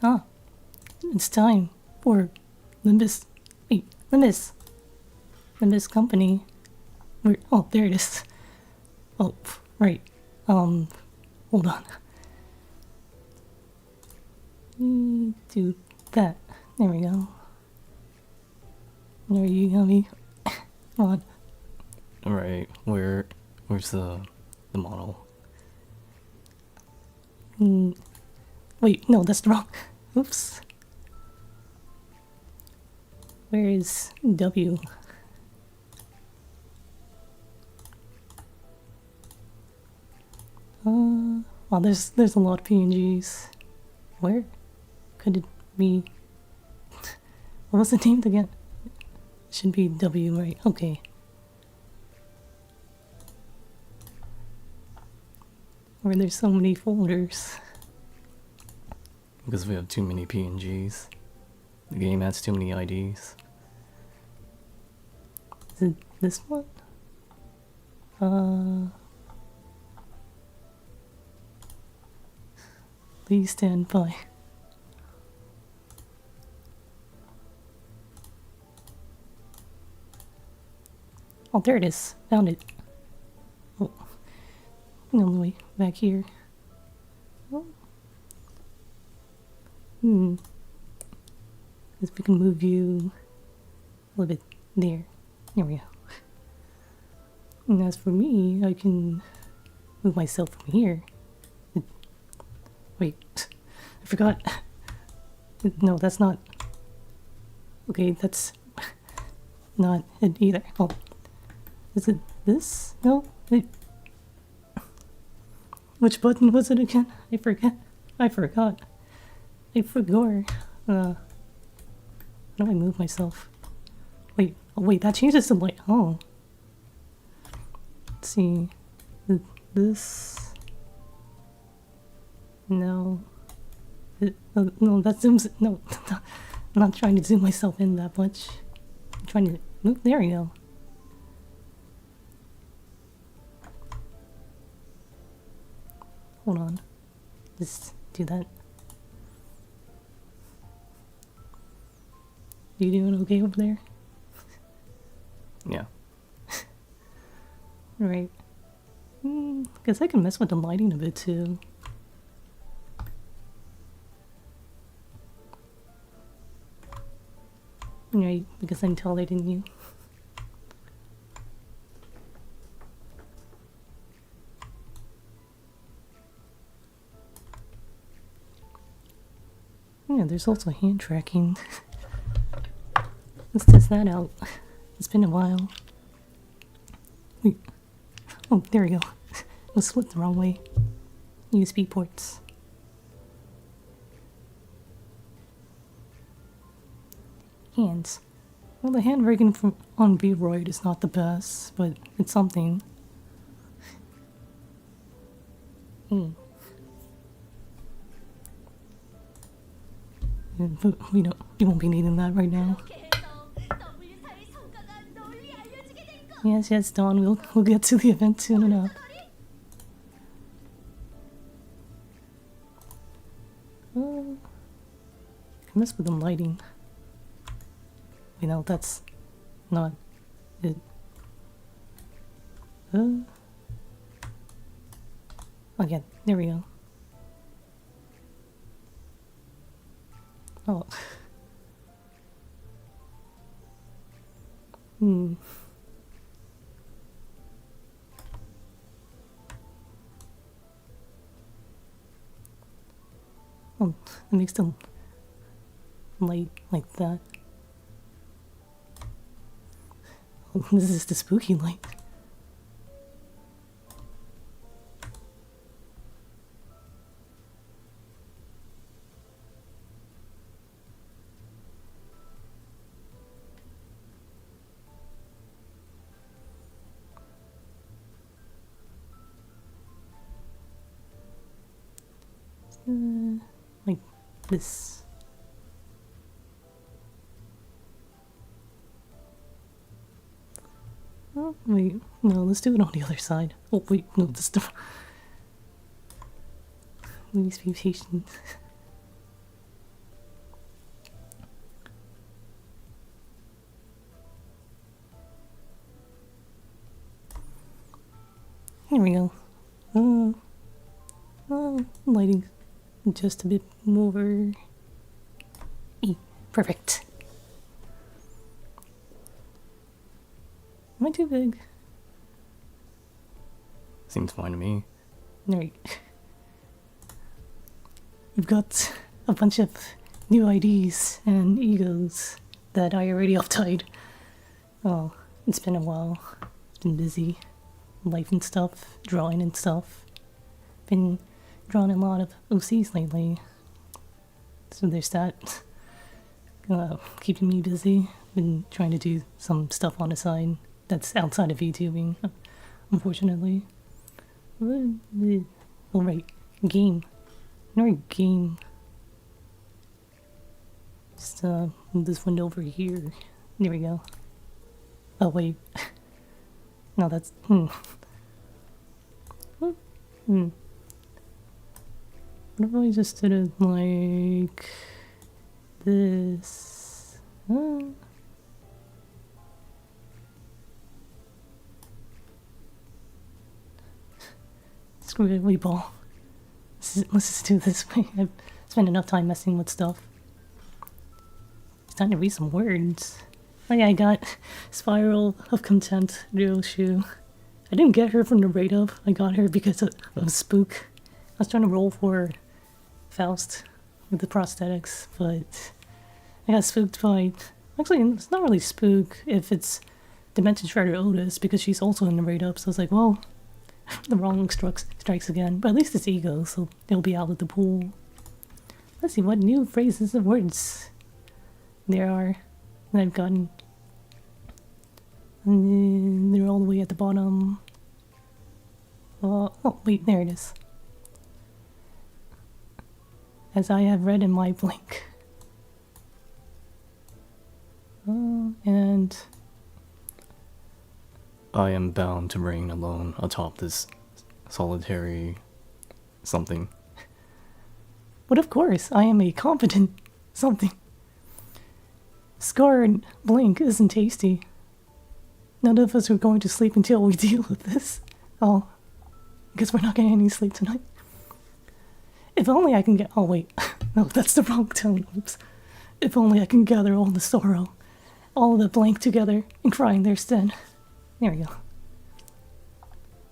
Ah, it's time for Limbus. Wait, Limbus. Limbus Company. Where? Oh, there it is. Oh, right. Hold on. Do that. There we go. There you go, me. Come on. Alright, where's the model? Wait, no, that's wrong. Oops. Where is W? Wow, there's a lot of PNGs. Where could it be? What was it named again? It should be W, right? Okay. Where there's so many folders. Because we have too many PNGs. The game has too many IDs. Is it this one? Please stand by. Oh, there it is. Found it. Oh, all the way back here. Oh. Guess we can move you a little bit there. There we go. And as for me, I can move myself from here. Wait, I forgot. No, that's not. Okay, that's not it either. Oh, is it this? No, which button was it again? I forget. I forgot. I forgot. How do I move myself? Wait, oh wait, that changes the light. Oh. Let's see. This. No. No, that zooms. No, I'm not trying to zoom myself in that much. I'm trying to move. There we go. Hold on. Just do that. You doing okay over there? Yeah. Right. Guess I can mess with the lighting a bit too. Right, because I'm taller than you. Yeah, there's also hand tracking. Let's test that out. It's been a while. Wait. Oh, there we go. It was split the wrong way. USB ports. Hands. Well, the handwriting from on B-Royd is not the best, but it's something. But we won't be needing that right now. Yes, Dawn. We'll get to the event soon enough. I mess with the lighting. You know, that's not it. Again, there we go. Oh. Oh, it makes the light like that. Oh, this is the spooky light. Like this. Oh, wait, no, let's do it on the other side. Oh, wait, no, this is the. Please be patient. Here we go. Lighting just a bit more. Perfect. Am I too big? Seems fine to me. Right. We've got a bunch of new IDs and egos that I already uptied. Oh, it's been a while. Been busy. Life and stuff, drawing and stuff. Been drawing a lot of OCs lately. So there's that. Keeping me busy. Been trying to do some stuff on the side that's outside of VTubing, unfortunately. Alright, game. Another game. Just move this window over here. There we go. Oh wait. No, that's What if I just did it like this? Screw it, we ball. Let's just do it this way. I've spent enough time messing with stuff. It's time to read some words. Oh yeah, I got Spiral of Contempt, Ryoshu. I didn't get her from the rate up. I got her because of Spook. I was trying to roll for Faust with the prosthetics, but I got spooked by... Actually, it's not really Spook if it's Dimension Shredder Otis, because she's also in the rate up, so I was like, well, the wrong strikes again. But at least it's Ego, so they'll be out of the pool. Let's see what new phrases and words there are that I've gotten. And they're all the way at the bottom. Oh, wait, there it is. As I have read in my blink. And I am bound to reign alone atop this solitary something. but of course, I am a competent something. Scarred blink isn't tasty. None of us are going to sleep until we deal with this. Oh, I guess we're not getting any sleep tonight. If only I can get... Oh wait, no, that's the wrong tone. Oops. If only I can gather all the sorrow, all the blank together, and cry in their stead. There we go.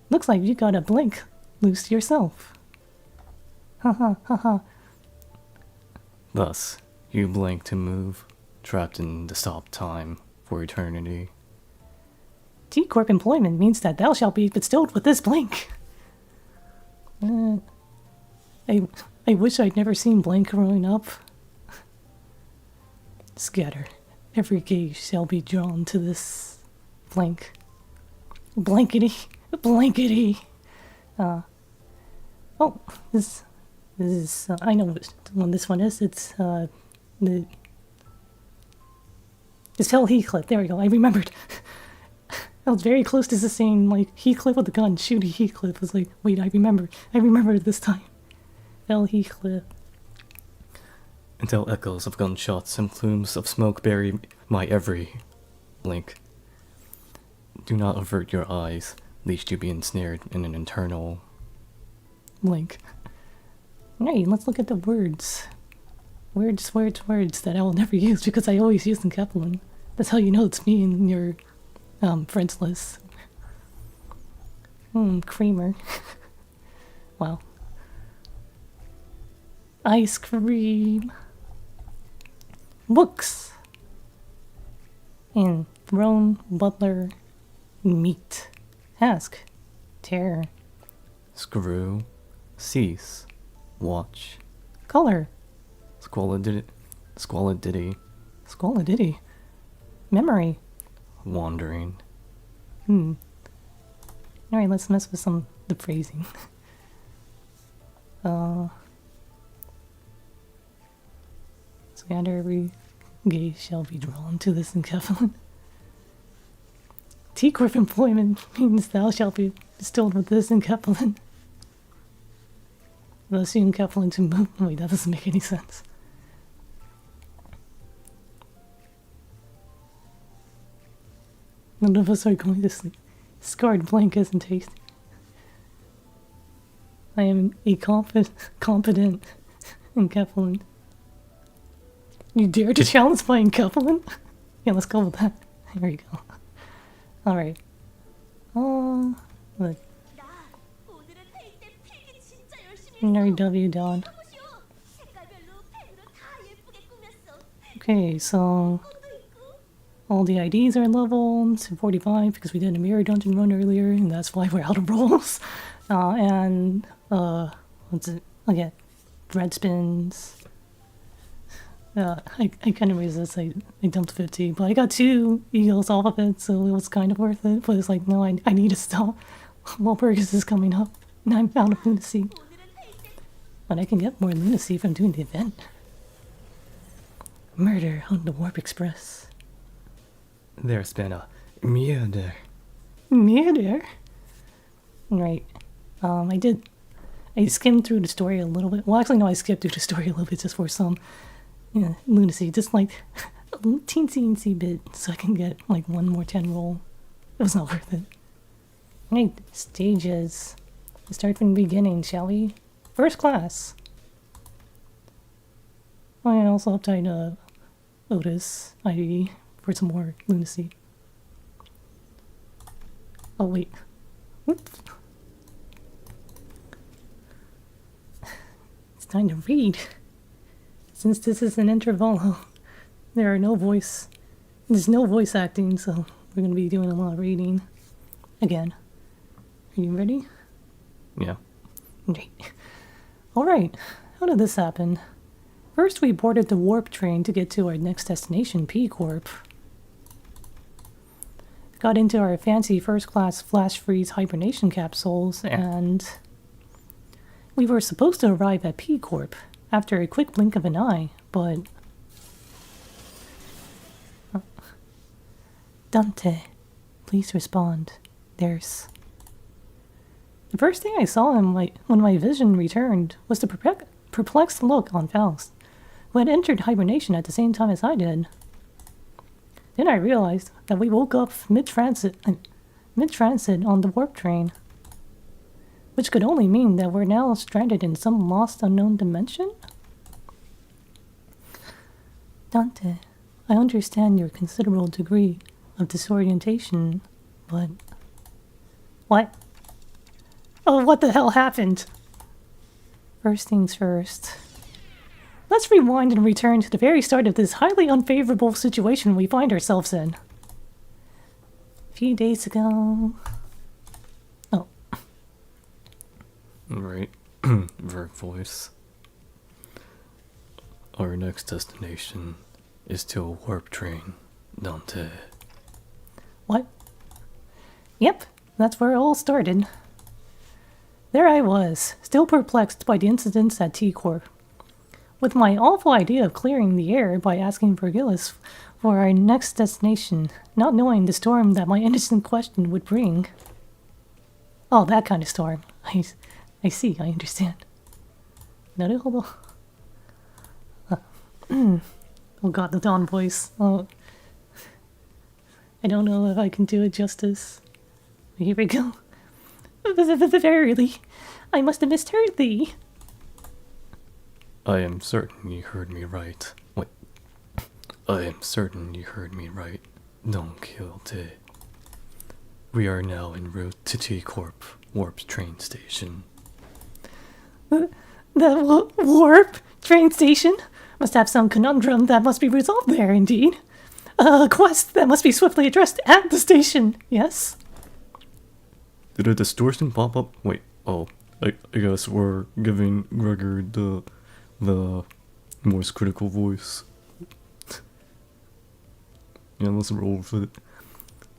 Looks like you got a blink loose yourself. Haha, haha. Thus, you blink to move, trapped in the stop time for eternity. T-Corp employment means that thou shalt be bestowed with this blink. I wish I'd never seen blank growing up. Scatter. Every gaze shall be drawn to this blank. Blankety. Blankety. Oh, this is, I know which one this one is. It's, it's Phil Heathcliff. There we go. I remembered. I was very close to saying, like, Heathcliff with the gun, shooting Heathcliff. I was like, wait, I remember this time. Phil Heathcliff. Until echoes of gunshots and plumes of smoke bury my every blink. Do not avert your eyes, lest you be ensnared in an internal Blink. Hey, let's look at the words. Words that I will never use because I always use them Kaplan. That's how you know it's me in your friends list. Creamer. Wow. Ice cream. Books. And throne, butler, meat. Ask. Tear. screw, cease, watch, Color. squalidity, Squalidity. Memory. wandering. Alright, let's mess with the phrasing. Scatter every gaze shall be drawn to this enkephalon. T-Corp employment means thou shalt be bestowed with this enkephalon. Thus you enkephalon to move. Wait, that doesn't make any sense. None of us are going to sleep. Scarred blank isn't tasty. I am a competent Enkephalin. You dare to challenge my Enkephalin? Yeah, let's go with that. Here we go. Alright. Oh, look. 나 오늘은 회의 때 필기 진짜 열심히 Mary 했어. W. Dawn. 보시오. 색깔별로 펜으로 다 예쁘게 꾸몄어. Okay, so 꽃도 있고. all the IDs are leveled to 45 because we did a mirror dungeon run earlier, and that's why we're out of rolls. What's it? Again, red spins. I kind of resist. I dumped 50, but I got 2 eagles off of it, so it was kind of worth it. But it's like, no, I need to stop. Walpurgis is coming up, and I'm out of lunacy. 오늘은 회의 때 But I can get more lunacy from doing the event. Murder on the Warp Express. There's been a myurder. Murder? Right. I skimmed through the story a little bit. Well, actually, no, I skipped through the story a little bit just for some lunacy. Just like a little teensy bit so I can get like 1 more 10 roll. It was not worth it. Right, stages. Let's start from the beginning, shall we? First class. Oh, and also uptight Otis ID for some more lunacy. Oh, wait. Oops. It's time to read. Since this is an interval, there's no voice acting, so we're gonna be doing a lot of reading. Again. Are you ready? Yeah. Great. Alright, how did this happen? First we boarded the warp train to get to our next destination, P Corp. Got into our fancy first-class flash freeze hibernation capsules, and we were supposed to arrive at P Corp after a quick blink of an eye, but Dante, please respond. There's... The first thing I saw when my vision returned was the perplexed look on Faust, who had entered hibernation at the same time as I did. Then I realized that we woke up mid-transit on the warp train, which could only mean that we're now stranded in some lost unknown dimension? Dante, I understand your considerable degree of disorientation, but... What? Oh, what the hell happened? First things first. Let's rewind and return to the very start of this highly unfavorable situation we find ourselves in. A few days ago... Oh. Right. Verb voice. Our next destination is to a warp train, Dante. What? Yep, that's where it all started. There I was, still perplexed by the incidents at T-Corp, with my awful idea of clearing the air by asking Virgilus for our next destination, not knowing the storm that my innocent question would bring. Oh, that kind of storm. I see, I understand. Naruhodo. Oh god, the Dawn voice. Oh. I don't know if I can do it justice. Here we go. Verily, I must have misheard thee. I am certain you heard me right. Wait. I am certain you heard me right. Don't kill T. We are now en route to T-Corp Warp train station. The warp train station must have some conundrum that must be resolved there, indeed. A quest that must be swiftly addressed at the station, yes? Did a distortion pop up? Wait, oh, I guess we're giving Gregor the most critical voice. Yeah, let's roll with it.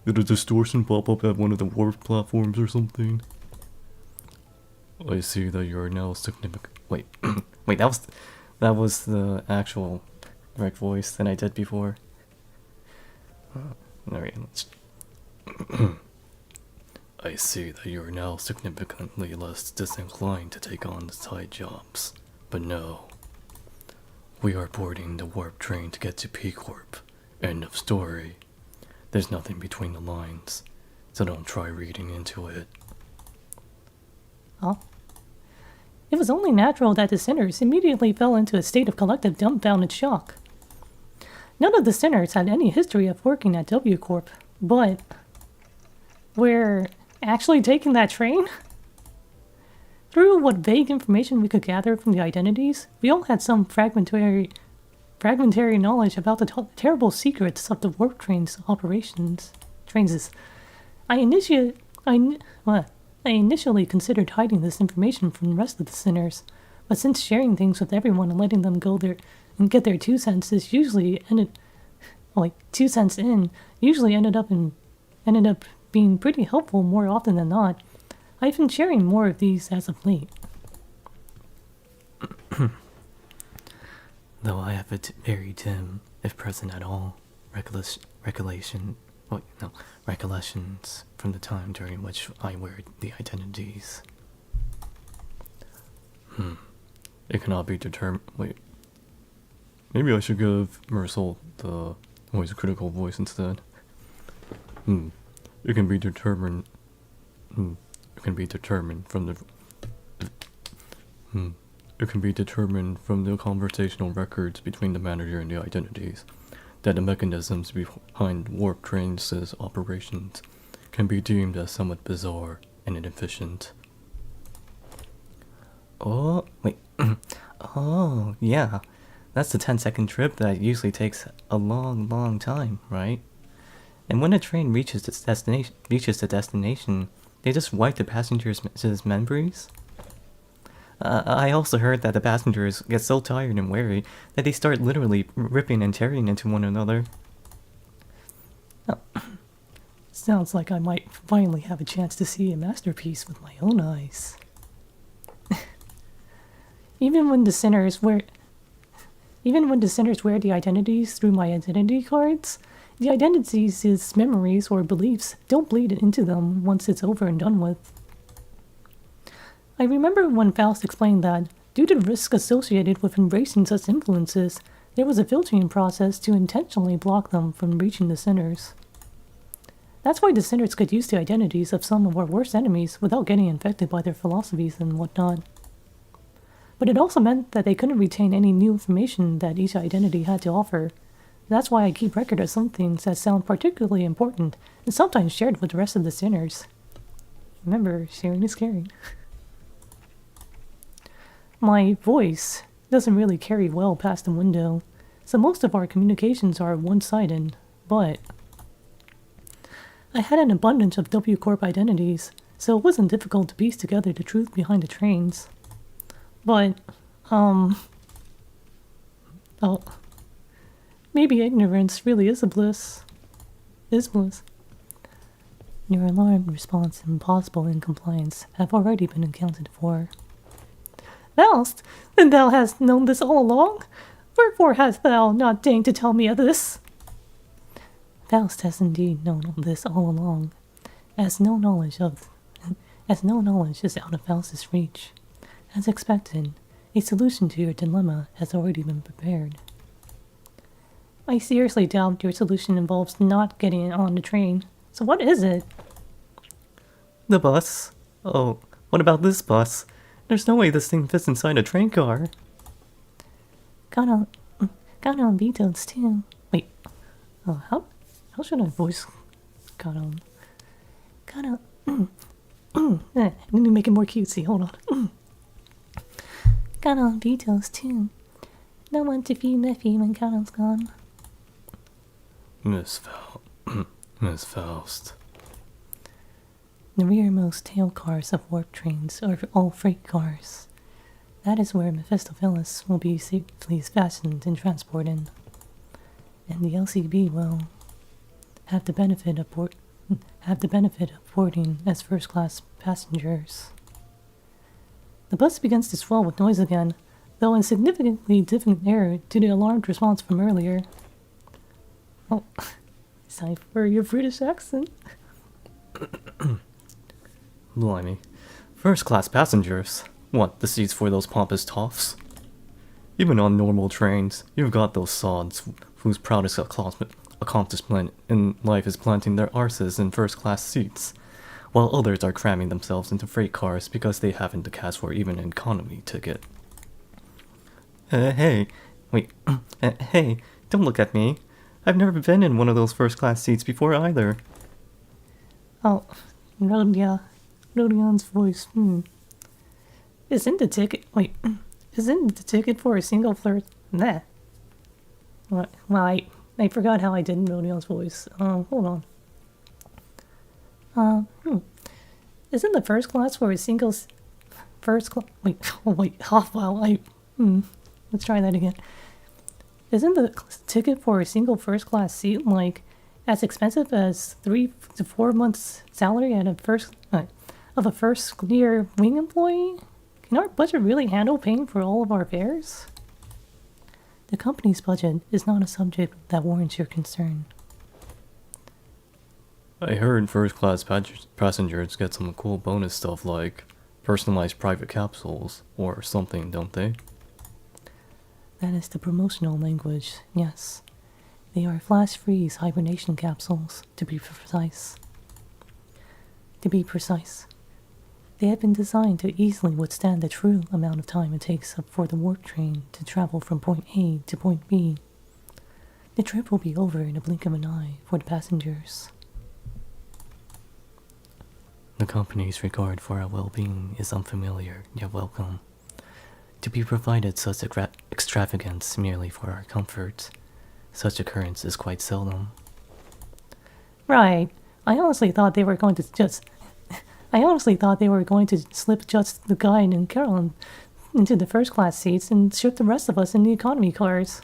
Did a distortion pop up at one of the warp platforms or something? I see that you are now significant. Wait, wait, that was the actual correct voice that I did before. Alright, let's... I see that you are now significantly less disinclined to take on the side jobs. But no. We are boarding the warp train to get to P-Corp. End of story. There's nothing between the lines, so don't try reading into it. Oh? It was only natural that the sinners immediately fell into a state of collective dumbfounded shock. None of the sinners had any history of working at W Corp, but we're actually taking that train? Through what vague information we could gather from the identities, we all had some fragmentary knowledge about the terrible secrets of the warp train's operations. I initially considered hiding this information from the rest of the sinners, but since sharing things with everyone and letting them go there and get their 2 cents ended up being pretty helpful more often than not. I've been sharing more of these as of late. Though I have a very dim, if present at all, recollections from the time during which I wear the identities. It cannot be determined. Wait. Maybe I should give Mersal the always critical voice instead. It can be determined. It can be determined from the. It can be determined from the conversational records between the manager and the identities that the mechanisms behind Warp Trains' operations can be deemed as somewhat bizarre and inefficient. Oh, wait. Oh, yeah. That's the 10-second trip that usually takes a long time, right? And when a train reaches the destination, they just wipe the passengers' memories? I also heard that the passengers get so tired and weary that they start literally ripping and tearing into one another. Oh. Sounds like I might finally have a chance to see a masterpiece with my own eyes. Even when the sinners wear the identities through my identity cards, the identities' memories or beliefs don't bleed into them once it's over and done with. I remember when Faust explained that, due to the risk associated with embracing such influences, there was a filtering process to intentionally block them from reaching the sinners. That's why the sinners could use the identities of some of our worst enemies without getting infected by their philosophies and whatnot. But it also meant that they couldn't retain any new information that each identity had to offer. That's why I keep record of some things that sound particularly important and sometimes shared with the rest of the sinners. Remember, sharing is caring. My voice doesn't really carry well past the window, so most of our communications are one-sided, but I had an abundance of W Corp identities, so it wasn't difficult to piece together the truth behind the trains. But, maybe ignorance really is bliss. Your alarm response and possible incompliance have already been accounted for. Faust, then thou hast known this all along? Wherefore hast thou not deigned to tell me of this? Faust has indeed known all this all along, as no knowledge is out of Faust's reach. As expected, a solution to your dilemma has already been prepared. I seriously doubt your solution involves not getting on the train. So what is it? The bus? Oh, what about this bus? There's no way this thing fits inside a train car. Got on Vito's too. Wait. Oh, how should I voice got on? I need to make it more cutesy. Hold on. Got on Vito's too. No one to feed Neffy when Connell's gone. Miss Faust. The rearmost tail cars of warp trains are all freight cars. That is where Mephistopheles will be safely fastened and transported. And the LCB will have the benefit of boarding as first-class passengers. The bus begins to swell with noise again, though in significantly different error to the alarmed response from earlier. Oh, it's time for your British accent. Blimey. First-class passengers? What, the seats for those pompous toffs? Even on normal trains, you've got those sods whose proudest accomplishment in life is planting their arses in first-class seats. while others are cramming themselves into freight cars because they haven't to cash for even an economy ticket. Hey, wait, hey, don't look at me. I've never been in one of those first-class seats before either. Oh, Rodion's voice. Isn't the ticket for a single flirt? Nah. Well, I forgot how I did Rodion's voice. Hold on. Isn't the first class for a single let's try that again. Isn't the ticket for a single first class seat like as expensive as 3 to 4 months' salary at a first year wing employee? Can our budget really handle paying for all of our fares? The company's budget is not a subject that warrants your concern. I heard first-class passengers get some cool bonus stuff like personalized private capsules or something, don't they? That is the promotional language, yes. They are flash-freeze hibernation capsules, to be precise. They have been designed to easily withstand the true amount of time it takes for the warp train to travel from point A to point B. The trip will be over in a blink of an eye for the passengers. The company's regard for our well-being is unfamiliar, yet welcome. To be provided such extravagance merely for our comfort, such occurrence is quite seldom. Right. I honestly thought they were going to slip just the guide and Carolyn into the first class seats and ship the rest of us in the economy cars.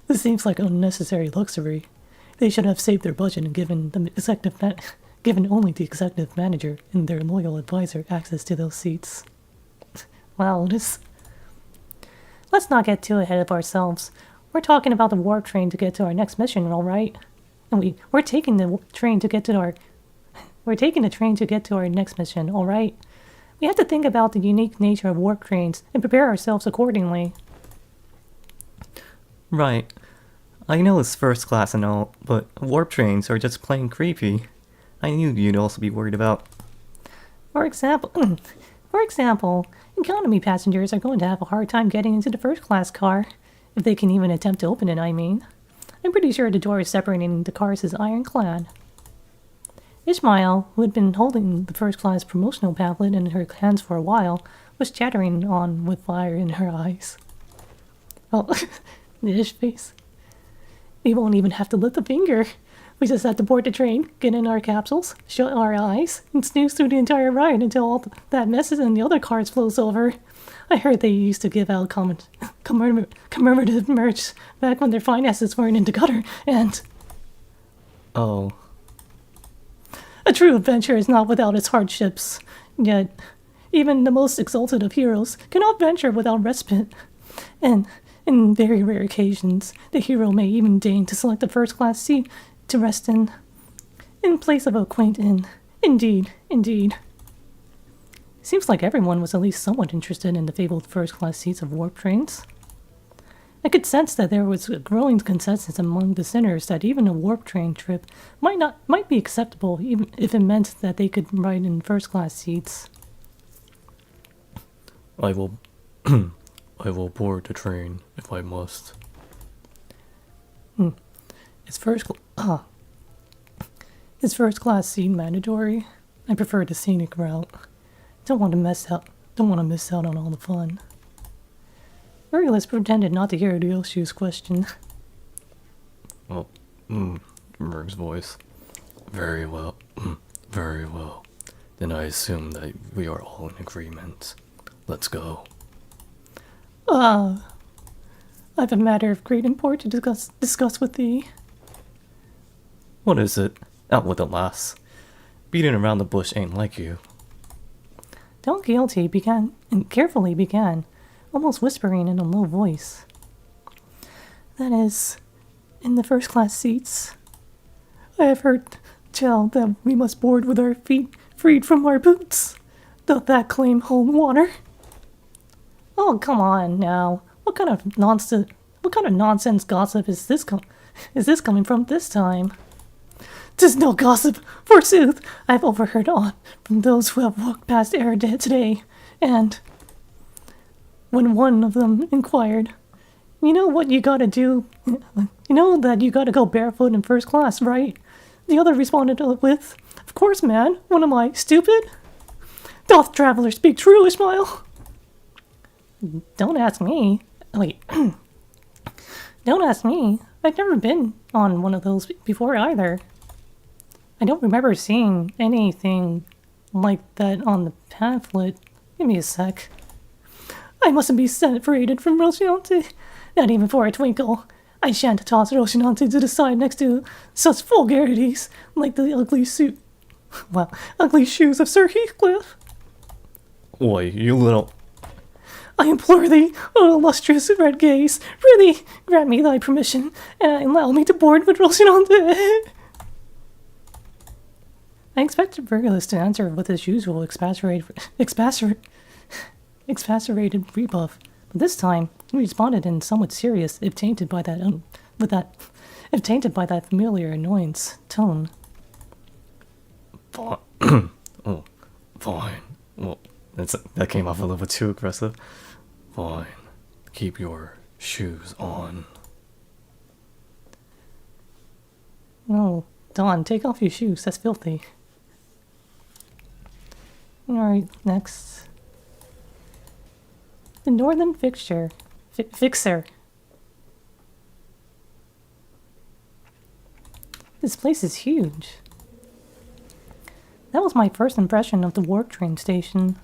This seems like unnecessary luxury. They should have saved their budget and given only the executive manager and their loyal advisor access to those seats. Wow, let's not get too ahead of ourselves. We're talking about the warp train to get to our next mission, all right? And we're taking the train to get to our next mission, all right? We have to think about the unique nature of warp trains and prepare ourselves accordingly. Right. I know it's first class and all, but warp trains are just plain creepy. I knew you'd also be worried about. For example, economy passengers are going to have a hard time getting into the first class car, if they can even attempt to open it, I mean. I'm pretty sure the door separating the cars is ironclad. Ishmael, who had been holding the first class promotional pamphlet in her hands for a while, was chattering on with fire in her eyes. Oh, the Ish face. We won't even have to lift a finger. We just have to board the train, get in our capsules, shut our eyes, and snooze through the entire ride until all that messes in the other cars flows over. I heard they used to give out commemorative merch back when their finances weren't in the gutter, and... Oh. A true adventure is not without its hardships. Yet, even the most exalted of heroes cannot venture without respite. And, in very rare occasions, the hero may even deign to select a first-class seat to rest in place of a quaint inn. Indeed. Seems like everyone was at least somewhat interested in the fabled first-class seats of warp trains. I could sense that there was a growing consensus among the sinners that even a warp train trip might be acceptable, even if it meant that they could ride in first-class seats. I will board the train if I must. Is first class seat mandatory? I prefer the scenic route. Don't want to miss out on all the fun. Regulus pretended not to hear Ryoshu's question. Well, Merg's voice. Very well. Very well. Then I assume that we are all in agreement. Let's go. I have a matter of great import to discuss with thee. What is it? Out with it, lass. Beating around the bush ain't like you. Don Quixote carefully began, almost whispering in a low voice. That is, in the first-class seats. I have heard tell that we must board with our feet freed from our boots. Doth that claim hold water? Oh, come on now. What kind of nonsense gossip is this coming from this time? 'Tis no gossip, forsooth. I've overheard aught from those who have walked past ere today, and when one of them inquired, you know what you gotta do? You know that you gotta go barefoot in first class, right? The other responded with, of course, man. What am I, stupid? Doth traveler speak true, Ishmael? Don't ask me. Wait. Don't ask me. I've never been on one of those before either. I don't remember seeing anything like that on the pamphlet. Give me a sec. I mustn't be separated from Rocinante. Not even for a twinkle. I shan't toss Rocinante to the side next to such vulgarities like the ugly ugly shoes of Sir Heathcliff. Oi, you little... I implore thee, O illustrious red gaze, prithee, grant me thy permission, and allow me to board with Rocinante. I expected Virgilus to answer with his usual exasperated rebuff, but this time he responded in somewhat serious, if tainted by that familiar annoyance tone. Fine. Oh, fine. Well, that came off a little bit too aggressive. Fine. Keep your shoes on. No, Don, take off your shoes. That's filthy. Alright, next. The Northern Fixer. This place is huge. That was my first impression of the warp train station.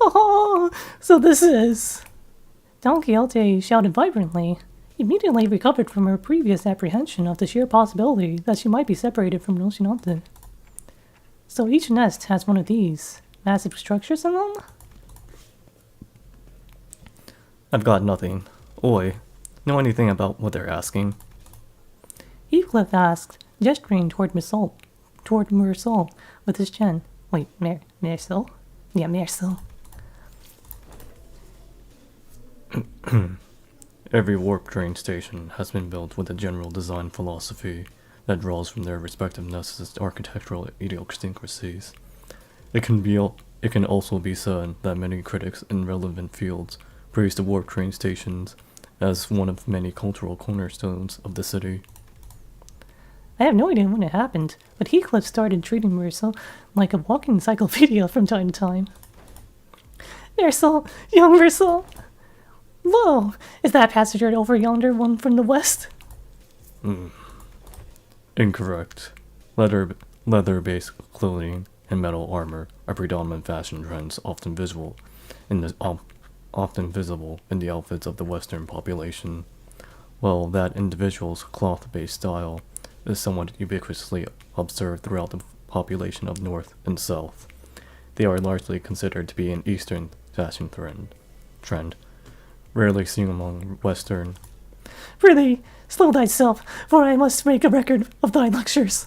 Oh, so this is... Don Quixote shouted vibrantly, immediately recovered from her previous apprehension of the sheer possibility that she might be separated from Rocinante. So each nest has one of these massive structures in them? I've got nothing. Oi, know anything about what they're asking? Heathcliff asked, gesturing toward Marisol with his chin. Wait, Marisol? Yeah, Marisol. Every warp train station has been built with a general design philosophy that draws from their respective nests' architectural idiosyncrasies. It can also be said that many critics in relevant fields praise the warp train stations as one of many cultural cornerstones of the city. I have no idea when it happened, but Heathcliff started treating Marisol like a walking encyclopedia from time to time. Marisol, young Marisol! Whoa! Is that passenger over yonder one from the west? Incorrect. Leather-based clothing and metal armor are predominant fashion trends often visible in the outfits of the Western population, while that individual's cloth-based style is somewhat ubiquitously observed throughout the population of North and South. They are largely considered to be an Eastern fashion trend, rarely seen among Western. Prithee, slow thyself, for I must make a record of thy lectures.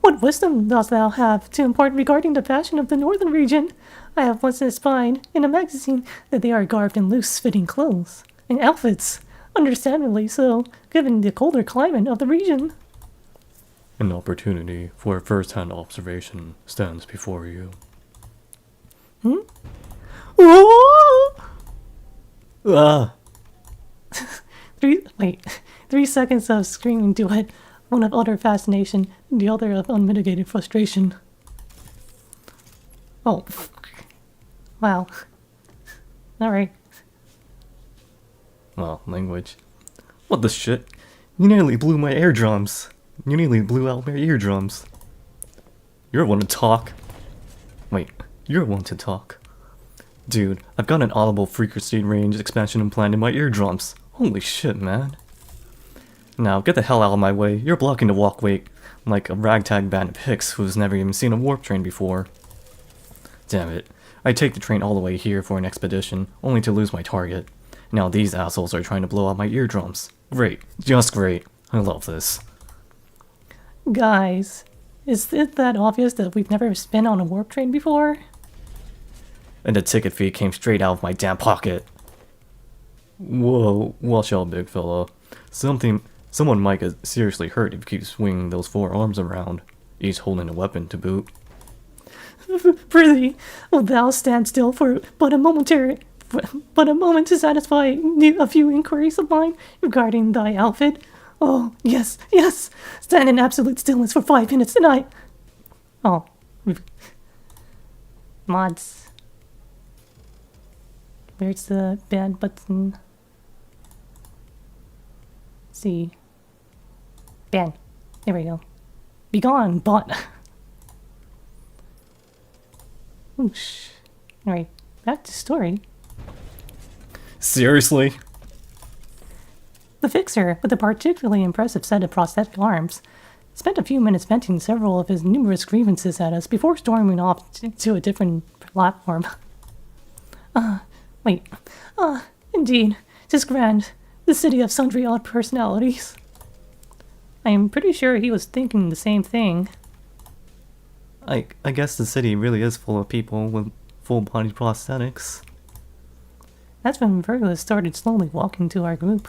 What wisdom dost thou have to impart regarding the fashion of the northern region? I have once espied in a magazine that they are garbed in loose-fitting clothes and outfits, understandably so, given the colder climate of the region. An opportunity for a first-hand observation stands before you. Oh! Ah! 3 seconds of screaming duet, one of utter fascination, the other of unmitigated frustration. Oh. Wow. Alright. Well, language. What the shit? You nearly blew my eardrums. You nearly blew out my eardrums. You're one to talk. Wait, you're one to talk. Dude, I've got an audible frequency range expansion implant in my eardrums. Holy shit, man. Now, get the hell out of my way. You're blocking the walkway like a ragtag band of hicks who's never even seen a warp train before. Damn it. I take the train all the way here for an expedition, only to lose my target. Now these assholes are trying to blow out my eardrums. Great. Just great. I love this. Guys, is it that obvious that we've never been on a warp train before? And the ticket fee came straight out of my damn pocket. Whoa, watch out, big fella. Something Someone might get seriously hurt if you keep swinging those 4 arms around, each holding a weapon to boot. Prithee, wilt thou stand still for but a moment to satisfy a few inquiries of mine regarding thy outfit? Oh, yes, yes. Stand in absolute stillness for 5 minutes tonight. Oh. Mods. Where's the ban button? See. Ban. There we go. Be gone, bot. Oosh. Alright, back to story. Seriously? The fixer, with a particularly impressive set of prosthetic arms, spent a few minutes venting several of his numerous grievances at us before storming off to a different platform. Wait. Indeed, 'tis grand. The city of sundry odd personalities. I am pretty sure he was thinking the same thing. I guess the city really is full of people with full-body prosthetics. That's when Virgilus started slowly walking to our group.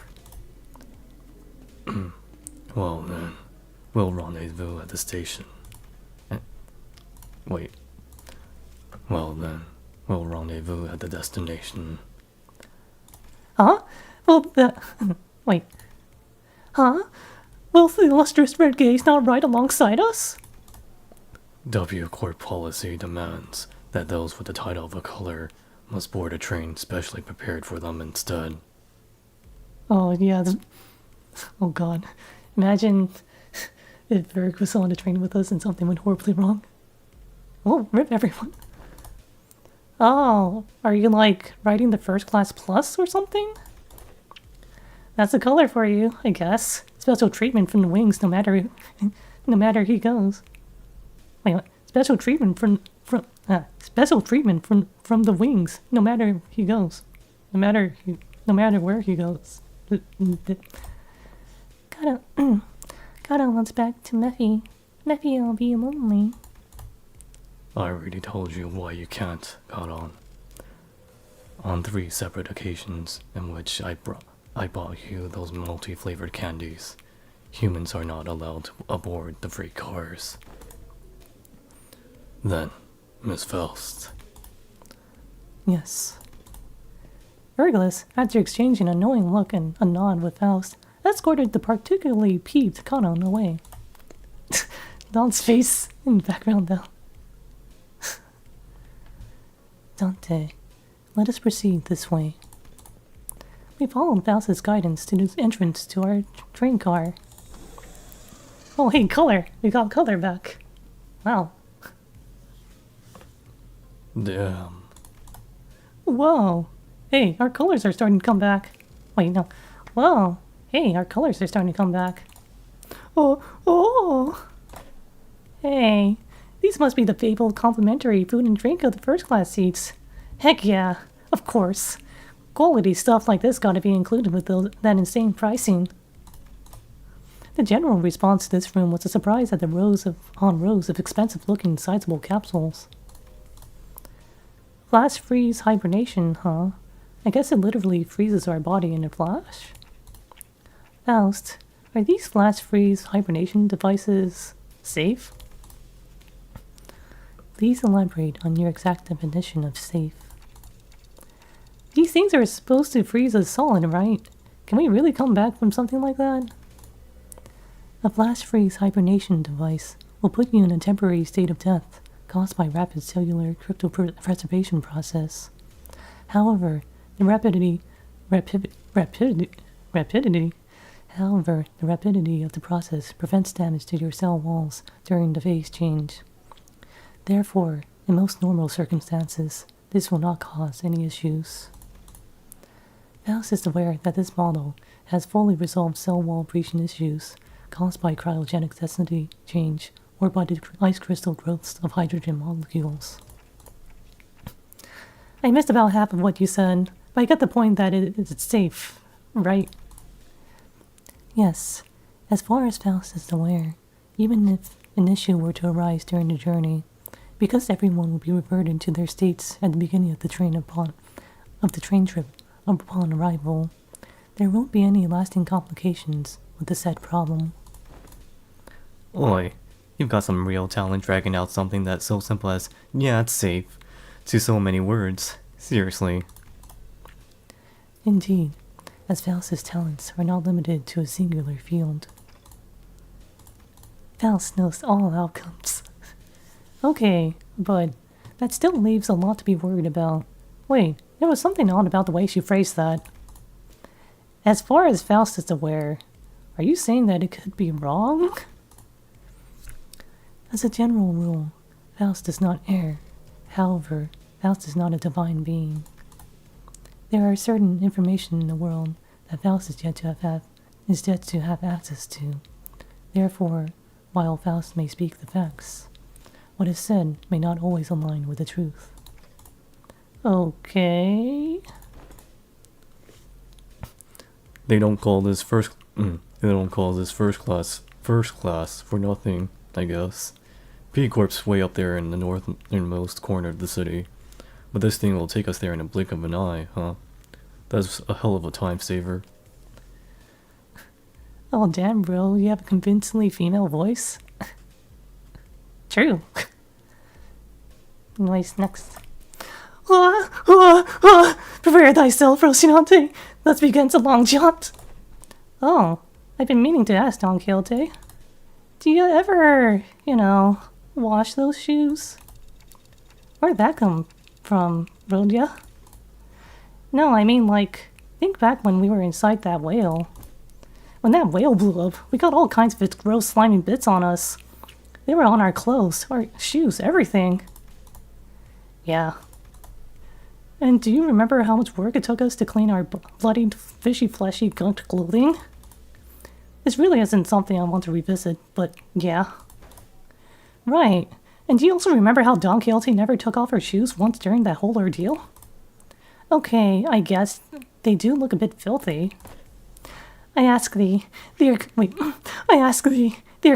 Well then, we'll rendezvous at the station. Wait. Well then, we'll rendezvous at the destination. Huh? Well, wait. Huh? Will the illustrious Red Gaze not ride alongside us? W Court policy demands that those with the title of a color must board a train specially prepared for them instead. Oh, yeah. Oh, God. Imagine if Berg was on the train with us and something went horribly wrong. Oh, rip everyone. Oh, are you like riding the first class plus or something? That's the color for you, I guess. Special treatment from the wings no matter he goes. Wait, what? Special treatment from the wings no matter he goes. No matter where he goes. Gotta wants back to Meffy. Meffy will be lonely. I already told you why you can't, got on 3 separate occasions in which I bought you those multi-flavored candies. Humans are not allowed to aboard the freight cars. Then, Miss Faust. Yes. Virgilus, after exchanging a knowing look and a nod with Faust, escorted the particularly peeved Kanon away. Don's face in the background, though. Dante, let us proceed this way. We followed Faust's guidance to the entrance to our train car. Oh, hey, color! We got color back. Wow. Damn. Whoa. Hey, our colors are starting to come back. Wait, no. Whoa. Hey, our colors are starting to come back. Oh. Hey, these must be the fabled complimentary food and drink of the first class seats. Heck yeah, of course. Quality stuff like this gotta be included with that insane pricing. The general response to this room was a surprise at the rows of expensive-looking sizable capsules. Flash freeze hibernation, huh? I guess it literally freezes our body in a flash? Faust, are these flash freeze hibernation devices safe? Please elaborate on your exact definition of safe. These things are supposed to freeze us solid, right? Can we really come back from something like that? A flash freeze hibernation device will put you in a temporary state of death caused by rapid cellular cryptopreservation process. However, the rapidity of the process prevents damage to your cell walls during the phase change. Therefore, in most normal circumstances, this will not cause any issues. Faust is aware that this model has fully resolved cell wall breaching issues caused by cryogenic density change or by the ice crystal growths of hydrogen molecules. I missed about half of what you said, but I get the point that it's safe, right? Yes, as far as Faust is aware, even if an issue were to arise during the journey, because everyone will be reverted to their states at the beginning of the train trip upon arrival, there won't be any lasting complications with the said problem. Oi, you've got some real talent dragging out something that's so simple as, yeah, it's safe, to so many words. Seriously. Indeed, as Faust's talents are not limited to a singular field. Faust knows all outcomes. Okay, but that still leaves a lot to be worried about. Wait, there was something odd about the way she phrased that. As far as Faust is aware, are you saying that it could be wrong? As a general rule, Faust does not err. However, Faust is not a divine being. There are certain information in the world that Faust is yet to have access to. Therefore, while Faust may speak the facts, what is said may not always align with the truth. Okay. They don't call this first class for nothing, I guess. P Corp's way up there in the northernmost corner of the city. But this thing will take us there in a blink of an eye, huh? That's a hell of a time saver. Oh damn, bro, you have a convincingly female voice. True. Nice, next. Prepare thyself, Rocinante. Let's begin the long jaunt. Oh, I've been meaning to ask Don Quixote. Do you ever, wash those shoes? Where'd that come from, Rhodia? No, I mean, think back when we were inside that whale. When that whale blew up, we got all kinds of its gross slimy bits on us. They were on our clothes, our shoes, everything. Yeah. And do you remember how much work it took us to clean our bloodied, fishy, fleshy, gunked clothing? This really isn't something I want to revisit, but yeah. Right. And do you also remember how Don Quixote never took off her shoes once during that whole ordeal? Okay, I guess they do look a bit filthy. I ask thee, dear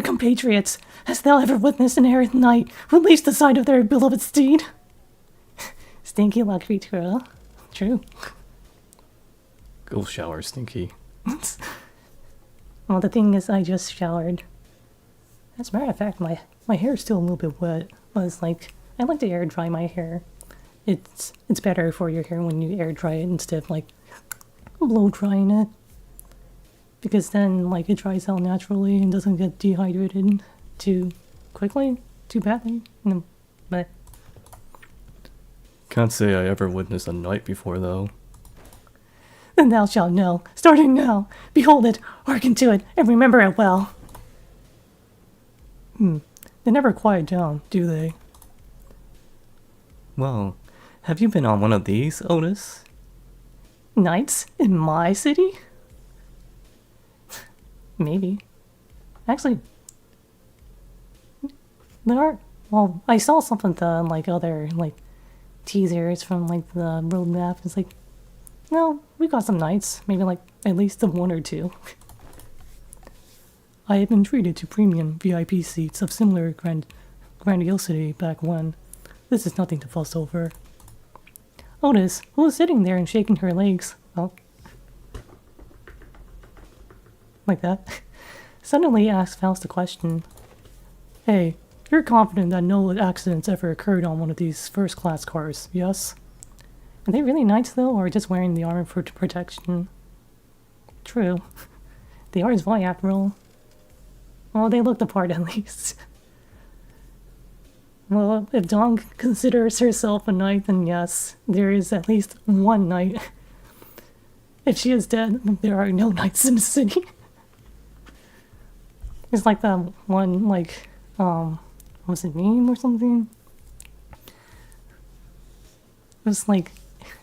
compatriots, hast thou ever witnessed an errant knight who leaves the side of their beloved steed? Stinky la creatura. True. Go shower, Stinky. Well, the thing is, I just showered. As a matter of fact, my hair is still a little bit wet. But I like to air dry my hair. It's better for your hair when you air dry it instead of blow drying it. Because then it dries out naturally and doesn't get dehydrated too quickly, too badly. No, but Can't say I ever witnessed a knight before, though. then thou shalt know, starting now. Behold it, hearken to it, and remember it well. They never quiet down, do they? Well, have you been on one of these, Otis? Knights in my city? Maybe. Actually, there are. Well, I saw something the other teasers from the roadmap. It's no, we got some knights. Maybe at least one or two. I have been treated to premium VIP seats of similar grandiosity back when. This is nothing to fuss over. Otis, who was sitting there and shaking her legs, like that, suddenly asked Faust a question. Hey, you're confident that no accidents ever occurred on one of these first-class cars, yes? Are they really knights, though, or just wearing the armor for protection? True. They are as well, after all. Well, they look the part, at least. Well, if Dawn considers herself a knight, then yes, there is at least one knight. If she is dead, there are no knights in the city. It's like that one, was it meme or something? It was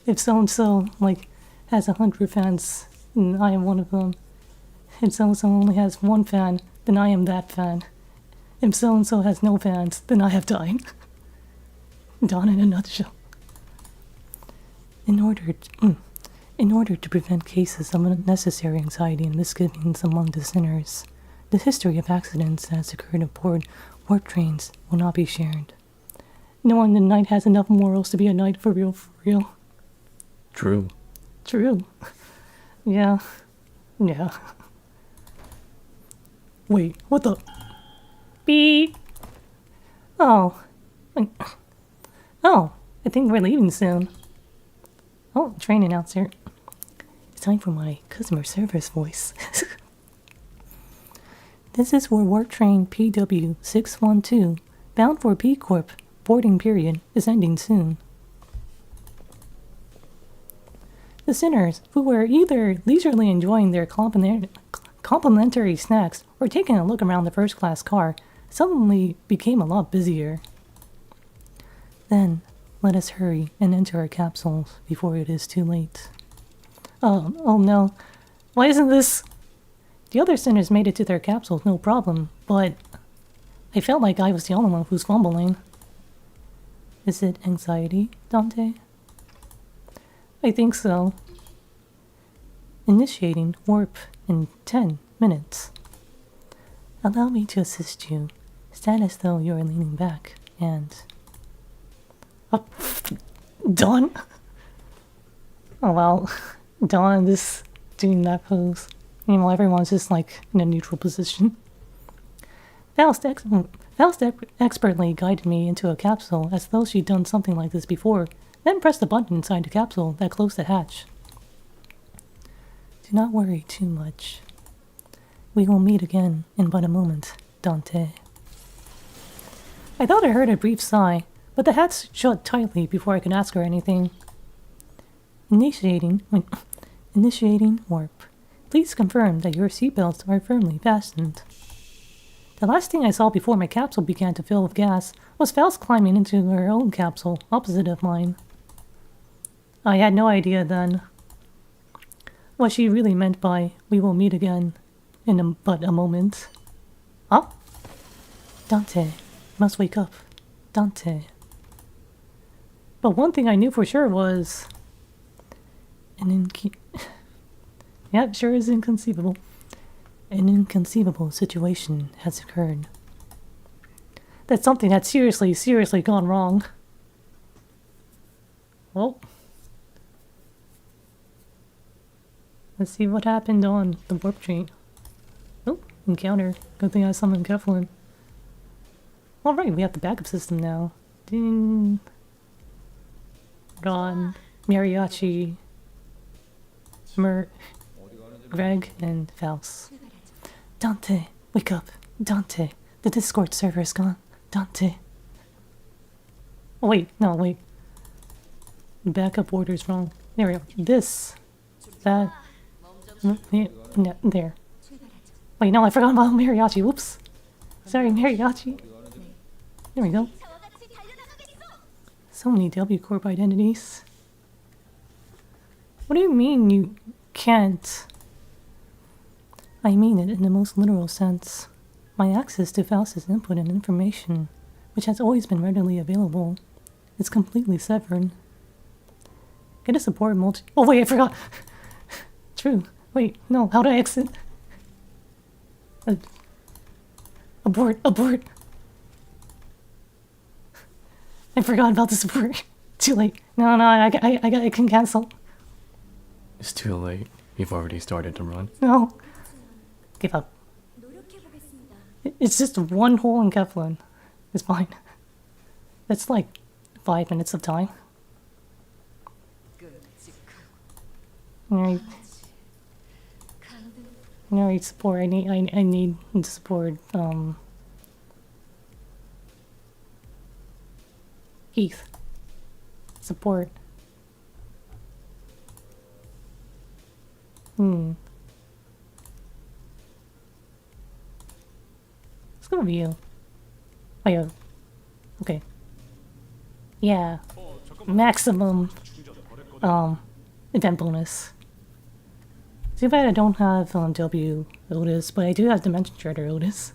if so-and-so, has 100 fans, then I am one of them. If so-and-so only has one fan, then I am that fan. If so-and-so has no fans, then I have died. Dawn in a nutshell. In order to prevent cases of unnecessary anxiety and misgivings among the sinners, the history of accidents that has occurred aboard warp trains will not be shared. No one in the night has enough morals to be a knight for real, True. True. Yeah. Wait, what the? Beep. Oh. Oh, I think we're leaving soon. Oh, train announcer. It's time for my customer service voice. This is for Warp Train PW612, bound for P Corp. Boarding period is ending soon. The sinners, who were either leisurely enjoying their complimentary snacks or taking a look around the first-class car, suddenly became a lot busier. Then, let us hurry and enter our capsules before it is too late. Oh no. Why isn't this... The other sinners made it to their capsules, no problem, but I felt like I was the only one who's fumbling. Is it anxiety, Dante? I think so. Initiating warp in 10 minutes. Allow me to assist you. Stand as though you are leaning back and... Dawn? Oh well, Dawn is doing that pose. You know, everyone's just like in a neutral position. Faust expertly guided me into a capsule as though she'd done something like this before, then pressed the button inside the capsule that closed the hatch. Do not worry too much. We will meet again in but a moment, Dante. I thought I heard a brief sigh, but the hatch shut tightly before I could ask her anything. Initiating warp. Please confirm that your seatbelts are firmly fastened. The last thing I saw before my capsule began to fill with gas was Faust climbing into her own capsule, opposite of mine. I had no idea then what she really meant by "we will meet again in but a moment." Oh? Dante, must wake up. Dante. But one thing I knew for sure was... Yeah, sure is inconceivable. An inconceivable situation has occurred. That something had seriously gone wrong. Well, let's see what happened on the warp train. Oh, encounter. Good thing I summoned Keflin. Alright, we have the backup system now. Ding. Ron, Mariachi, Greg, and Faust. Dante, wake up. Dante, the Discord server is gone. Dante. Oh, wait, no, wait. Backup order's wrong. There we go. This. That. Yeah, there. Wait, no, I forgot about Mariachi. Whoops. Sorry, Mariachi. There we go. So many W Corp identities. What do you mean you can't? I mean it in the most literal sense. My access to Faust's input and information, which has always been readily available, is completely severed. Get a support Oh wait, I forgot! True. Wait, no, how do I exit? Abort! I forgot about the support. Too late. No, I can cancel. It's too late. You've already started to run. No. Give up. It's just one hole in Keflin. It's fine. That's like 5 minutes of time. Alright. Alright, support. I need support. Heath. Support. Let's go with you. Oh yeah. Okay. Yeah. Maximum event bonus. Too bad I don't have W Otis, but I do have Dimension Shredder Otis.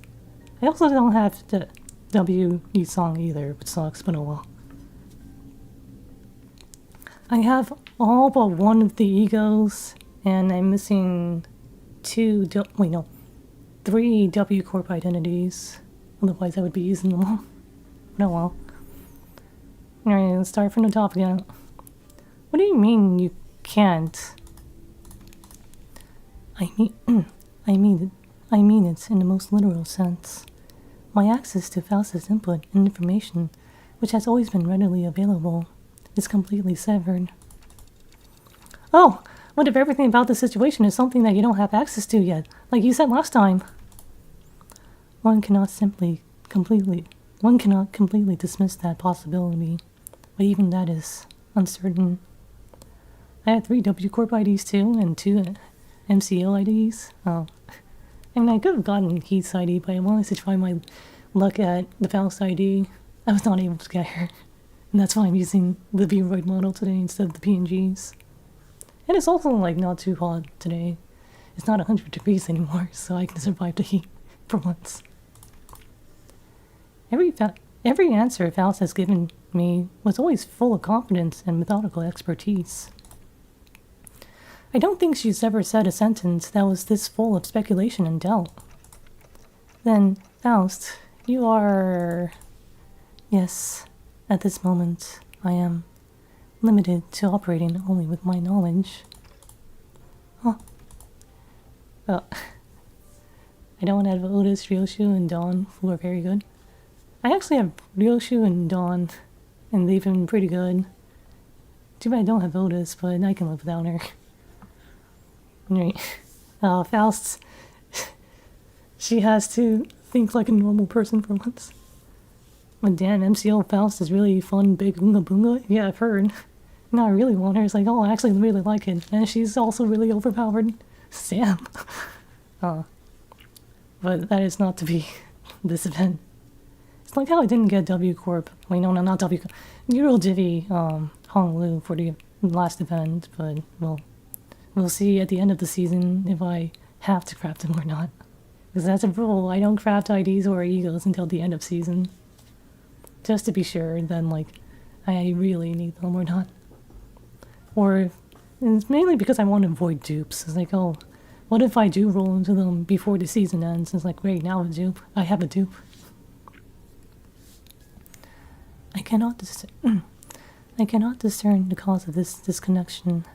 I also don't have the W Song either, which sucks, but oh well. I have all but one of the egos, and I'm missing 3 W Corp identities. Otherwise I would be using them all. No well. Alright, let's start from the top again. What do you mean you can't? I I mean it in the most literal sense. My access to Faust's input and information, which has always been readily available, is completely severed. Oh, what if everything about the situation is something that you don't have access to yet, like you said last time? One cannot completely dismiss that possibility, but even that is uncertain. I had 3 W Corp IDs too, and 2 MCO IDs. Oh. I mean, I could have gotten Heath's ID, but I wanted to try my luck at the Faust ID. I was not able to get her. And that's why I'm using the Vroid model today instead of the PNGs. And it's also, like, not too hot today. It's not 100 degrees anymore, so I can survive the heat for once. Every answer Faust has given me was always full of confidence and methodical expertise. I don't think she's ever said a sentence that was this full of speculation and doubt. Then, Faust, you are... Yes, at this moment, I am limited to operating only with my knowledge. Huh. Well, I don't have Otis, Ryoshu, and Dawn, who are very good. I actually have Ryoshu and Dawn, and they've been pretty good. Too bad I don't have Otis, but I can live without her. Right. Faust, she has to think like a normal person for once. But damn, MCO Faust is really fun, big Oonga Boonga. Yeah, I've heard. No, I really want her. It's like, oh, I actually really like it. And she's also really overpowered. Sam. But that is not to be this event. It's like how I didn't get W Corp. Wait, no, not W Corp. Neural Divi, Honolulu for the last event, but, well, we'll see at the end of the season if I have to craft them or not. Because that's a rule, I don't craft IDs or egos until the end of season. Just to be sure, then, like, I really need them or not. Or, it's mainly because I want to avoid dupes. It's like, oh, what if I do roll into them before the season ends? It's like, great, now a dupe. I have a dupe. I cannot discern the cause of this disconnection.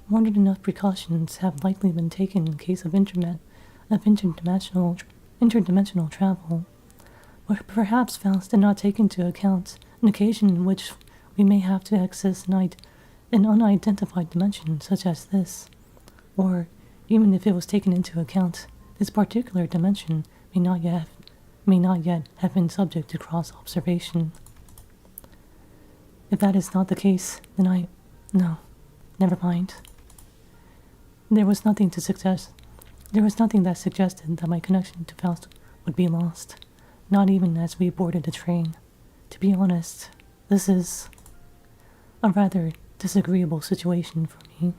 Wondered enough precautions have likely been taken in case of interdimensional travel. Or perhaps Faust did not take into account an occasion in which we may have to access an unidentified dimension such as this. Or, even if it was taken into account, this particular dimension may not yet have been subject to cross-observation. If that is not the case, then no, never mind. There was nothing that suggested that my connection to Faust would be lost, not even as we boarded the train. To be honest, this is a rather disagreeable situation for me.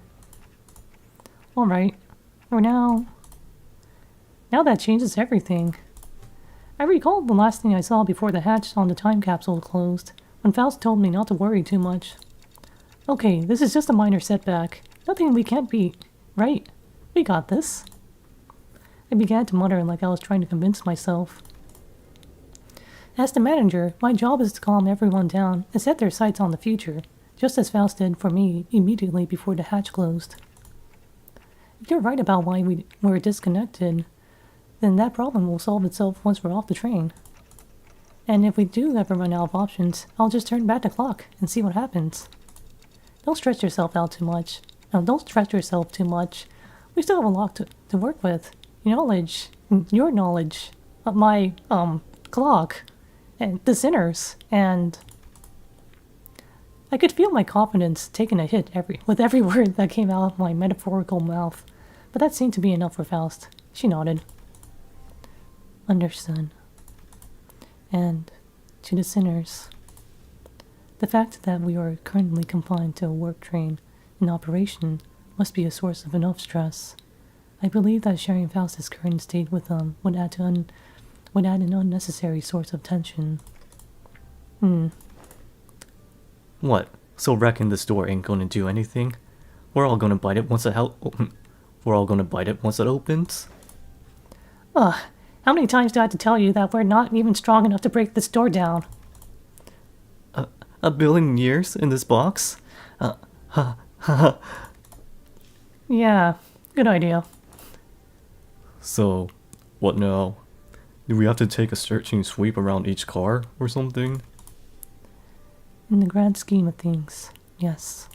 Alright, now that changes everything. I recall the last thing I saw before the hatch on the time capsule closed, when Faust told me not to worry too much. Okay, this is just a minor setback. Nothing we can't beat, right? We got this. I began to mutter like I was trying to convince myself. As the manager, my job is to calm everyone down and set their sights on the future, just as Faust did for me immediately before the hatch closed. If you're right about why we were disconnected, then that problem will solve itself once we're off the train. And if we do ever run out of options, I'll just turn back the clock and see what happens. Don't stretch yourself out too much. No, don't stretch yourself too much. We still have a lot to work with. Your knowledge of my, clock, and the sinners, and... I could feel my confidence taking a hit with every word that came out of my metaphorical mouth, but that seemed to be enough for Faust. She nodded. Understood. And to the sinners, the fact that we are currently confined to a warp train in operation must be a source of enough stress. I believe that sharing Faust's current state with them would add an unnecessary source of tension. What? So wrecking this door ain't gonna do anything? We're all gonna bite it once it opens? Ugh. How many times do I have to tell you that we're not even strong enough to break this door down? A billion years in this box? Yeah, good idea. So, What now? Do we have to take a searching sweep around each car or something? In the grand scheme of things, yes.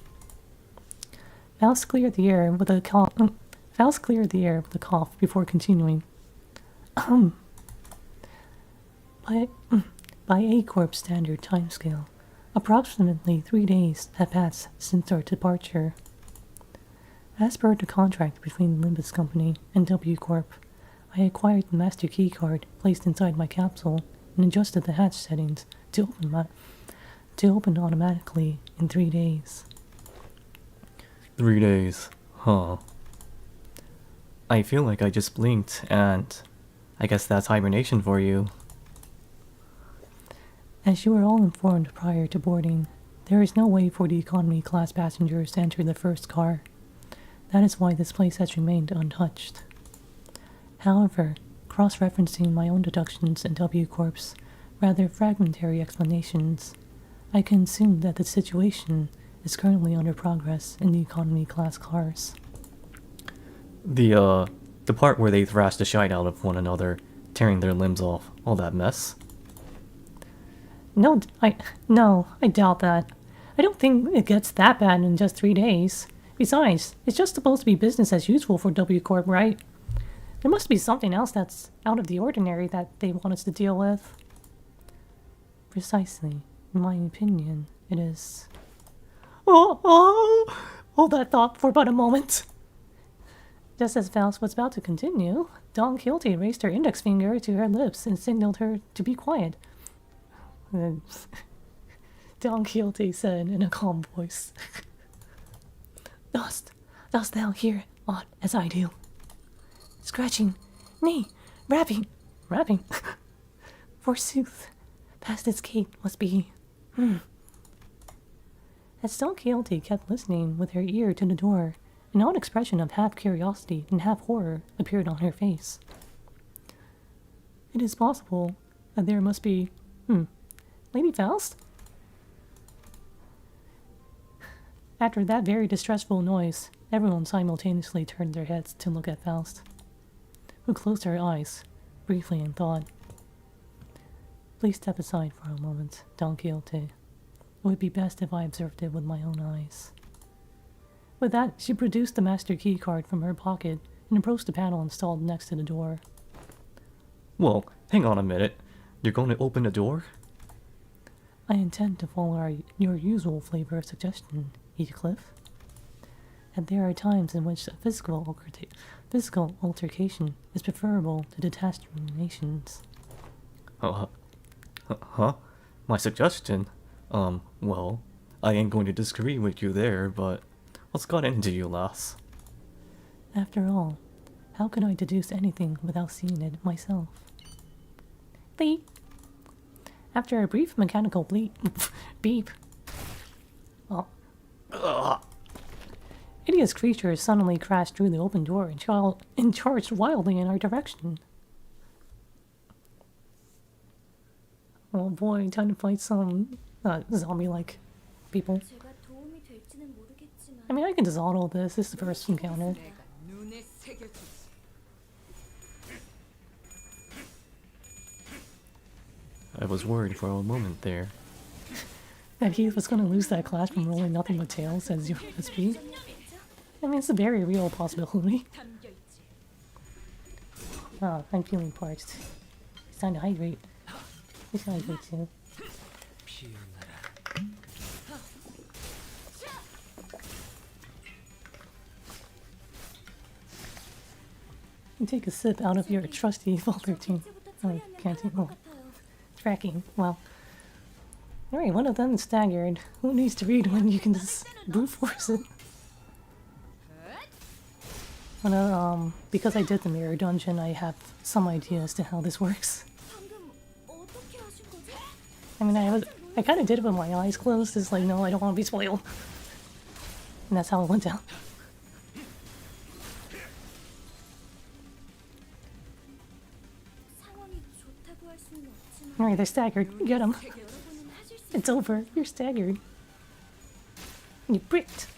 Faust cleared the air with a cough. Faust cleared the air with a cough before continuing. By A Corp standard timescale, approximately 3 days have passed since our departure. As per the contract between the Limbus Company and W Corp, I acquired the master key card placed inside my capsule and adjusted the hatch settings to open automatically in 3 days. 3 days, huh? I feel like I just blinked, and I guess that's hibernation for you. As you were all informed prior to boarding, there is no way for the economy class passengers to enter the first car. That is why this place has remained untouched. However, cross-referencing my own deductions and W Corp's rather fragmentary explanations, I can assume that the situation is currently under progress in the economy class cars. The part where they thrash the shite out of one another, tearing their limbs off, all that mess? No, I doubt that. I don't think it gets that bad in just 3 days. Besides, it's just supposed to be business as usual for W Corp, right? There must be something else that's out of the ordinary that they want us to deal with. Precisely. In my opinion, it is. Hold that thought for but a moment. Just as Faust was about to continue, Don Quixote raised her index finger to her lips and signaled her to be quiet. Don Quixote said in a calm voice, Dost thou hear aught as I do? Scratching, nay, rapping. Forsooth, past its gate must be. As Don Quixote kept listening with her ear to the door, an odd expression of half curiosity and half horror appeared on her face. It is possible that there must be. Lady Faust? After that very distressful noise, everyone simultaneously turned their heads to look at Faust, who closed her eyes briefly in thought. Please step aside for a moment, Don Quixote. It would be best if I observed it with my own eyes. With that, she produced the master key card from her pocket and approached the panel installed next to the door. Well, hang on a minute. You're going to open the door? I intend to follow your usual flavor of suggestion, Heathcliff. And there are times in which a physical altercation is preferable to detached ruminations. Huh? My suggestion? Well, I ain't going to disagree with you there, but what's got into you, lass? After all, how could I deduce anything without seeing it myself? Bleep. After a brief mechanical beep. Hideous creatures suddenly crashed through the open door and charged wildly in our direction. Oh boy, time to fight some zombie-like people. I mean, I can just auto this. This is the first encounter. I was worried for a moment there. That he was going to lose that class from rolling nothing but tails at 0 speed. I mean, it's a very real possibility. Oh, I'm feeling parched. It's time to hydrate. We should hydrate too. And take a sip out of your trusty Vault 13. Oh, canteen. Oh, tracking. Well. Alright, one of them is staggered. Who needs to read when you can just brute force it? Because I did the mirror dungeon, I have some idea as to how this works. I mean, I kind of did it with my eyes closed. It's like, no, I don't want to be spoiled. And that's how it went down. Alright, they're staggered. Get them. It's over. You're staggered. You bricked.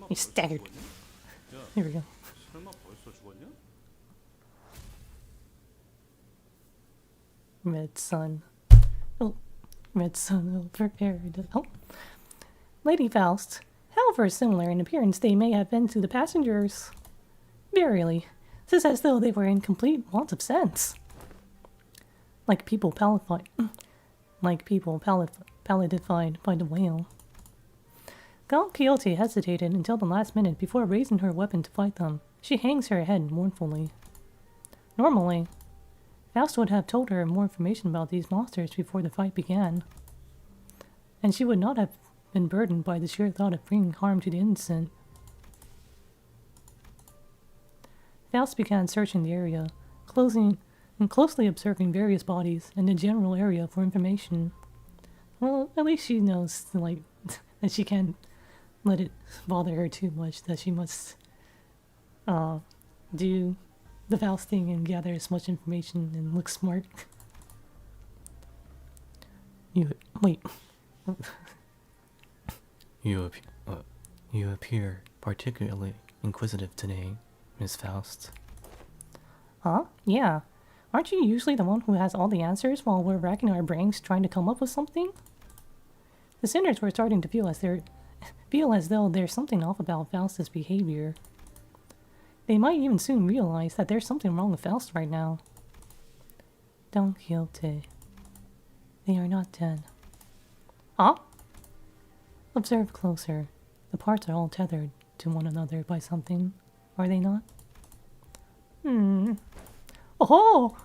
You staggered. Here we go. 설마 벌써 죽었냐? Red Sun. Oh, Red Sun will prepare to... Oh. Lady Faust. However similar in appearance they may have been to the passengers. Verily, it is as though they were in complete want of sense. Like people palified by the whale. Don Quixote hesitated until the last minute before raising her weapon to fight them. She hangs her head mournfully. Normally, Faust would have told her more information about these monsters before the fight began, and she would not have been burdened by the sheer thought of bringing harm to the innocent. Faust began searching the area, closely observing various bodies and the general area for information. Well, at least she knows, like, that she can't let it bother her too much, that she must do the Faust thing and gather as much information and look smart. Wait. You appear particularly inquisitive today, Miss Faust. Huh? Yeah. Aren't you usually the one who has all the answers while we're racking our brains trying to come up with something? The sinners were starting to feel as though there's something off about Faust's behavior. They might even soon realize that there's something wrong with Faust right now. Don Quixote. They are not dead. Huh? Observe closer. The parts are all tethered to one another by something, are they not? Oh!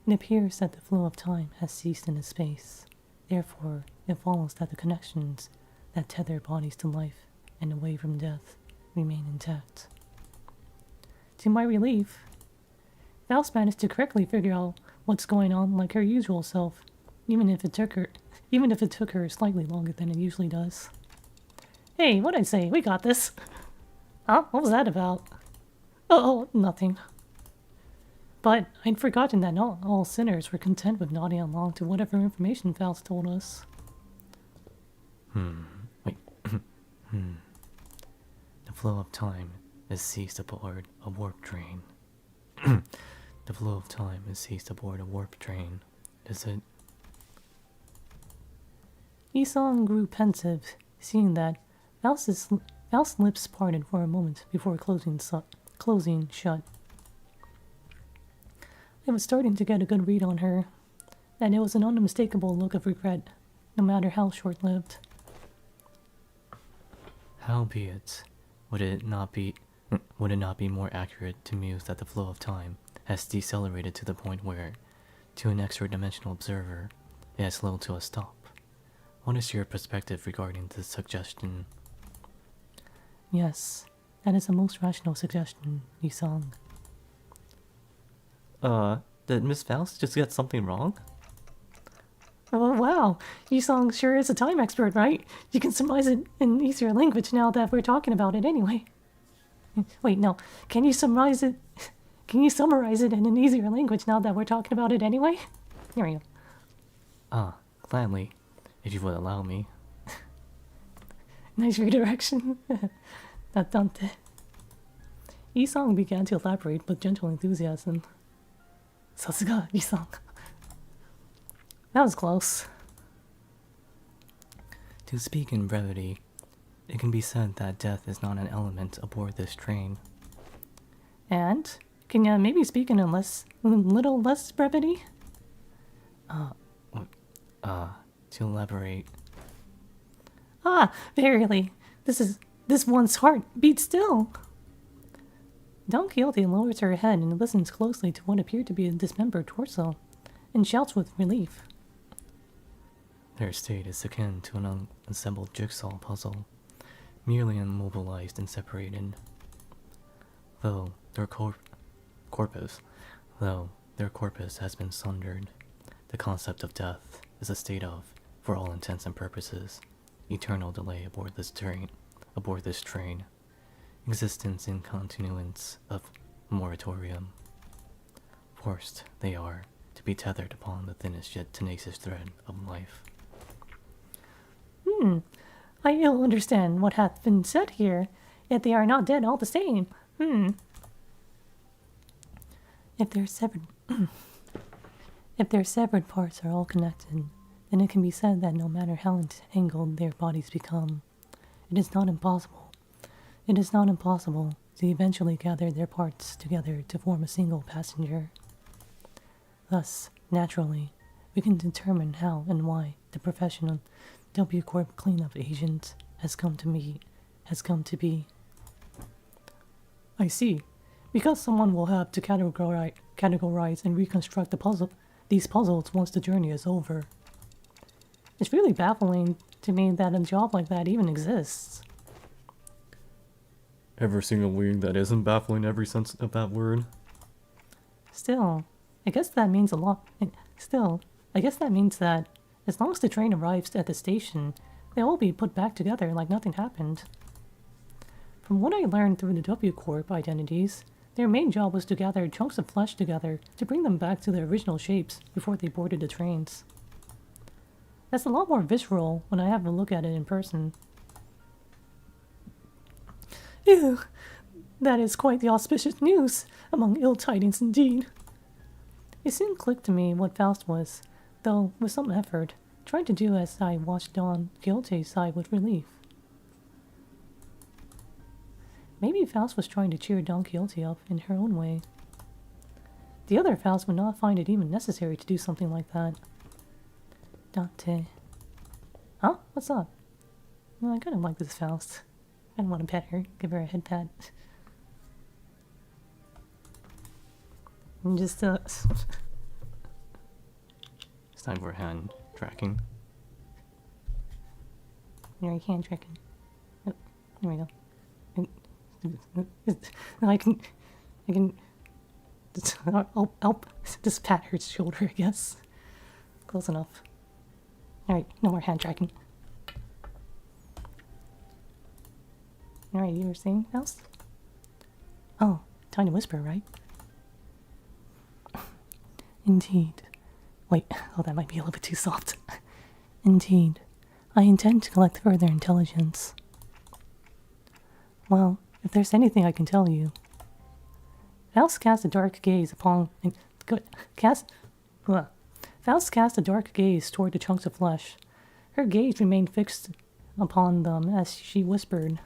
It appears that the flow of time has ceased in a space. Therefore, it follows that the connections that tether bodies to life and away from death remain intact. To my relief, Faust managed to correctly figure out what's going on like her usual self, even if it took her slightly longer than it usually does. Hey, what'd I say? We got this. Huh? What was that about? Oh, nothing. But I'd forgotten that not all sinners were content with nodding along to whatever information Faust told us. Wait. The flow of time is ceased aboard a warp train. The flow of time is ceased aboard a warp train. Is it? Isong grew pensive, seeing that Faust's lips parted for a moment before closing shut. I was starting to get a good read on her, and it was an unmistakable look of regret, no matter how short-lived. Howbeit, would it not be more accurate to muse that the flow of time has decelerated to the point where, to an extra-dimensional observer, it has slowed to a stop? What is your perspective regarding this suggestion? Yes, that is a most rational suggestion, Isong. Did Miss Faust just get something wrong? Oh, wow. Isong sure is a time expert, right? You can summarize it in easier language now that we're talking about it anyway. Wait, no. Can you summarize it in an easier language now that we're talking about it anyway? Here we go. Gladly, if you would allow me. Nice redirection. Natante. Isong began to elaborate with gentle enthusiasm. Sasuga, Isong. That was close. To speak in brevity, it can be said that death is not an element aboard this train. And? Can you maybe speak in a little less brevity? To elaborate. Verily. This one's heart beats still. Don Quixote lowers her head and listens closely to what appeared to be a dismembered torso, and shouts with relief. Their state is akin to an unassembled jigsaw puzzle, merely immobilized and separated. Though their corpus has been sundered, the concept of death is a state of, for all intents and purposes, eternal delay aboard this train, existence in continuance of moratorium. Forced, they are, to be tethered upon the thinnest yet tenacious thread of life. I ill understand what hath been said here, yet they are not dead all the same. If their severed if their severed parts are all connected, then it can be said that no matter how entangled their bodies become, it is not impossible. It is not impossible to eventually gather their parts together to form a single passenger. Thus, naturally, we can determine how and why the professional W Corp cleanup agent has come to be. I see. Because someone will have to categorize and reconstruct these puzzles once the journey is over. It's really baffling to me that a job like that even exists. Every single week that isn't baffling every sense of that word. Still, I guess that means a lot. Still, I guess that means that as long as the train arrives at the station, they'll all be put back together like nothing happened. From what I learned through the W Corp identities, their main job was to gather chunks of flesh together to bring them back to their original shapes before they boarded the trains. That's a lot more visceral when I have a look at it in person. Ew, that is quite the auspicious news, among ill tidings indeed. It soon clicked to me what Faust was, though with some effort, trying to do as I watched Don Quixote sigh with relief. Maybe Faust was trying to cheer Don Quixote up in her own way. The other Faust would not find it even necessary to do something like that. Dante. Huh? What's up? Well, I kind of like this Faust. I don't want to pet her, give her a head pat. And just, It's time for hand tracking. Alright, hand tracking. Oh, there we go. I can, I'll just pat her shoulder, I guess. Close enough. Alright, no more hand tracking. Alright, you were saying, Faust? Oh, tiny whisper, right? Indeed. Wait, oh, that might be a little bit too soft. Indeed. I intend to collect further intelligence. Well, if there's anything I can tell you. Faust cast a dark gaze Faust cast a dark gaze toward the chunks of flesh. Her gaze remained fixed upon them as she whispered.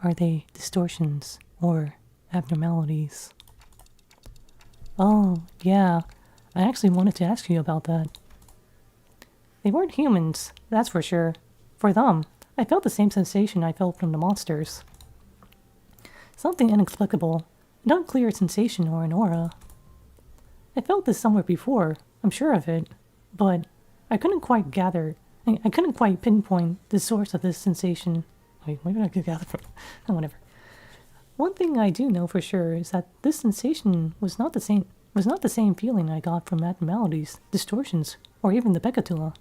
Are they distortions or abnormalities? Oh, yeah. I actually wanted to ask you about that. They weren't humans, that's for sure. For them, I felt the same sensation I felt from the monsters. Something inexplicable, an unclear sensation or an aura. I felt this somewhere before, I'm sure of it, but I couldn't quite pinpoint the source of this sensation. Wait, where did I get gather from? Oh, whatever. One thing I do know for sure is that this sensation was not the same feeling I got from abnormalities, distortions, or even the Becatula.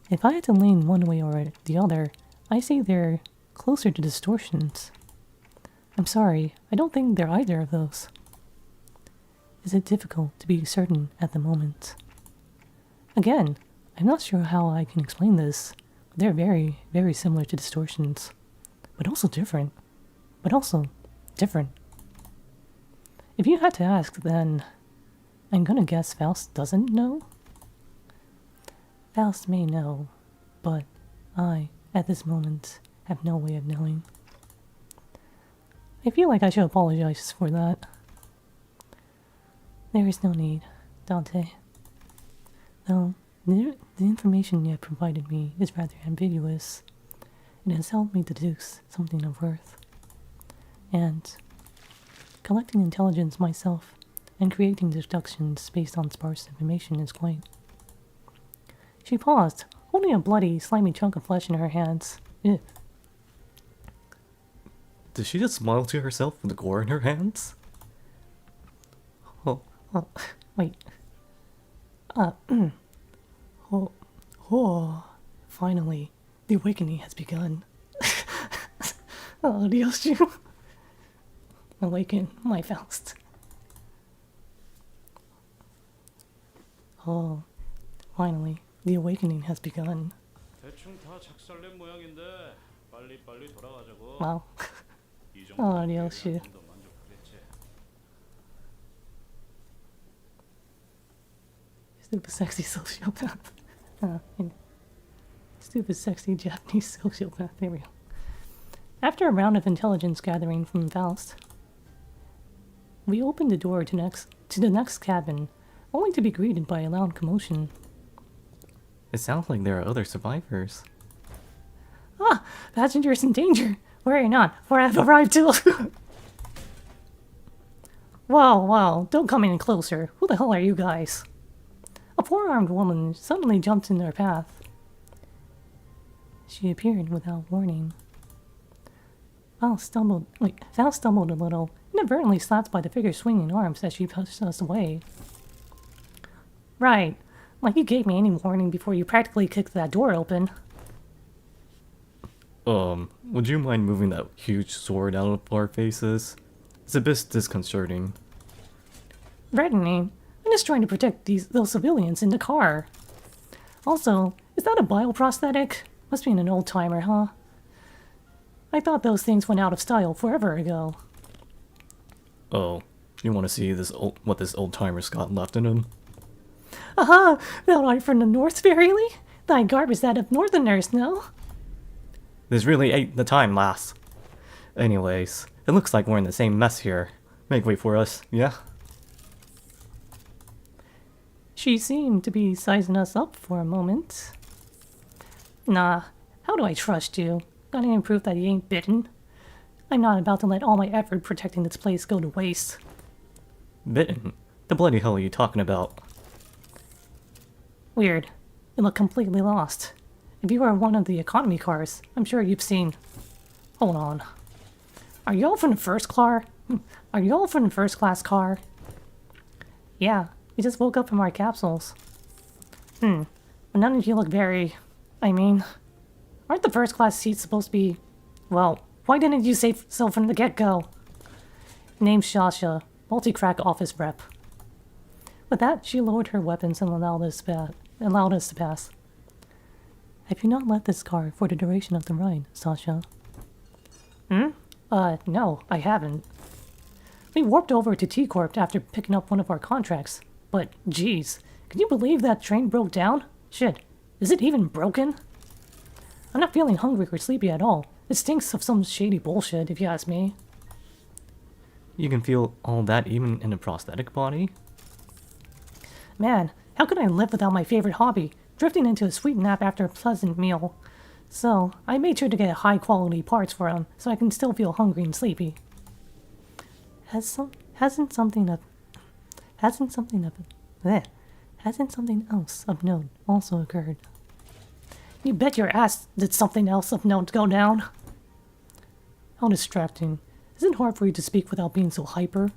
If I had to lean one way or the other, I say they're closer to distortions. I'm sorry, I don't think they're either of those. Is it difficult to be certain at the moment? Again, I'm not sure how I can explain this. They're very, very similar to distortions, but also different. If you had to ask, then I'm gonna guess Faust doesn't know? Faust may know, but I, at this moment, have no way of knowing. I feel like I should apologize for that. There is no need, Dante. Though, the information you have provided me is rather ambiguous. It has helped me deduce something of worth. And collecting intelligence myself and creating deductions based on sparse information is quite... She paused, holding a bloody, slimy chunk of flesh in her hands. Ew. Did she just smile to herself with the gore in her hands? Oh, wait. Finally, the awakening has begun. Oh, Dios you. Awaken, my Faust. Oh, finally, the awakening has begun. 대충 다 작살낸 모양인데 빨리빨리 돌아가자고. Wow. 이 어, 정도 역시. 좀더 만족하겠지. Stupid sexy sociopath. Stupid sexy Japanese sociopath. There we go. After a round of intelligence gathering from Faust, we opened the door to the next cabin, only to be greeted by a loud commotion. It sounds like there are other survivors. Ah! Passengers in danger! Worry not, for I have arrived too! Wow, don't come any closer. Who the hell are you guys? A four-armed woman suddenly jumped in their path. She appeared without warning. Val stumbled a little, inadvertently slapped by the figure's swinging arms as she pushed us away. Right. Like you gave me any warning before you practically kicked that door open. Would you mind moving that huge sword out of our faces? It's a bit disconcerting. Threatening? I'm just trying to protect those civilians in the car. Also, is that a bioprosthetic? Must be an old-timer, huh? I thought those things went out of style forever ago. Oh, you want to see what this old-timer's got left in him? Aha! Thou art from the North, verily? Thy garb is that of northerners, no? This really ain't the time, lass. Anyways, it looks like we're in the same mess here. Make way for us, yeah? She seemed to be sizing us up for a moment. Nah, how do I trust you? Got any proof that you ain't bitten? I'm not about to let all my effort protecting this place go to waste. Bitten? The bloody hell are you talking about? Weird. You look completely lost. If you are one of the economy cars, I'm sure you've seen... Hold on. Are you all from the first car? Are you all from the first class car? Yeah, we just woke up from our capsules. But none of you look very... I mean... Aren't the first class seats supposed to be... Well, why didn't you say so from the get-go? Name's Shasha, multi-crack office rep. With that, she lowered her weapons and allowed us to pass. Have you not left this car for the duration of the ride, Sasha? No, I haven't. We warped over to T-Corp after picking up one of our contracts. But, geez, can you believe that train broke down? Shit, is it even broken? I'm not feeling hungry or sleepy at all. It stinks of some shady bullshit, if you ask me. You can feel all that even in a prosthetic body? Man, how could I live without my favorite hobby, drifting into a sweet nap after a pleasant meal? So, I made sure to get high-quality parts for him, so I can still feel hungry and sleepy. Hasn't something else of note also occurred? You bet your ass did something else of note go down. How distracting. Is it hard for you to speak without being so hyper?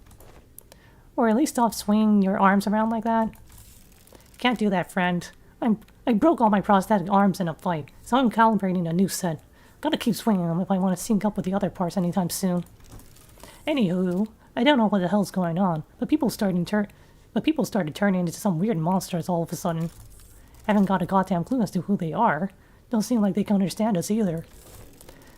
Or at least stop swinging your arms around like that? Can't do that, friend. I broke all my prosthetic arms in a fight, so I'm calibrating a new set. Gotta keep swinging them if I want to sync up with the other parts anytime soon. Anywho, I don't know what the hell's going on, but people started turning into some weird monsters all of a sudden. Haven't got a goddamn clue as to who they are. Don't seem like they can understand us either.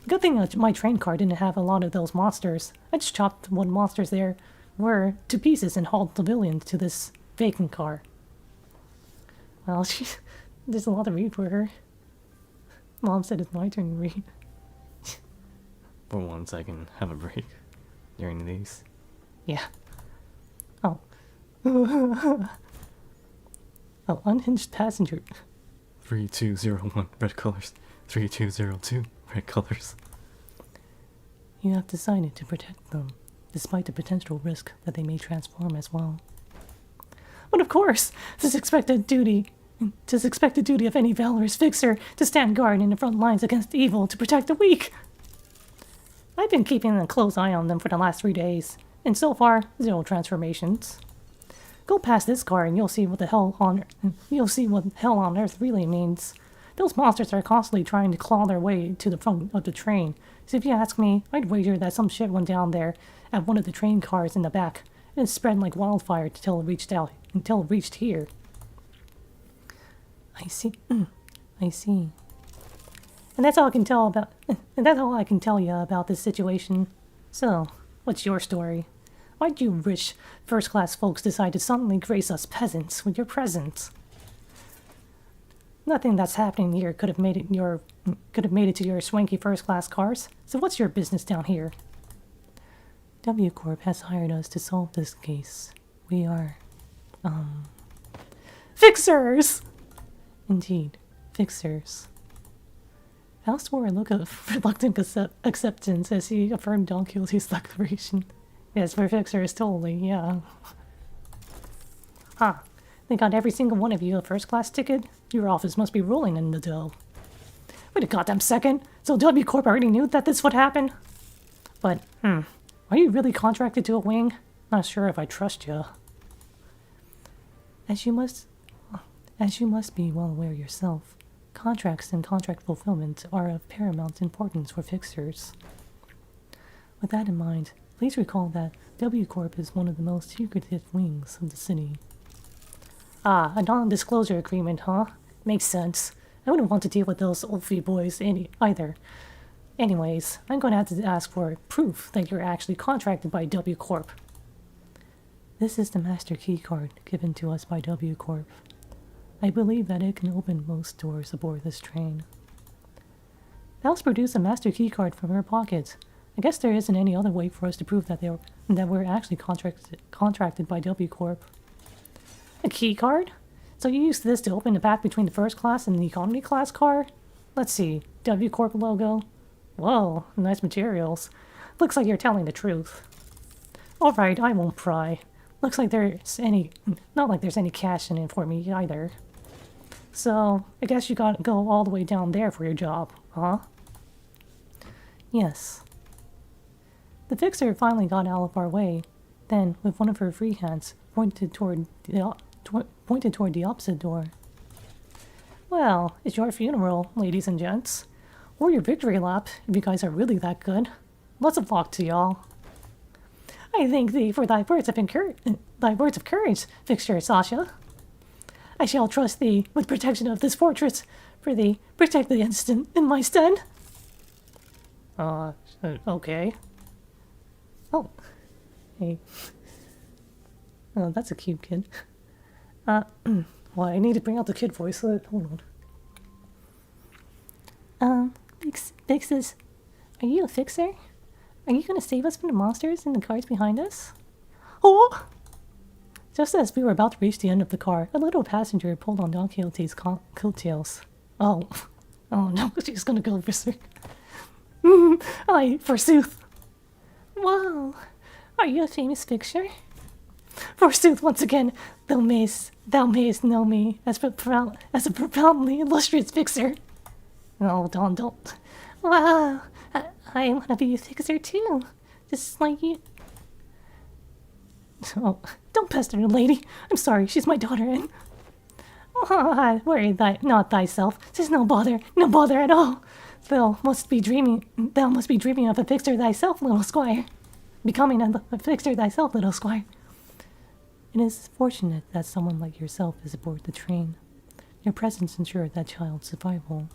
Good thing my train car didn't have a lot of those monsters. I just chopped what monsters there were to pieces and hauled civilians to this vacant car. Well, there's a lot to read for her. Mom said it's my turn to read. For once I can have a break during these. Yeah. Oh. Oh, unhinged passenger. 3201 red colors. 3202 red colors. You have decided to protect them, despite the potential risk that they may transform as well. But of course, 'tis expected duty of any valorous fixer to stand guard in the front lines against evil to protect the weak. I've been keeping a close eye on them for the last 3 days, and so far, 0 transformations. Go past this car and you'll see what hell on earth really means. Those monsters are constantly trying to claw their way to the front of the train. So if you ask me, I'd wager that some shit went down there at one of the train cars in the back, and it spread like wildfire until it reached here. I see. And that's all I can tell about. And that's all I can tell you about this situation. So, what's your story? Why'd you rich, first-class folks decide to suddenly grace us peasants with your presence? Nothing that's happening here could have made it to your swanky first-class cars. So what's your business down here? W Corp has hired us to solve this case. We are, fixers! Indeed, fixers. Faust wore a look of reluctant acceptance as he affirmed Don Quixote's declaration. Yes, we're fixers, totally, yeah. Huh. They got every single one of you a first-class ticket? Your office must be rolling in the dough. Wait a goddamn second! So W Corp already knew that this would happen? But, are you really contracted to a wing? Not sure if I trust you. As you must be well aware yourself, contracts and contract fulfillment are of paramount importance for fixers. With that in mind, please recall that W Corp is one of the most secretive wings of the city. Ah, a non-disclosure agreement, huh? Makes sense. I wouldn't want to deal with those Ulfi boys either. Anyways, I'm going to have to ask for proof that you're actually contracted by W Corp. This is the master key card given to us by W Corp. I believe that it can open most doors aboard this train. Faust produced a master key card from her pocket. I guess there isn't any other way for us to prove that we're actually contracted by W Corp. A key card? So you used this to open the path between the first class and the economy class car? Let's see, W Corp logo. Whoa, nice materials. Looks like you're telling the truth. Alright, I won't pry. Not like there's any cash in it for me either. So, I guess you gotta go all the way down there for your job, huh? Yes. The fixer finally got out of our way. Then, with one of her free hands, pointed toward the opposite door. Well, it's your funeral, ladies and gents. Or your victory lap, if you guys are really that good. Lots of luck to y'all. I thank thee for thy words of courage, Fixture Sasha. I shall trust thee with protection of this fortress, for thee protect the instant in my stead. Okay. Oh. Hey. Oh, that's a cute kid. Well, I need to bring out the kid voice. Hold on. Fixes. Are you a fixer? Are you gonna save us from the monsters and the cars behind us? Oh! Just as we were about to reach the end of the car, a little passenger pulled on Don Quixote's coattails. Oh. Oh no, she's gonna go berserk. Aye, forsooth. Wow. Are you a famous fixer? Forsooth, once again, thou mayest know me as a profoundly illustrious fixer. No, don't. Wow, I want to be a fixer too, just like you. Oh, don't pester the lady. I'm sorry, she's my daughter, and worry not thyself. There's no bother at all. Thou must be dreaming of a fixer thyself, little squire. Becoming a fixer thyself, little squire. It is fortunate that someone like yourself is aboard the train. Your presence ensured that child's survival.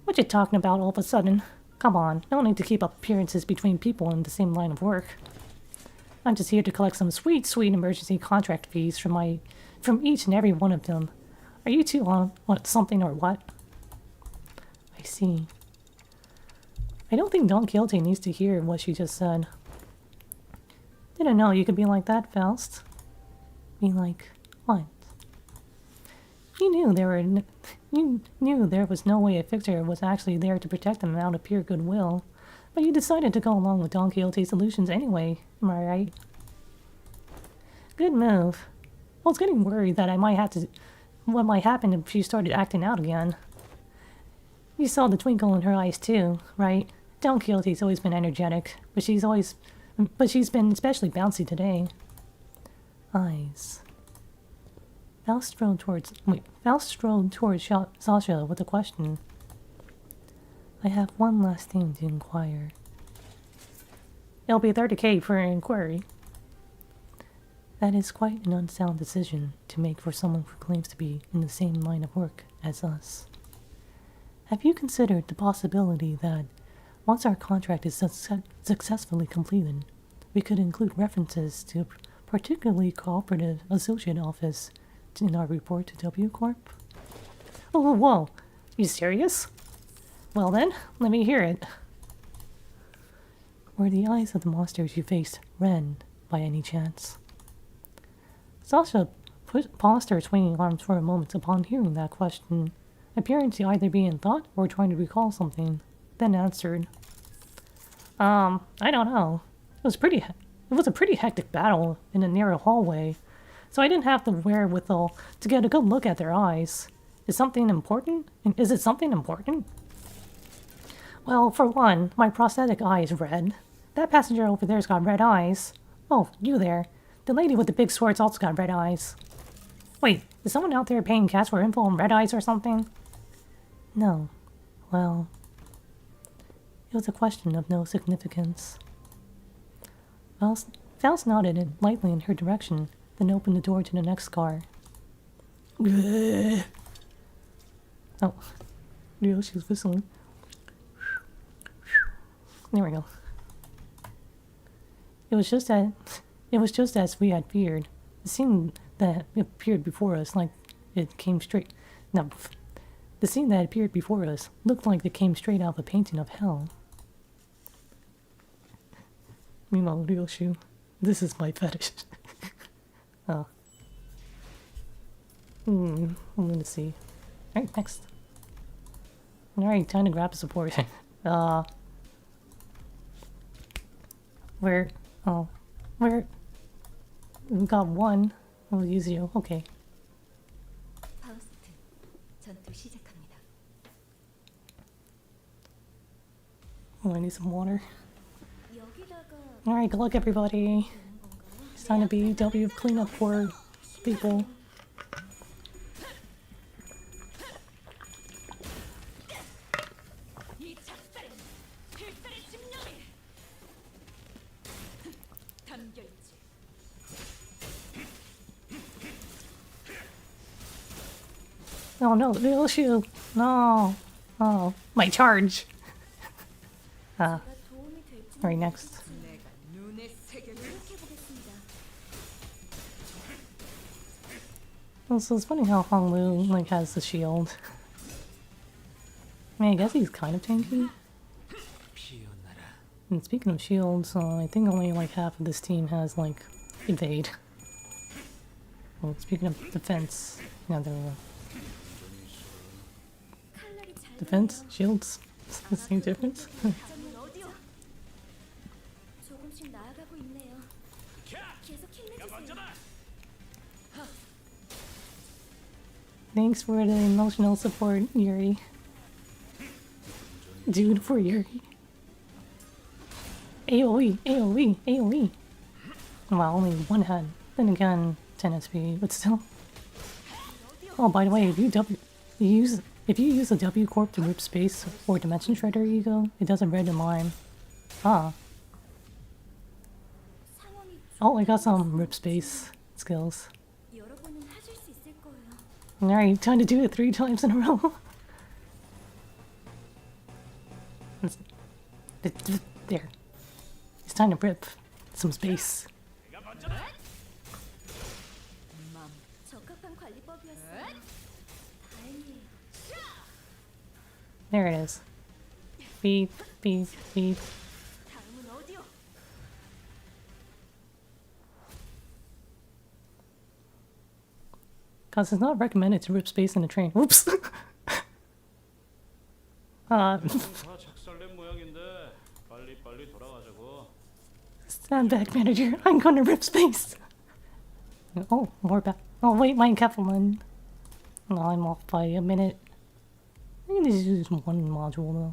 What you talking about all of a sudden? Come on, no need to keep up appearances between people in the same line of work. I'm just here to collect some sweet emergency contract fees from each and every one of them. Are you two on something or what? I see. I don't think Don Quixote needs to hear what she just said. Didn't know you could be like that, Faust. Be like what? You knew there was no way a fixer was actually there to protect them out of pure goodwill, but you decided to go along with Don Quixote's illusions anyway, am I right? Good move. I was getting worried that what might happen if she started acting out again. You saw the twinkle in her eyes too, right? Don Quixote's always been energetic, but she's been especially bouncy today. Eyes. Faust strode towards Sasha with a question. I have one last thing to inquire. It'll be 30K for an inquiry. That is quite an unsound decision to make for someone who claims to be in the same line of work as us. Have you considered the possibility that once our contract is successfully completed, we could include references to a particularly cooperative associate office in our report to W Corp? Oh, whoa. You serious? Well then, let me hear it. Were the eyes of the monsters you faced red, by any chance? Sasha paused her swinging arms for a moment upon hearing that question, appearing to either be in thought or trying to recall something, then answered. I don't know. It was a pretty hectic battle in a narrow hallway, so I didn't have the wherewithal to get a good look at their eyes. Is something important? Is it something important? Well, for one, my prosthetic eye is red. That passenger over there's got red eyes. Oh, you there. The lady with the big sword's also got red eyes. Wait, is someone out there paying cash for info on red eyes or something? No. Well, it was a question of no significance. Faust nodded lightly in her direction, then opened the door to the next car. Oh, she was whistling. There we go. It was just as we had feared. The scene that appeared before us looked like it came straight out of a painting of hell. Meanwhile, Ryoshu, this is my fetish. Oh. I'm gonna see. Alright, next. Alright, time to grab support. Where? Oh. Where? We got one. I'll use you. Okay. 파우스트, 전투 시작합니다. Oh, I need some water. 여기다가 Alright, good luck everybody. It's time to be W cleanup for people. 이 작살엔 필살의 집념이 담겨있지. Oh no, the issue. No. Oh, my charge. 도움이 될지 Alright, next. 내가 눈의 세계를 노력해보겠습니다. Also, it's funny how Honglu like has the shield. I mean, I guess he's kind of tanky. And speaking of shields, I think only like half of this team has like evade. Well, speaking of defense, yeah, there we go. 칼날이 잘 Defense, shields, it's the same difference. 점은 어디요? 조금씩 나아가고 있네요. 계속 힘내주세요. Thanks for the emotional support, Yuri. Dude, for Yuri. AoE, AoE, AoE. Well, only one head. Then again, 10 SP, but still. Oh, by the way, if you use the W Corp to rip space or Dimension Shredder ego, it does a red in line. Ah. 상황이 Oh, I got some rip space skills. 여러분은 하실 수 있을 거예요. Alright, time to do it 3 times in a row. There. It's time to rip some space. 적합한 관리법이었어요. 다행이에요. There it is. Beep, beep, beep. 다음은 어디요? Cause it's not recommended to rip space in a train. Whoops. 다 작살낸 모양인데 빨리 돌아가자고. Stand back, manager. I'm gonna rip space. Oh, more back. Oh, wait, my Kefalman. No, I'm off by a minute. I can just use one module though.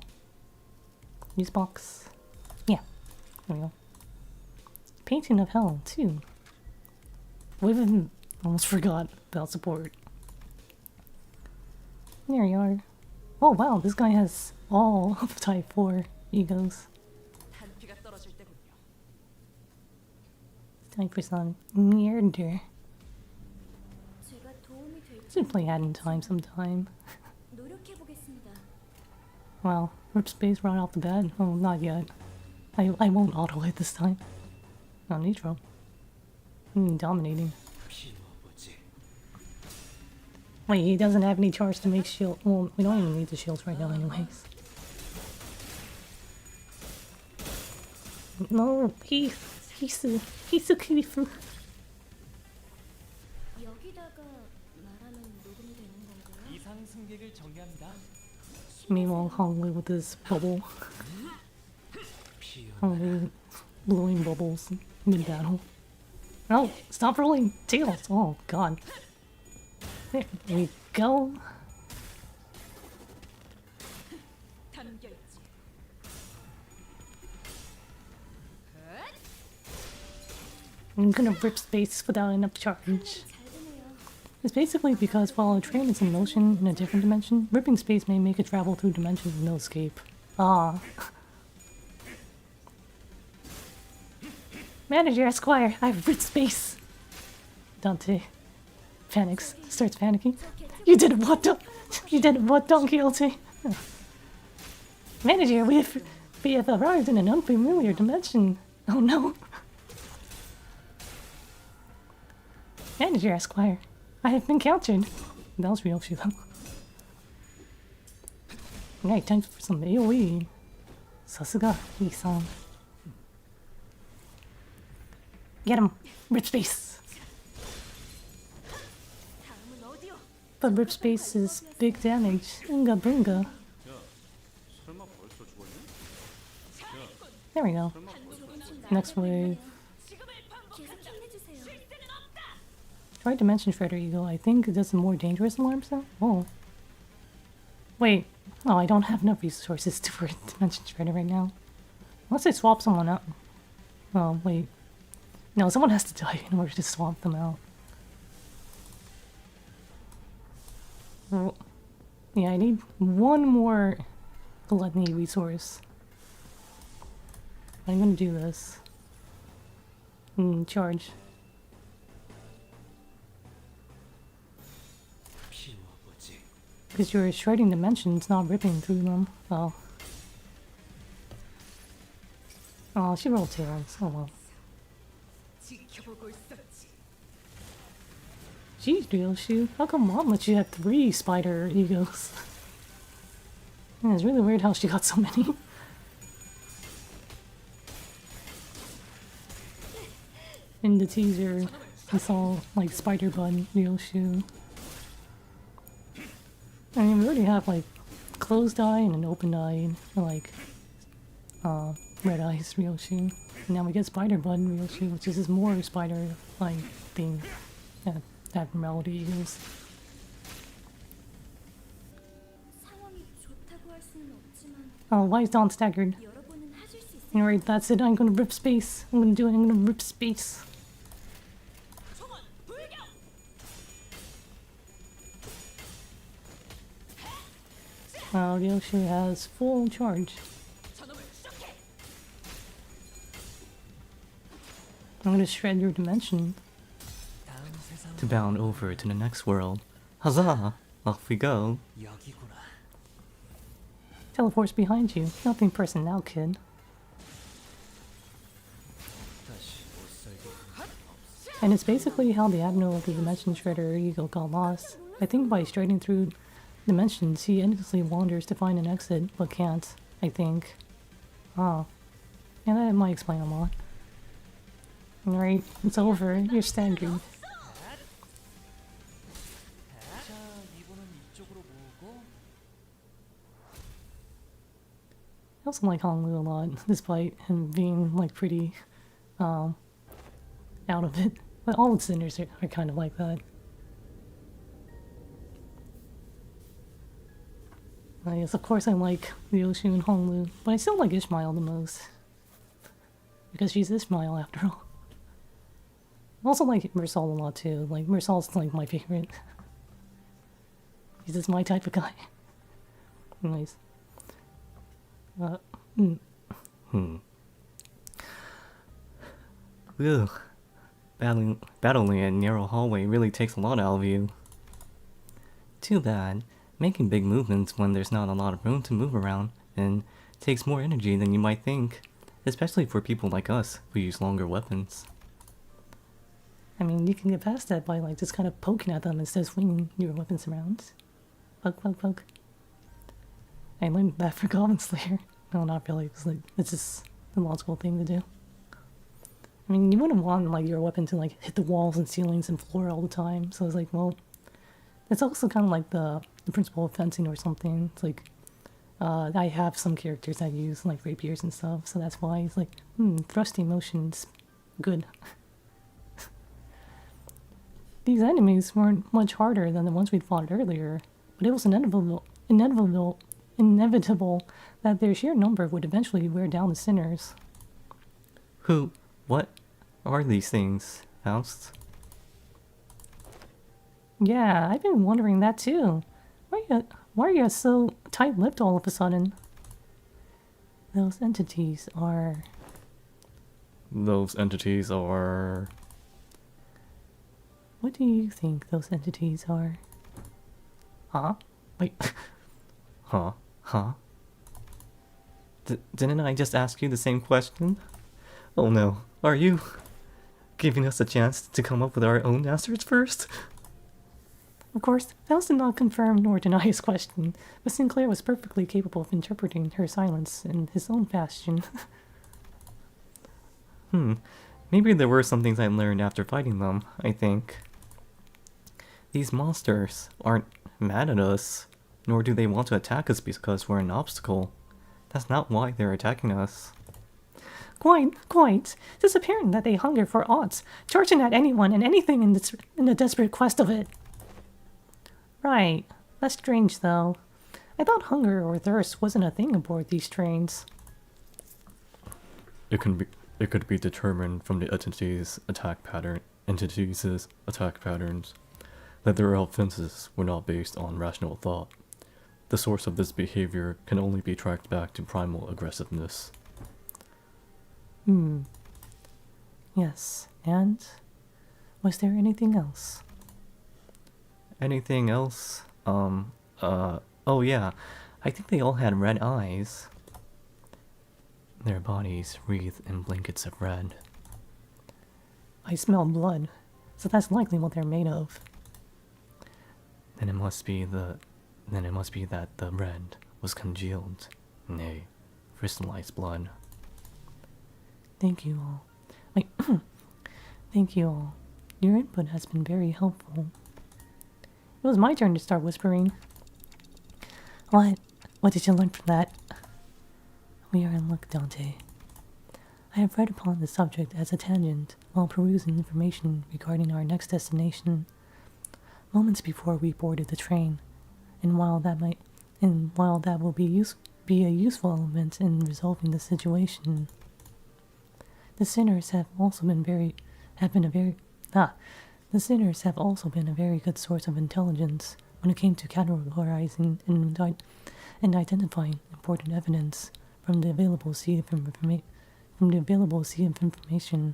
Use box. Yeah. There we go. Painting of Hell, too. We've almost forgot about support. There you are. Oh wow, this guy has all of type 4 egos. 단피가 떨어질 때군요. Time for some myurder. 제가 도움이 될지 Should play that in time sometime. 노력해보겠습니다. Wow, rip space right off the bat. Oh, not yet. I won't auto hit this time. No nitro. Dominating. Wait, he doesn't have any charge to make shield. Well, we don't even need the shields right now, anyways. No, he's a Kifu. 여기다가 말하면 녹음이 되는 건가요? 이상 승객을 정리합니다. Meanwhile, Honglu with his bubble. Honglu blowing bubbles mid-battle. No, stop rolling tails. Oh, God. There we go. 담겨있지. I'm gonna rip space without enough charge. 잘 되네요. It's basically because while a train is in motion in a different dimension, ripping space may make it travel through dimensions with no escape. Ah. Manager Esquire, I've ripped space. Dante panics, starts panicking. You did what, you did what, Don Quixote? Manager, we have arrived in an unfamiliar dimension. Oh no. Manager Esquire, I have been captured. That was real shit though. Alright, time for some AoE. Sasuga, Isan. Get him! Rip space! 다음은 어디요? But rip space is big damage. Unga bunga. 야, 설마 벌써 죽었니? There we go. Next wave. 계속 힘내주세요. Try Dimension Shredder Eagle. I think it does some more dangerous alarms now. Oh. Wait. Oh, I don't have enough resources to for Dimension Shredder right now. Unless I swap someone out. Oh, wait. No, someone has to die in order to swap them out. Oh. Yeah, I need one more gluttony resource. I'm gonna do this. Charge. Because you're shredding dimensions, not ripping through them. Oh. Oh, she rolled tails. Oh well. 지켜보고 있었지. Jeez, Ryoshu, how come Mom let you have 3 spider egos? Yeah, it's really weird how she got so many. In the teaser, I saw like Spider Bun Ryoshu. I mean, we already have like closed eye and an open eye, and like red eyes Ryoshu. And now we get Spider Bun Ryoshu, which is his more spider like thing. Abnormality egos. 상황이 좋다고 할 수는 없지만 Oh, why is Dawn staggered? 여러분은 하실 수 있어요. Alright, that's it. I'm gonna rip space. I'm gonna do it. I'm gonna rip space. Ryoshu has full charge. I'm gonna shred your dimension. 다음 세상 To bound over to the next world. Huzzah! Off we go. 여기구나. Teleport's behind you. Nothing person now, kid. 다시 못 살게. And it's basically how the Admiral of the Dimension Shredder Eagle got lost. I think by striding through dimensions, he endlessly wanders to find an exit, but can't, I think. Ah. Yeah, that might explain a lot. Alright, it's over. You're staggered. 자, 이번은 이쪽으로 모으고 I also like Honglu a lot, despite him being like pretty out of it. But all its sinners are kind of like that. Yes, of course I like Ryoshu and Honglu, but I still like Ishmael the most. Because she's Ishmael after all. I also like Mersal a lot too. Like, Mersal's like my favorite. He's just my type of guy. Nice. Ugh. Battling a narrow hallway really takes a lot out of you. Too bad. making big movements when there's not a lot of room to move around and takes more energy than you might think, especially for people like us who use longer weapons. I mean, you can get past that by like just kind of poking at them instead of swinging your weapons around. Poke, poke, poke. I learned that for Goblin Slayer. No, not really. It's just the logical thing to do. I mean, you wouldn't want like your weapon to like hit the walls and ceilings and floor all the time. So it's like, well, it's also kind of like the principle of fencing or something. It's like, I have some characters that use like rapiers and stuff, so that's why it's like, thrusting motion's good. These enemies weren't much harder than the ones we fought earlier, but it was inevitable that their sheer number would eventually wear down the sinners. What are these things, Faust? Yeah, I've been wondering that too. Why are you so tight-lipped all of a sudden? Those entities are... What do you think those entities are? Huh? Wait. Huh? Didn't I just ask you the same question? Oh no, are you giving us a chance to come up with our own answers first? Of course, Faust did not confirm nor deny his question, but Sinclair was perfectly capable of interpreting her silence in his own fashion. Maybe there were some things I learned after fighting them, I think. These monsters aren't mad at us, nor do they want to attack us because we're an obstacle. That's not why they're attacking us. Quite. It's apparent that they hunger for odds, charging at anyone and anything in the desperate quest of it. Right. That's strange, though. I thought hunger or thirst wasn't a thing aboard these trains. It could be determined from the entities' attack patterns, that their offenses were not based on rational thought. The source of this behavior can only be tracked back to primal aggressiveness. Yes, and was there anything else? Anything else? Oh yeah, I think they all had red eyes. Their bodies wreathed in blankets of red. I smell blood, so that's likely what they're made of. Then it must be that the red was congealed, nay, crystallized blood. Thank you all. Thank you all. Your input has been very helpful. It was my turn to start whispering. What did you learn from that? We are in luck, Dante. I have read upon the subject as a tangent while perusing information regarding our next destination, moments before we boarded the train, and while that will be a useful element in resolving the situation, the sinners have also been a very good source of intelligence when it came to categorizing and identifying important evidence from the available sea of information.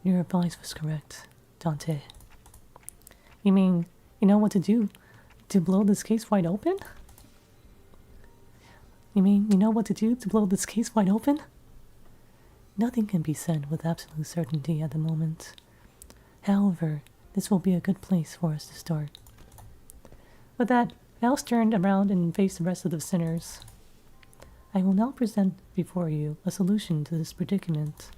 Your advice was correct, Dante. You mean, you know what to do to blow this case wide open? Nothing can be said with absolute certainty at the moment. However, this will be a good place for us to start. With that, Faust turned around and faced the rest of the sinners. I will now present before you a solution to this predicament.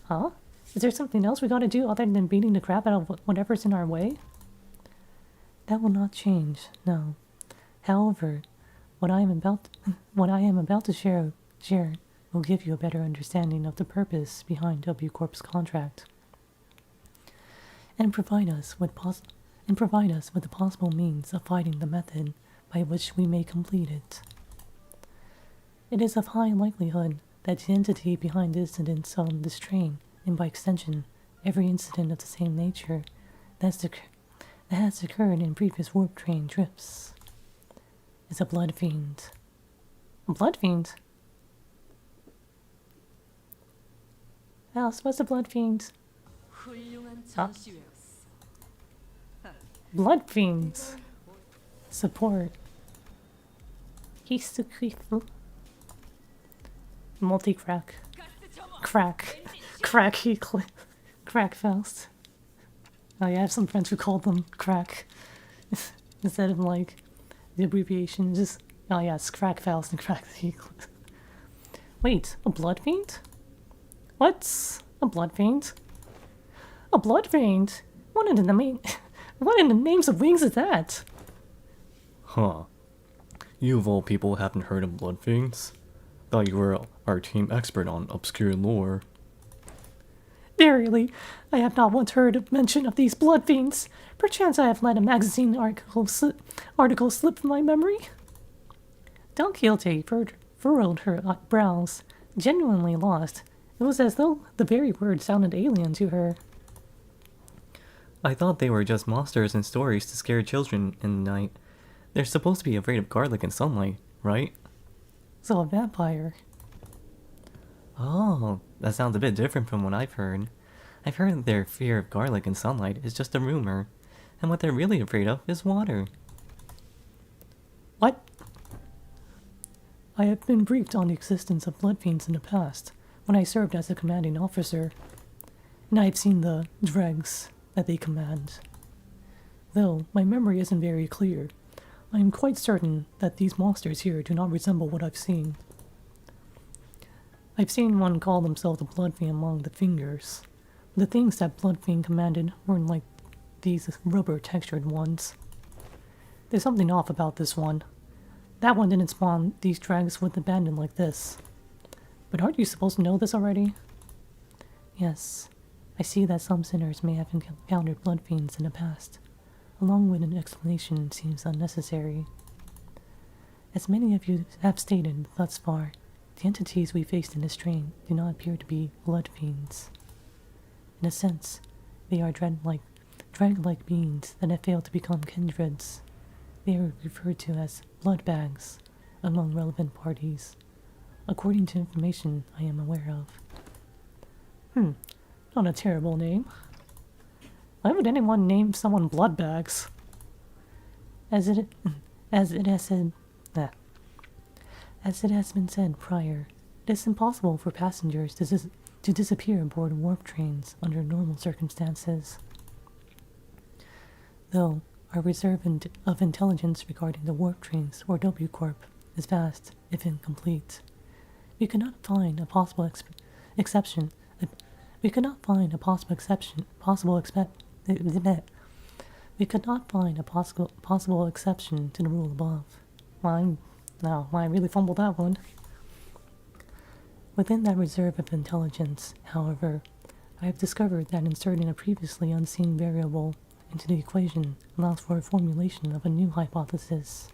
Huh? Is there something else we gotta do other than beating the crap out of whatever's in our way? That will not change, no. However, what I am about to share will give you a better understanding of the purpose behind W Corp's contract, and provide us with the possible means of finding the method by which we may complete it. It is of high likelihood that the entity behind the incidents on this train, and by extension, every incident of the same nature that has occurred in previous warp train trips, is a blood fiend. A blood fiend? Alice, what's a blood fiend? 훌륭한 전시회였어. Blood fiends. Support. He's the creeper. Multi-crack. Crack. Cracky Crack Faust. Oh yeah, I have some friends who call them crack. Instead of like the abbreviation, just oh yeah, it's Crack Faust and Crack Eclipse. Wait, a blood fiend? What's a blood fiend? A blood fiend? What in the what in the names of wings is that? Huh. You of all people haven't heard of blood fiends? Thought you were our team expert on obscure lore. Verily, I have not once heard of mention of these blood fiends. Perchance I have let a magazine article slip from my memory. Don Quixote furrowed her brows, genuinely lost. It was as though the very word sounded alien to her. I thought they were just monsters in stories to scare children in the night. They're supposed to be afraid of garlic and sunlight, right? So a vampire. Oh, that sounds a bit different from what I've heard. I've heard that their fear of garlic and sunlight is just a rumor, and what they're really afraid of is water. What? I have been briefed on the existence of blood fiends in the past, when I served as a commanding officer, and I have seen the dregs that they command. Though my memory isn't very clear, I am quite certain that these monsters here do not resemble what I've seen. I've seen one call themselves a blood fiend among the fingers. The things that blood fiend commanded weren't like these rubber textured ones. There's something off about this one. That one didn't spawn these drags with abandon like this. But aren't you supposed to know this already? Yes, I see that some sinners may have encountered blood fiends in the past. Along with an explanation seems unnecessary. As many of you have stated thus far, the entities we faced in this train do not appear to be blood fiends. In a sense, they are drag-like beings that have failed to become kindreds. They are referred to as blood bags among relevant parties, according to information I am aware of. Not a terrible name. Why would anyone name someone blood bags? As it has been said prior, it is impossible for passengers to disappear aboard warp trains under normal circumstances. Though our reserve of intelligence regarding the warp trains, or W Corp, is vast, if incomplete, we cannot find a possible exception. We could not find a possible exception to the rule above. I really fumbled that one. Within that reserve of intelligence, however, I have discovered that inserting a previously unseen variable into the equation allows for a formulation of a new hypothesis.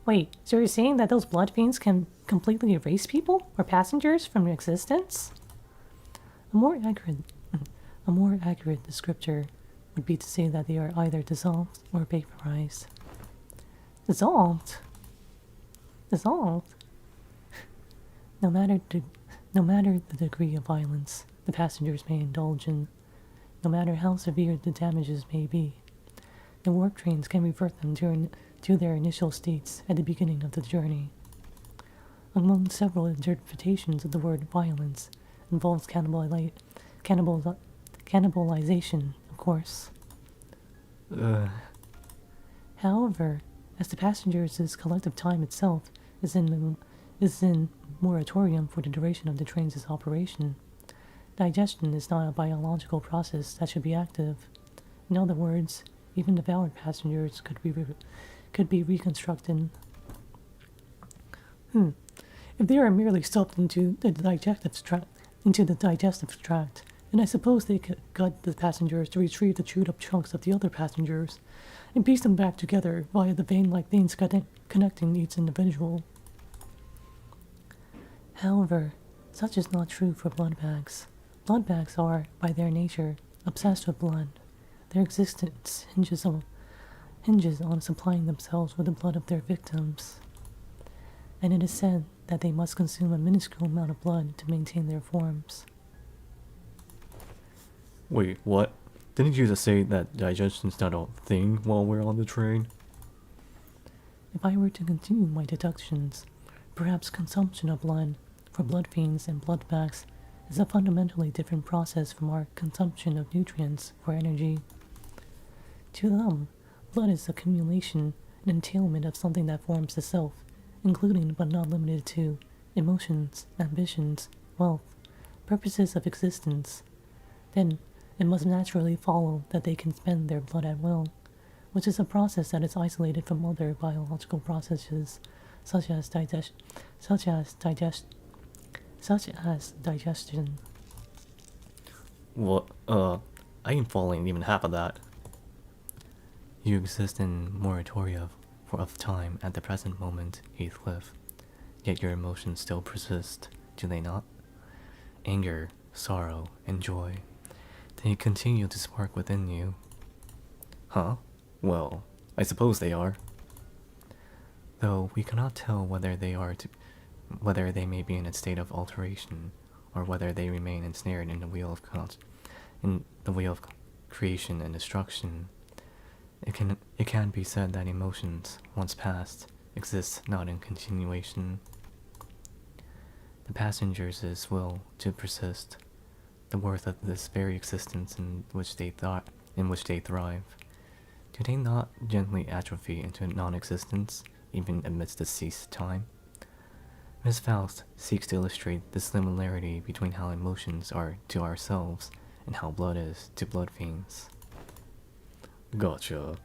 Wait, so you're saying that those blood fiends can completely erase people or passengers from existence? A more accurate descriptor would be to say that they are either dissolved or vaporized. Dissolved? Dissolved? No matter the degree of violence the passengers may indulge in, no matter how severe the damages may be, the warp trains can revert them to their initial states at the beginning of the journey. Among several interpretations of the word violence involves cannibalization, of course. However, as the passengers' collective time itself is in moratorium for the duration of the train's operation, digestion is not a biological process that should be active. In other words, even devoured passengers could be reconstructed. If they are merely stuffed into the digestive tract, then I suppose they could gut the passengers to retrieve the chewed up chunks of the other passengers and piece them back together via the vein-like veins connecting each individual. However, such is not true for blood bags. Blood bags are, by their nature, obsessed with blood. Their existence hinges on supplying themselves with the blood of their victims. And it is said that they must consume a minuscule amount of blood to maintain their forms. Wait, what? Didn't you just say that digestion's not a thing while we're on the train? If I were to continue my deductions, perhaps consumption of blood for blood fiends and blood bags is a fundamentally different process from our consumption of nutrients for energy. To them, blood is accumulation and entailment of something that forms the self, including but not limited to emotions, ambitions, wealth, purposes of existence. Then it must naturally follow that they can spend their blood at will, which is a process that is isolated from other biological processes, such as digestion. What? I ain't following even half of that. You exist in moratoria of time at the present moment, Heathcliff. Yet your emotions still persist, do they not? Anger, sorrow, and joy. They continue to spark within you. Huh? Well, I suppose they are. Though we cannot tell whether they may be in a state of alteration, or whether they remain ensnared in the wheel of creation and destruction. It can be said that emotions, once past, exist not in continuation. The passengers' will to persist, the worth of this very existence in which they thrive. Do they not gently atrophy into non-existence, even amidst the ceased time? Miss Faust seeks to illustrate the similarity between how emotions are to ourselves and how blood is to blood fiends. Gotcha.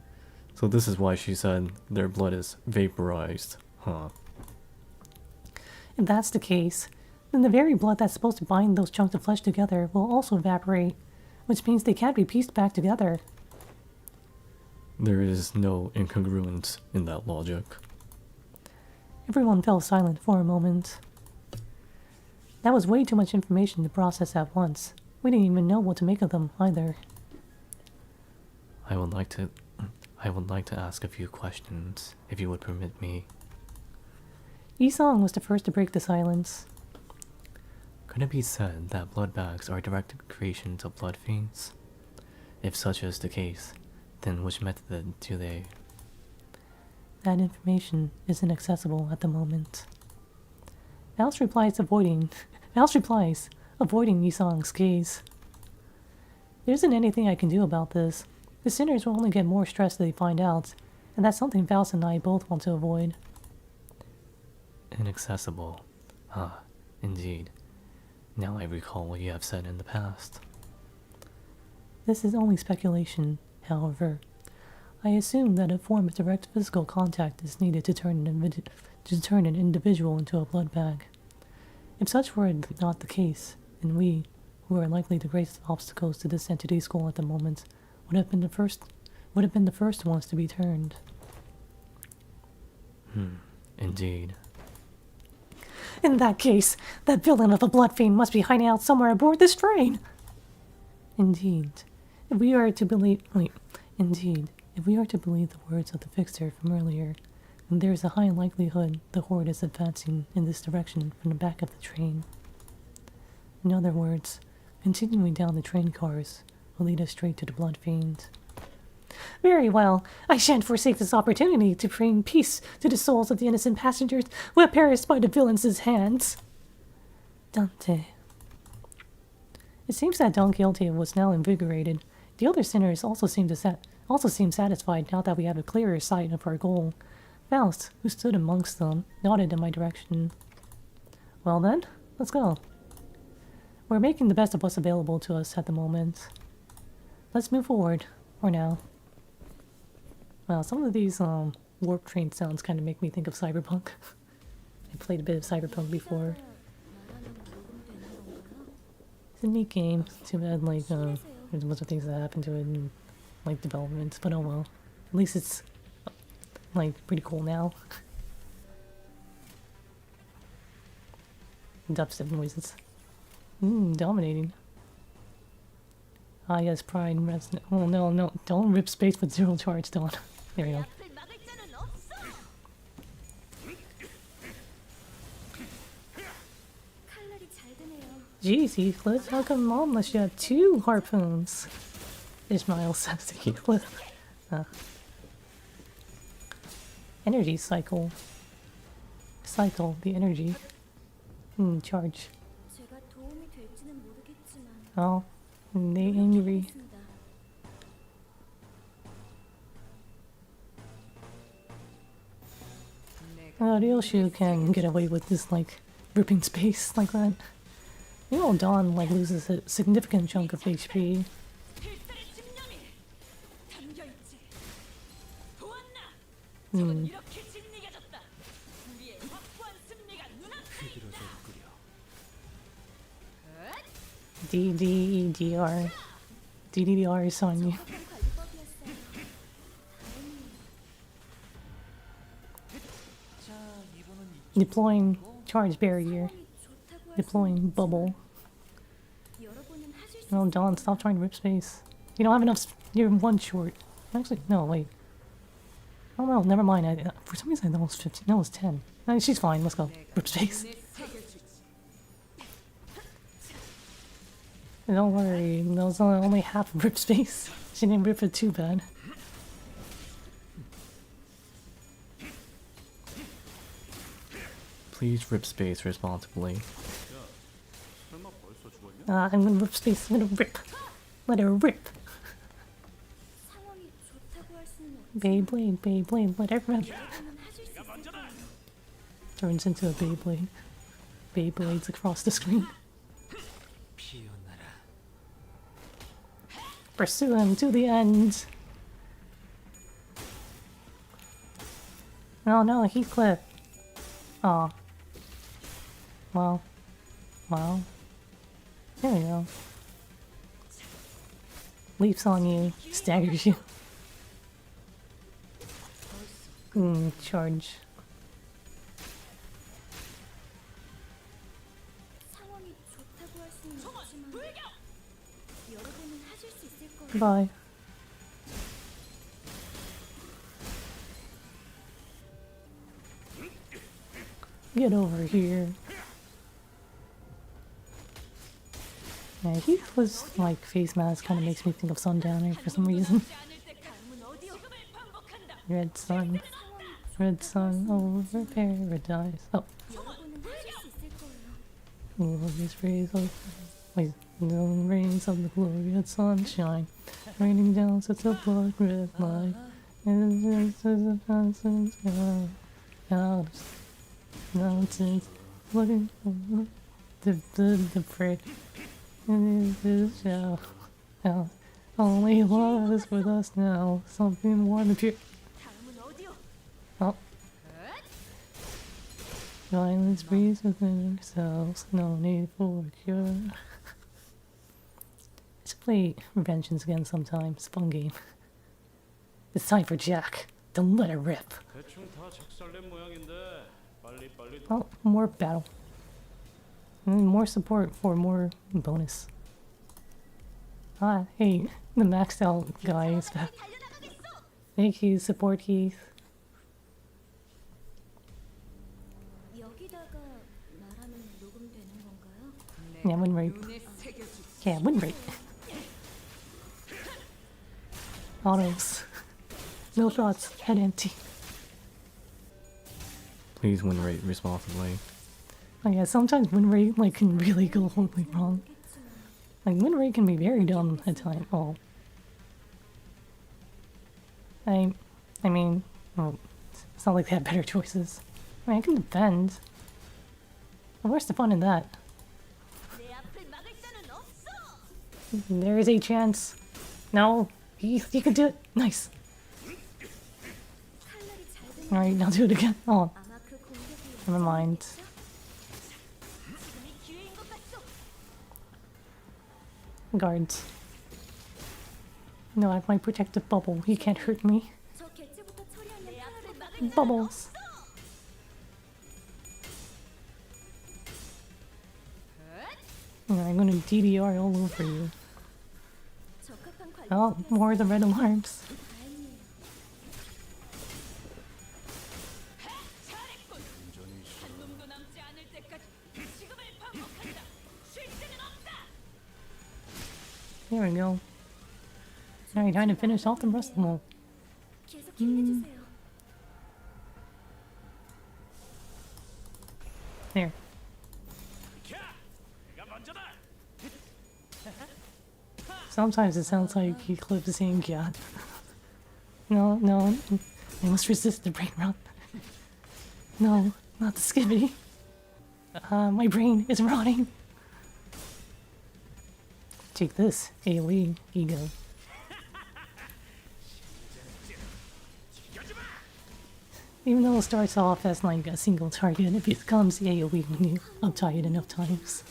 So this is why she said their blood is vaporized, huh? If that's the case, then the very blood that's supposed to bind those chunks of flesh together will also evaporate, which means they can't be pieced back together. There is no incongruence in that logic. Everyone fell silent for a moment. That was way too much information to process at once. We didn't even know what to make of them, either. I would like to ask a few questions, if you would permit me. Yi-song was the first to break the silence. Could it be said that blood bags are direct creations of blood fiends? If such is the case, then which method do they... That information isn't accessible at the moment. Faust replies, avoiding Yi-song's gaze. There isn't anything I can do about this. The sinners will only get more stressed if they find out, and that's something Faust and I both want to avoid. Inaccessible. Ah, indeed. Now I recall what you have said in the past. This is only speculation, however. I assume that a form of direct physical contact is needed to turn an individual into a blood bag. If such were not the case, then we, who are likely the greatest obstacles to this entity's goal at the moment, would have been the first ones to be turned. Indeed. In that case, that villain of a blood fiend must be hiding out somewhere aboard this train. Indeed, if we are to believe the words of the fixer from earlier, then there is a high likelihood the horde is advancing in this direction from the back of the train. In other words, continuing down the train cars will lead us straight to the blood fiend. Very well. I shan't forsake this opportunity to bring peace to the souls of the innocent passengers who have perished by the villains' hands. Dante. It seems that Don Quixote was now invigorated. The other sinners also seem satisfied now that we have a clearer sight of our goal. Faust, who stood amongst them, nodded in my direction. Well then, let's go. We're making the best of what's available to us at the moment. Let's move forward, for now. Wow, some of these warp train sounds kind of make me think of Cyberpunk. I played a bit of Cyberpunk before. It's a neat game. Too bad, like, there's a bunch of things that happen to it in, like, development, but oh well. At least it's, like, pretty cool now. Dubstep noises. Dominating. Ah yes, pride and resonance. Oh no, don't rip space with zero charge, Dawn. There we go. 앞을 막을 자는 없어. 칼날이 잘 드네요. Jeez, Heathcliff, how come Mom lets you have 2 harpoons? Ishmael says to Heathcliff. Energy cycle. Cycle the energy. Charge. 제가 도움이 될지는 모르겠지만 Oh, they angry. 노력해보겠습니다. Ryoshu can get away with this, like, ripping space like that. You know, Dawn, like, loses a significant chunk of HP. 필살의 집념이 담겨있지. 보았나? Hmm. 저건 이렇게 짓이겨졌다. 우리의 확고한 승리가 눈앞에 있다. DDEDR. DDDR is on you. 관리법이었어요. 자, 이번은 Deploying charge barrier. 상황이 좋다고 할 Deploying 수는 bubble. 없지만 여러분은 하실 수 No, Dawn, stop trying to rip space. You don't have enough. You're one short. Actually, no, wait. Oh no, never mind. For some reason, that was 15. That was 10. She's fine. Let's go. Rip space. Don't worry, that was only half of rip space. She didn't rip it too bad. Please rip space responsibly. 설마 벌써 죽었냐? I'm gonna rip space. I'm gonna rip. Let her rip. 상황이 좋다고 할 수는 Beyblade, Beyblade, let her rip. 여러분은 하실 수 있을 거예요. Turns into a Beyblade. Beyblades across the screen. 피어나라. Pursue him to the end. Oh no, Heathcliff. Aw. Well. Well. There we go. Leaps on you, staggers you. Charge. 상황이 좋다고 할 수는 없지만 여러분은 하실 수 있을 거예요. Goodbye. Get over here. Yeah, he was like face mask kind of makes me think of Sundowner for some reason. Red sun. Red sun over paradise. Oh. 여러분은 하실 수 있을 거예요. Glorious rays of wait, the rays of the glorious sunshine raining down such a blood red light. And this is a thousand out of mountains looking for the prey. And it is shall only love is with us now. Something warm appear. 다음은 어디요? Oh. Violence breeds within ourselves, no need for a cure. Let's play Revengeance again sometime. It's a fun game. It's time for Jack. Don't let it rip. 대충 다 작살낸 모양인데 빨리 Oh, more battle. And more support for more bonus. Ah, hey, the maxed out guy is back. Thank you, support Heath. 여기다가 말하면 녹음되는 건가요? Yeah, win rate. Yeah, win rate. Autos. No shots, head empty. Please win rate responsibly. Oh yeah, sometimes win rate like can really go horribly wrong. Like win rate can be very dumb at times. Oh. I mean, well, it's not like they have better choices. I mean, I can defend. But where's the fun in that? 내 앞을 막을 자는 없어. There is a chance. No, he can do it. Nice. 칼날이 잘 되는 Alright, now do it again. Oh, 아마 그 공격이 never mind. 지금이 기회인 것 같소. Guards. No, I have my protective bubble. He can't hurt me. 저 개체부터 처리하면 내 앞을 막을 자는 Bubbles. I'm gonna DDR all over you. 적합한 관리. Oh, more of the red alarms. 다행이에요. 완전히 싫어. 놈도 남지 않을 때까지 지금을 반복한다. 쉴 새는 없다. There we go. Alright, time to finish off the rest of them all. 계속 힘내주세요. There. 내가 먼저다. Sometimes it sounds like he clips saying God. No, no. I must resist the brain rot. No, not the skibbity. My brain is rotting. Take this, AoE, ego. Even though it starts off as like a single target, it becomes AoE when you uptie it enough times.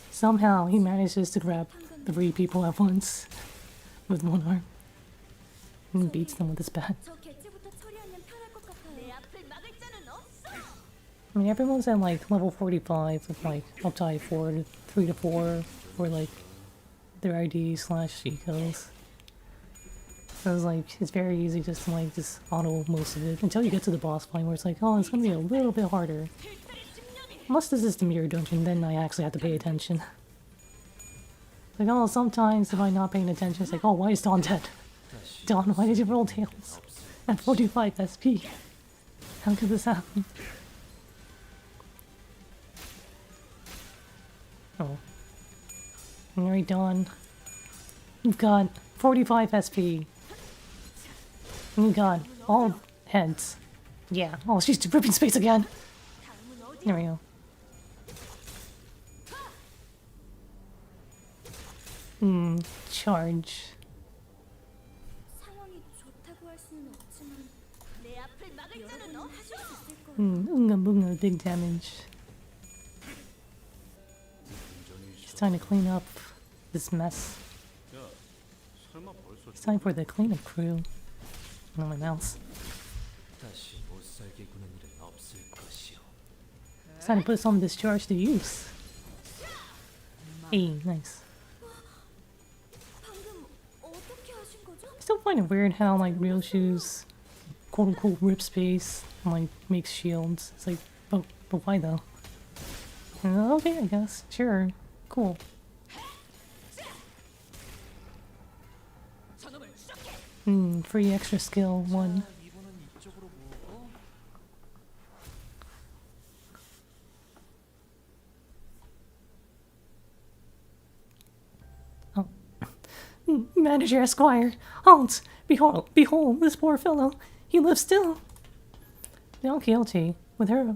Somehow he manages to grab 3 people at once with one arm and beats them with his bat. 저 개체부터 처리하면 편할 것 같아요. 내 앞을 막을 자는 없어. I mean, everyone's at like level 45 with like uptie 3 to 4 for like their ID/ecos. So it's like, it's very easy just to like just auto most of it until you get to the boss fight where it's like, oh, it's gonna be a little bit harder. Unless this is the mirror dungeon, then I actually have to pay attention. Like, oh, sometimes if I'm not paying attention, it's like, oh, why is Dawn dead? Dawn, why did you roll tails? At 45 SP. How could this happen? Oh. Alright, Dawn. You've got 45 SP. And you got all heads. Yeah. Oh, she's ripping space again. There we go. Charge. 상황이 좋다고 할 수는 없지만 내 앞을 막을 자는 없어. Unga bunga, big damage. It's time to clean up this mess. 야, 설마 벌써 It's time for the cleanup crew. Oh, my mouse. 다시 못 살게 구는 일은 없을 것이오. It's time to put some discharge to use. Hey, nice. 방금 어떻게 하신 거죠? I still find it weird how like real shoes, quote unquote, rip space and like makes shields. It's like, but why though? Okay, I guess. Sure. Cool. Free extra skill 1. 이번은 이쪽으로 모으고 Manager Esquire, halt! Behold, this poor fellow. He lives still. Now Quixote, with her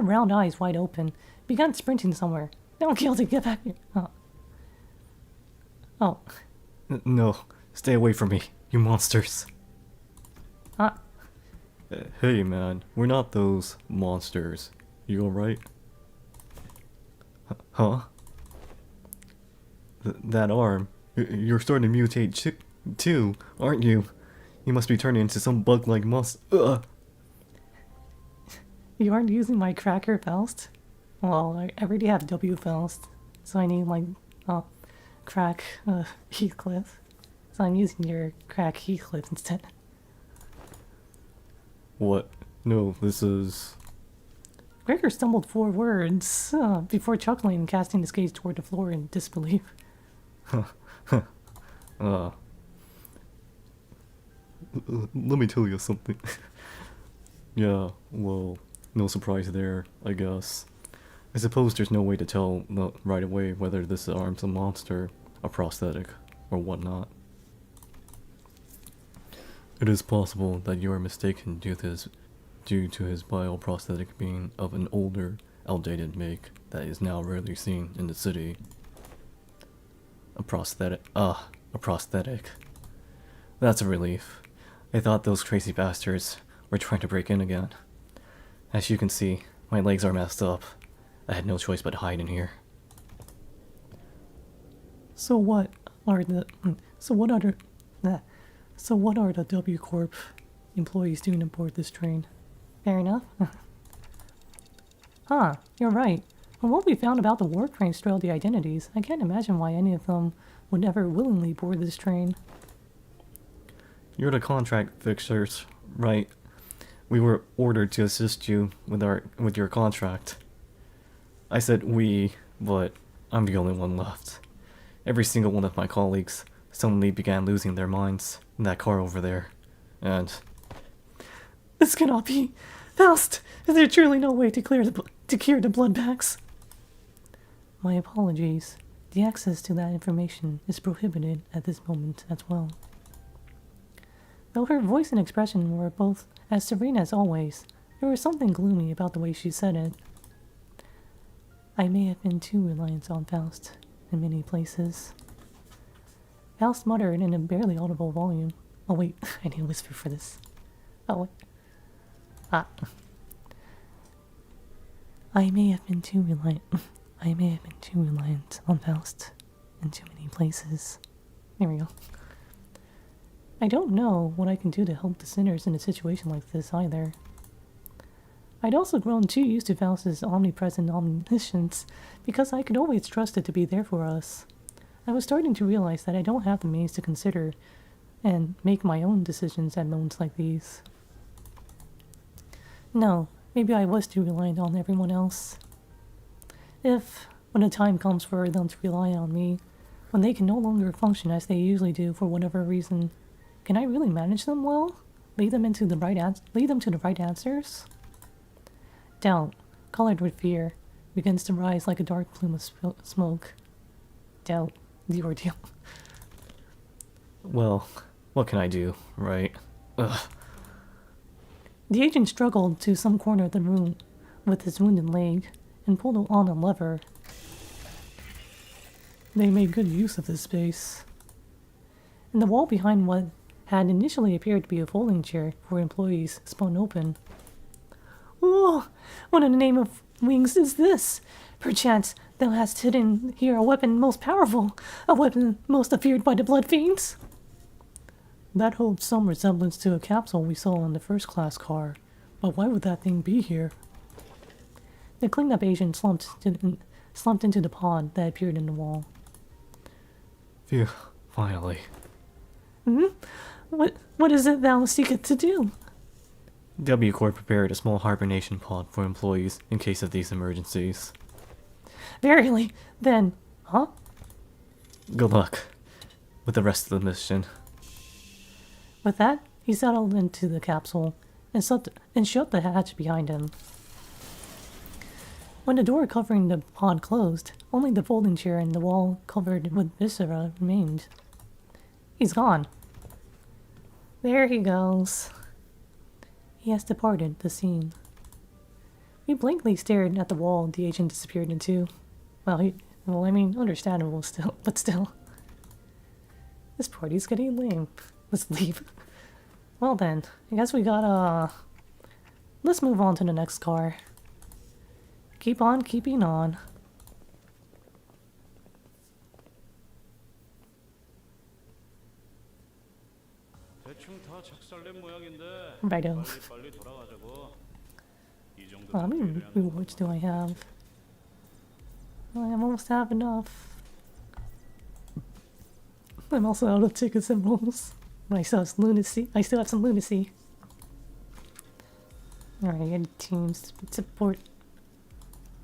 round eyes wide open, began sprinting somewhere. Now Quixote, get back here. Oh. No, stay away from me, you monsters. Hey man, we're not those monsters. You alright? Huh? That arm. You're starting to mutate too, aren't you? You must be turning into some bug-like Ugh. You aren't using my cracker Faust? Well, I already have W Faust, so I need like crack Heathcliff. So I'm using your crack Heathcliff instead. What? No, this is... Gregor stumbled 4 words before chuckling and casting his gaze toward the floor in disbelief. Let me tell you something. Yeah, well, no surprise there, I guess. I suppose there's no way to tell right away whether this arm's a monster, a prosthetic, or whatnot. It is possible that you are mistaken due to his bioprosthetic being of an older, outdated make that is now rarely seen in the city. A prosthetic. A prosthetic. That's a relief. I thought those crazy bastards were trying to break in again. As you can see, my legs are messed up. I had no choice but to hide in here. So what are the W Corp employees doing aboard this train? Fair enough. You're right. From what we found about the warp train trail the identities, I can't imagine why any of them would ever willingly board this train. You're the contract fixers, right? We were ordered to assist you with your contract. I said we, but I'm the only one left. Every single one of my colleagues suddenly began losing their minds in that car over there, and... This cannot be! Faust! Is there truly no way to cure the blood bags? My apologies. The access to that information is prohibited at this moment as well. Though her voice and expression were both as serene as always, there was something gloomy about the way she said it. I may have been too reliant on Faust in many places. Faust muttered in a barely audible volume. Oh wait, I need a whisper for this. Oh wait. Ah. I may have been too reliant on Faust in too many places. There we go. I don't know what I can do to help the sinners in a situation like this either. I'd also grown too used to Faust's omnipresent omniscience because I could always trust it to be there for us. I was starting to realize that I don't have the means to consider and make my own decisions at moments like these. No, maybe I was too reliant on everyone else. If, when the time comes for them to rely on me, when they can no longer function as they usually do for whatever reason, can I really manage them well? Lead them to the right answers? Doubt, colored with fear, begins to rise like a dark plume of smoke. Doubt, the ordeal. Well, what can I do, right? Ugh. The agent struggled to some corner of the room with his wounded leg and pulled on a lever. They made good use of this space. And the wall behind what had initially appeared to be a folding chair for employees spun open. Oh, what in the name of wings is this? Perchance thou hast hidden here a weapon most powerful, a weapon most feared by the blood fiends? That holds some resemblance to a capsule we saw in the first-class car, but why would that thing be here? The cleanup agent slumped into the pod that appeared in the wall. Phew, finally. What is it thou seekest to do? W Corp prepared a small hibernation pod for employees in case of these emergencies. Verily, then, huh? Good luck with the rest of the mission. With that, he settled into the capsule and shut the hatch behind him. When the door covering the pod closed, only the folding chair and the wall covered with viscera remained. He's gone. There he goes. He has departed the scene. We blankly stared at the wall the agent disappeared into. Well, I mean, understandable still, but still. This party's getting lame. Let's leave. Well then, I guess we gotta... Let's move on to the next car. Keep on keeping on. 대충 다 작살낸 모양인데 Righto. 빨리 돌아가자고. 이 정도 How many rewards do I have? I almost have enough. I'm also out of tickets and rolls. But I still have some lunacy. Alright, good teams support.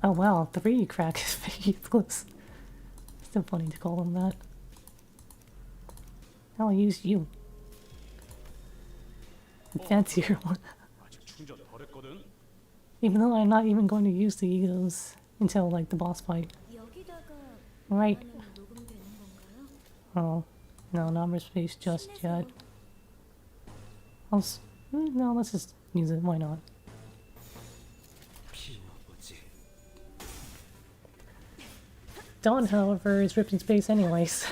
Oh wow, 3 crack vehicles. Still funny to call them that. I'll use you. Fancier one. 아직 충전 덜 했거든. Even though I'm not even going to use the egos until like the boss fight. 여기다가 Right. 녹음되는 건가요? Oh, no, not much space just yet. No, let's just use it. Why not? 피워보지. Dawn, however, is ripped in space anyways.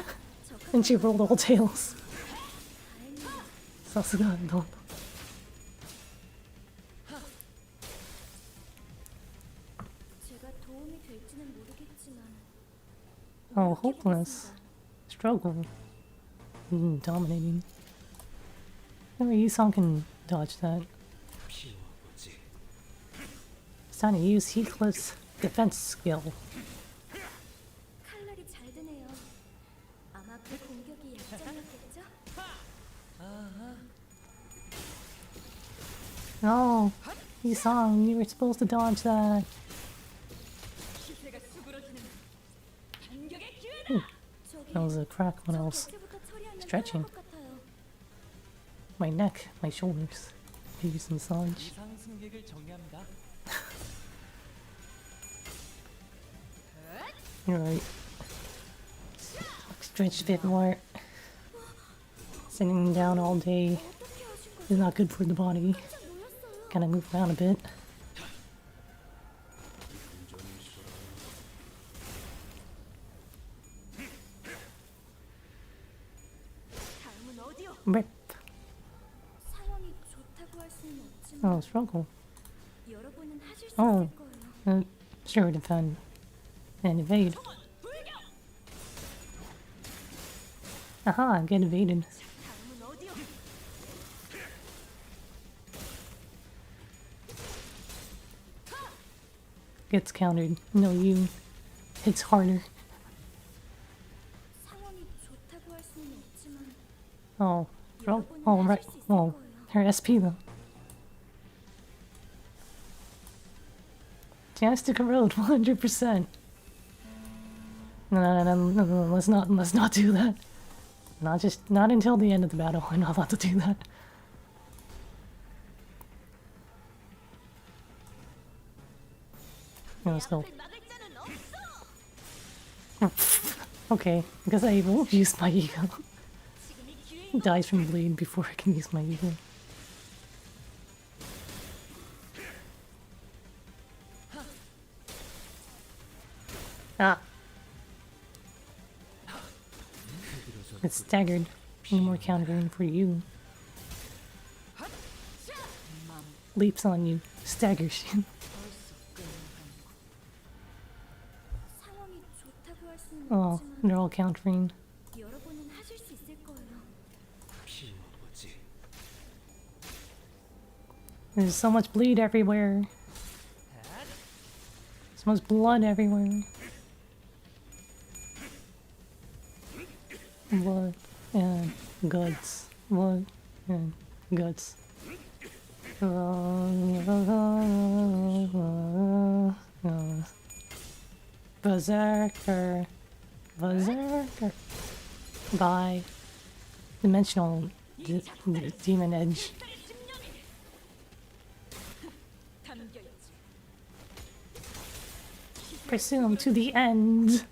And she rolled all tails. Sasuga and Dawn. 제가 도움이 될지는 모르겠지만 Oh, hopeless. Struggle. Dominating. Maybe Yusong can dodge that. 피워보지. It's time to use Heathcliff's defense skill. 칼날이 잘 드네요. 아마 그 공격이 약점이었겠죠? No! Yusong, you were supposed to dodge that. That was a crack when I was 대체부터 처리하면 stretching. 편할 것 같아요. My neck, my shoulders. Maybe some massage. 이상 승객을 정리합니다. You're right. Stretch a bit more. Sitting down all day is not good for the body. Gotta move around a bit. 다음은 어디요? Rip. 상황이 좋다고 할 수는 없지만 Oh, struggle. 여러분은 하실 수 Oh. 있을 거예요. Sure, defend. And evade. Aha, get evaded. 다음은 어디요? Gets countered. No, you. Hits harder. 상황이 좋다고 할 수는 없지만 Oh. 여러분은 Oh, right. 하실 수 있을 Oh, 거예요. her SP though. Chance to corrode 100%. No, let's not do that. Not until the end of the battle. I'm not allowed to do that. Yeah, let's go. Okay, because I won't use my ego. He dies from bleed before I can use my ego. Ah. It's staggered. Any more countering for you. Leaps on you. Staggers you. 상황이 좋다고 할 수는 Oh, 없지만 they're all countering. 여러분은 하실 수 있을 거예요. 피워보지. There's so much bleed everywhere. So much blood everywhere. Blood and guts. Blood and guts. Berserker. Berserker. By Dimensional Demon Edge. Pursue him to the end.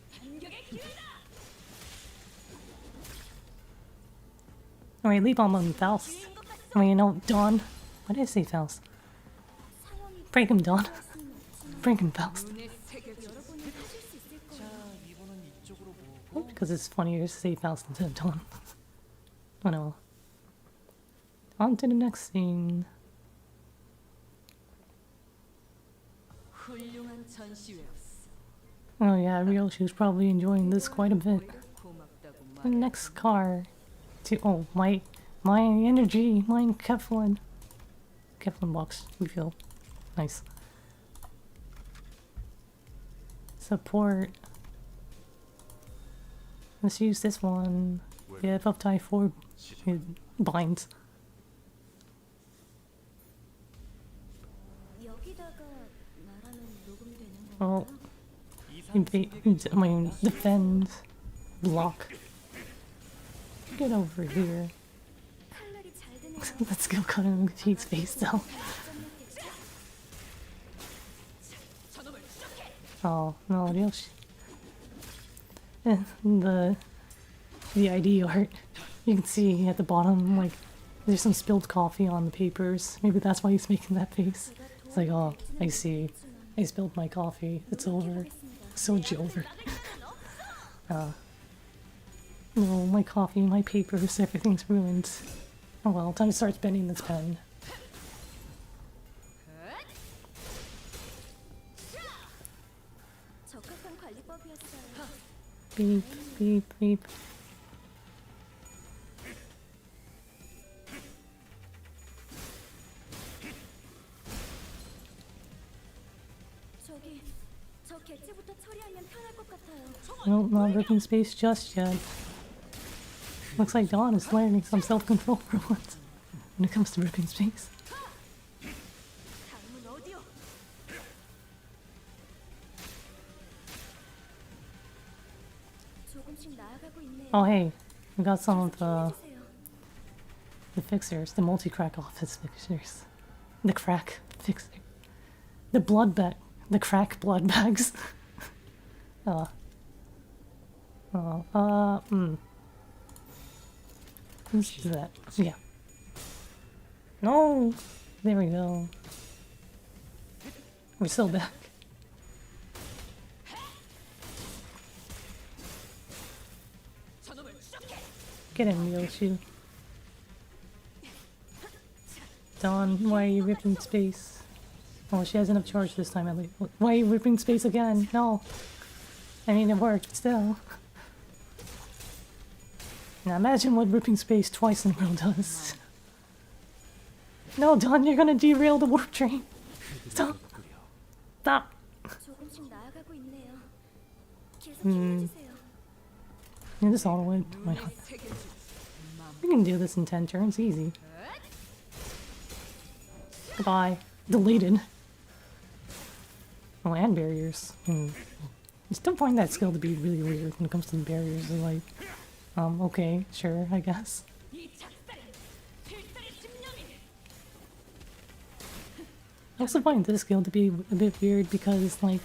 Wait, leap on him, Faust. Wait, no, Dawn. Why did I say Faust? 상황이 Break him, Dawn. 좋을 수는 없지만 Break him, Faust. 여러분은 하실 수 있을 자, 거예요. 이번은 이쪽으로 모으고 Because it's funnier to say Faust instead of Dawn. Oh no. On to the next scene. 훌륭한 전시회였어. Oh yeah, Real, she was probably enjoying this quite a bit. 고맙다고 The 말. next car. Oh, my energy, mine Keflin. Keflin box refill. Nice. Support. Let's use this one. Yeah, buff tie 4 binds. 여기다가 말하면 녹음되는 Oh, 건가요? I mean, defend. Block. Get over here. 칼날이 잘 드네요. Let's go cut him in Pete's face though. Oh, no, real the ID art. You can see at the bottom, like, there's some spilled coffee on the papers. Maybe that's why he's making that face. It's like, oh, I see. I spilled my coffee. It's over. So over. No, my coffee, my papers, everything's ruined. Oh well, time to start spending this pen. 적합한 관리법이었어요. Beep, beep, beep. 저기 저 개체부터 처리하면 편할 것 같아요. Nope, not ripping space just yet. Looks like Dawn is learning some self-control for once when it comes to ripping space. 다음은 어디요? 조금씩 나아가고 있네요. Oh hey, we got some of 계속 힘내주세요. the fixers, the multi-crack office fixers. The crack fixer. The blood bag. The crack blood bags. Let's do that. Yeah. No! There we go. We're still back. Get him, Yoshi. Dawn, why are you ripping space? Oh, she has enough charge this time at least. Why are you ripping space again? No. I mean, it worked, but still. Now imagine what ripping space twice in a row does. No, Dawn, you're gonna derail the warp train. Stop. Stop. 조금씩 나아가고 있네요. 계속 힘내주세요. Yeah, this auto went. Why not? We can do this in 10 turns, easy. Goodbye. Deleted. Oh, and barriers. I still find that skill to be really weird when it comes to the barriers. They're like, okay, sure, I guess. I also find this skill to be a bit weird because, like,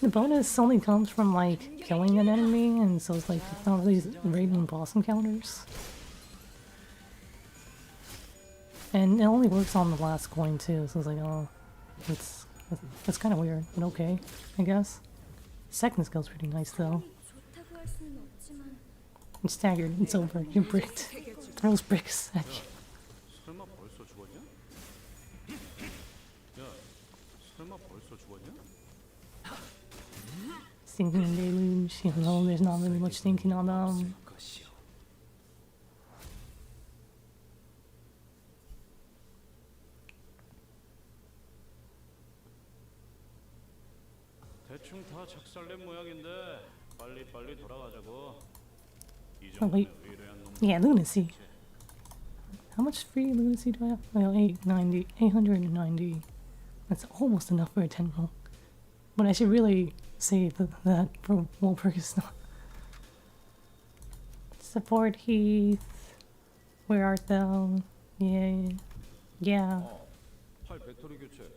the bonus only comes from, like, killing an enemy, and so it's like, it's not really raiding boss encounters. And it only works on the last coin, too, so it's like, oh, that's kind of weird, but okay, I guess. Second skill's pretty nice, though. 좋다고 할 수는 없지만 It's staggered, it's over, you're bricked. Throws bricks at you. 설마 벌써 죽었냐? 야, 설마 벌써 죽었냐? Stinking deluge, even though there's not really much thinking on them. 것이요. 대충 다 작살낸 모양인데 빨리 돌아가자고. 이 Oh, wait. 정도면 의뢰한 놈. Yeah, lunacy. How much free lunacy do I have? Well, 890, 890. That's almost enough for a 10 roll. But I should really save that for Wolper's not. Support Heath. Where art thou? Yeah. Yeah. 팔 배터리 교체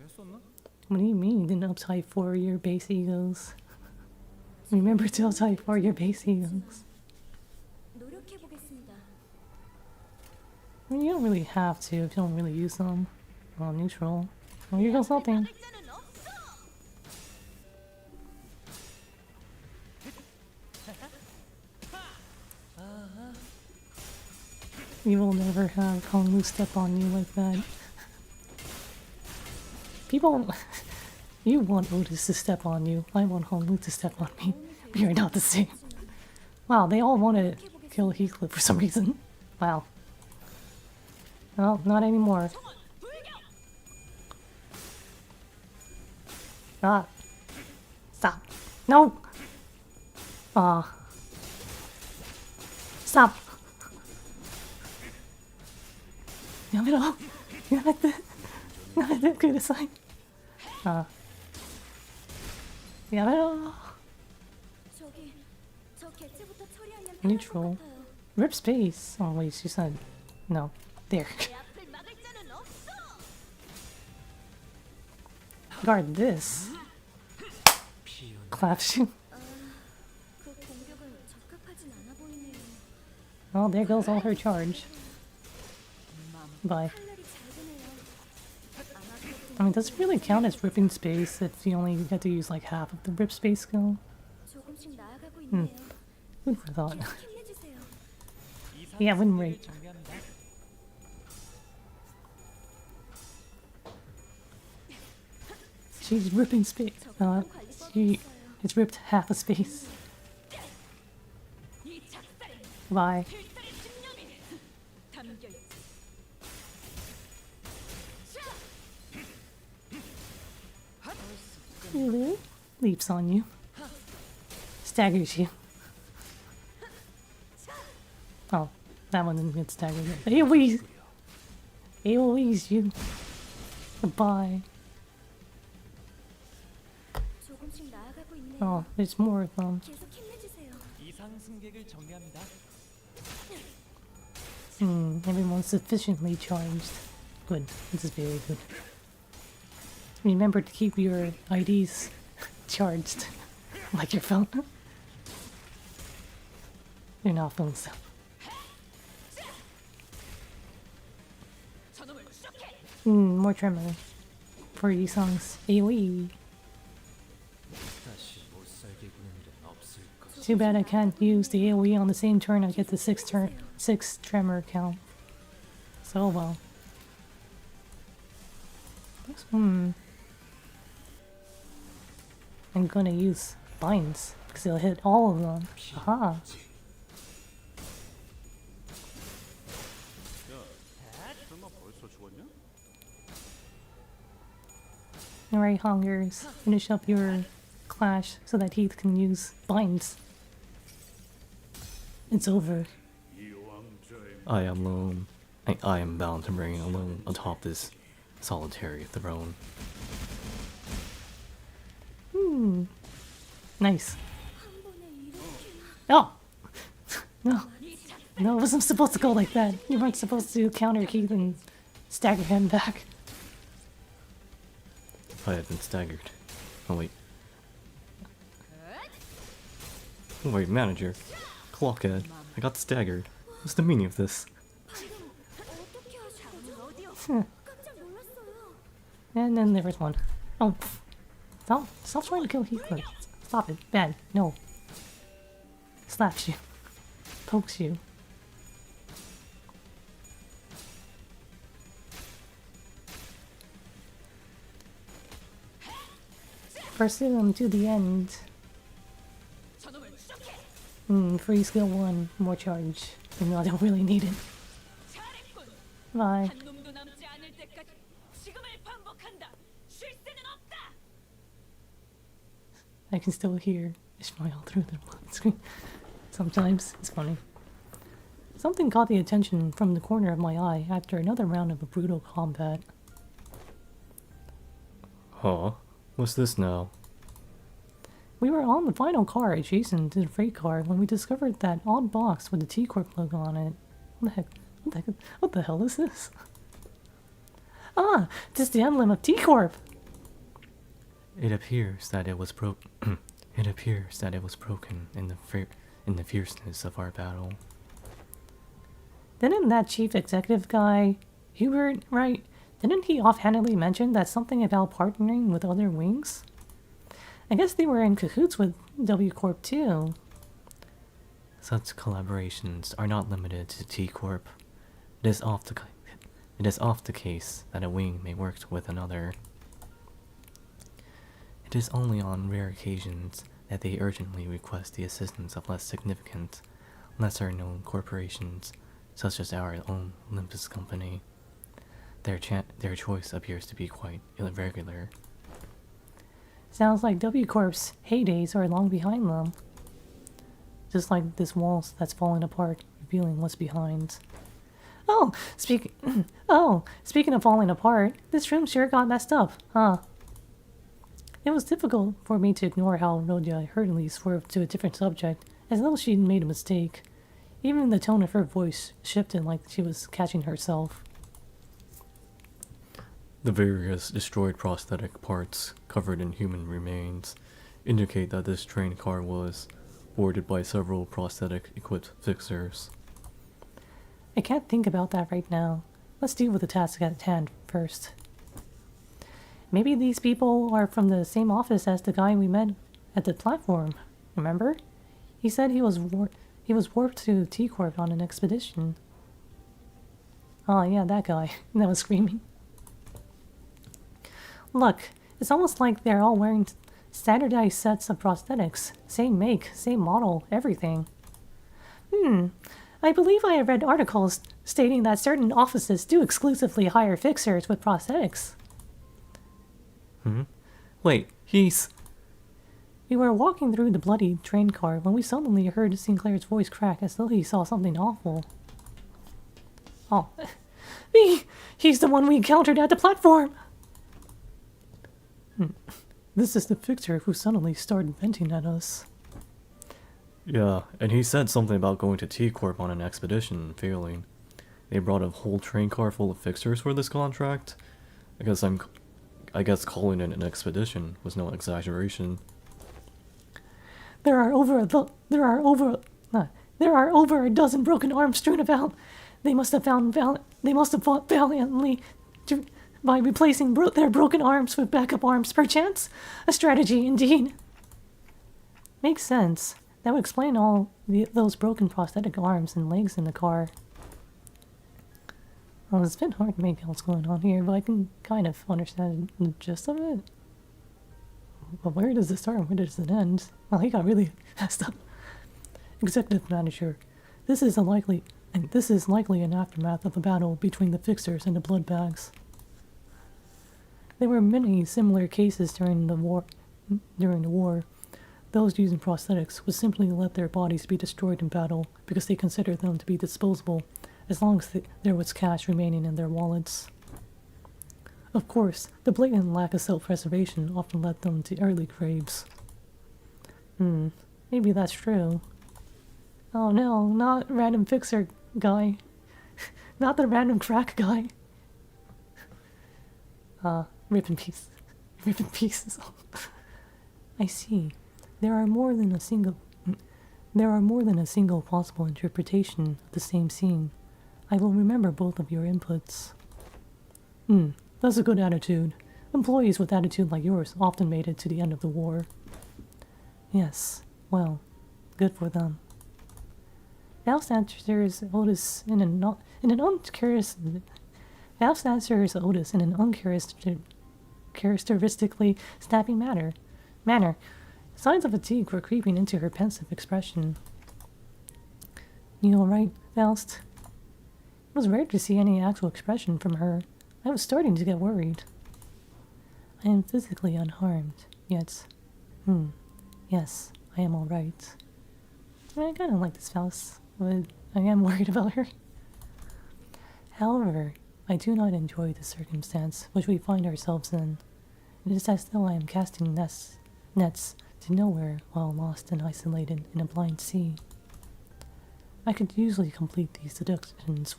했었나? What do you mean you didn't uptype for your base egos? Remember to uptype for your base egos. 노력해 보겠습니다. I mean, you don't really have to if you don't really use them. Oh, neutral. Oh, here goes something. You will never have Honglu step on you like that. People, you want Otis to step on you. I want Honglu to step on me. We are not the same. Wow, they all want to kill Heathcliff for some reason. Wow. Well, not anymore. Ah. Stop. No! Stop! やめろやめてやめてくださいやめろ 저기 저 개체부터 처리하면 편할 것 Neutral. 같아요. Rip space. Oh wait, she said no. There. 내 앞을 막을 자는 없어. Guard this. Claps you. 그 공격은 적합하진 않아 보이네요. Oh, there goes all her charge. Bye. 칼날이 잘 되네요. 안 I mean, does it really count as ripping space if you only get to use like half of the rip space skill? 조금씩 나아가고 있네요. Who'd have thought? 계속 힘내주세요. Yeah, win rate. She's ripping space. 적합한 관리법이 She 있어요. it's ripped half a space. Bye. Lulu leaps on you. Staggers you. Oh, that one didn't get staggered. AoE's! AoE's you. Goodbye. 조금씩 나아가고 있네요. Oh, there's more of them. 계속 힘내주세요. 이상 승객을 정리합니다. Everyone's sufficiently charged. Good. This is very good. Remember to keep your IDs charged. Like your phone. They're not phones. More tremor. For you songs. AoE. 다시 못 살게 구는 일은 없을 것이다. Too bad I can't use the AoE on the same turn I get the 6 tremor count. So well. I'm gonna use binds because it'll hit all of them. Aha. 설마 벌써 죽었냐? Alright, Hongers, finish up your clash so that Heath can use binds. It's over. I am alone. I am bound to reign alone atop this solitary throne. Nice. Oh! No. No, it wasn't supposed to go like that. You weren't supposed to counter Keith and stagger him back. I have been staggered. Oh wait. Oh wait, manager. Clockhead. I got staggered. What's the meaning of this? 어떻게 하셨죠? 깜짝 놀랐어요. And then there was one. Oh, stop trying to kill Heathcliff. Stop it. Bad. No. Slaps you. Pokes you. Pursue him to the end. Free skill 1. More charge. Even though I don't really need it. Bye. 놈도 남지 않을 때까지 지금을 반복한다. 쉴 새는 없다. I can still hear Ishmael through the screen. Sometimes it's funny. Something caught the attention from the corner of my eye after another round of a brutal combat. Huh? What's this now? We were on the final car adjacent to the freight car when we discovered that odd box with the T-Corp logo on it. What the heck? What the hell is this? Ah! It's the emblem of T-Corp! It appears that it was it appears that it was broken in the fierceness of our battle. Didn't that chief executive guy, Hubert, right? Didn't he offhandedly mention that something about partnering with other wings? I guess they were in cahoots with W Corp too. Such collaborations are not limited to T Corp. It is oft the case that a wing may work with another. It is only on rare occasions that they urgently request the assistance of less significant, lesser-known corporations, such as our own Limbus company. Their choice appears to be quite irregular. Sounds like W Corp's heydays are long behind them. Just like this wall that's falling apart, revealing what's behind. Speaking of falling apart, this room sure got messed up, huh? It was difficult for me to ignore how Rodya hurriedly swerved to a different subject, as though she'd made a mistake. Even the tone of her voice shifted like she was catching herself. The various destroyed prosthetic parts covered in human remains indicate that this train car was boarded by several prosthetic-equipped fixers. I can't think about that right now. Let's deal with the task at hand first. Maybe these people are from the same office as the guy we met at the platform. Remember? He said he was warped to T-Corp on an expedition. Oh yeah, that guy that was screaming. Look, it's almost like they're all wearing standardized sets of prosthetics. Same make, same model, everything. I believe I have read articles stating that certain offices do exclusively hire fixers with prosthetics. Wait, he's... We were walking through the bloody train car when we suddenly heard Sinclair's voice crack as though he saw something awful. Oh. He's the one we encountered at the platform! This is the fixer who suddenly started venting at us. Yeah, and he said something about going to T-Corp on an expedition and failing. they brought a whole train car full of fixers for this contract. I guess calling it an expedition was no exaggeration. There are over a dozen broken arms strewn about. They must have fought valiantly by replacing their broken arms with backup arms, perchance. A strategy indeed. Makes sense. That would explain all those broken prosthetic arms and legs in the car. Well, it's a bit hard to make out what's going on here, but I can kind of understand the gist of it. But where does it start and where does it end? Well, he got really messed up. Executive Manager, this is likely an aftermath of a battle between the fixers and the blood bags. There were many similar cases during the war. Those using prosthetics would simply let their bodies be destroyed in battle because they considered them to be disposable, as long as there was cash remaining in their wallets. Of course, the blatant lack of self-preservation often led them to early graves. Maybe that's true. Oh no, not random fixer guy. Not the random crack guy. Rip in peace. Rip in pieces. I see. There are more than a single possible interpretation of the same scene. I will remember both of your inputs. That's a good attitude. Employees with attitude like yours often made it to the end of the war. Yes, well, good for them. Faust answers Otis in an uncharacteristically snappy manner. Signs of fatigue were creeping into her pensive expression. You alright, Faust? It was rare to see any actual expression from her. I was starting to get worried. I am physically unharmed, yet... Yes, I am alright. I mean, I kinda like this Faust, but I am worried about her. However, I do not enjoy the circumstance which we find ourselves in. It is as though I am casting nets to nowhere while lost and isolated in a blind sea. I could usually complete these deductions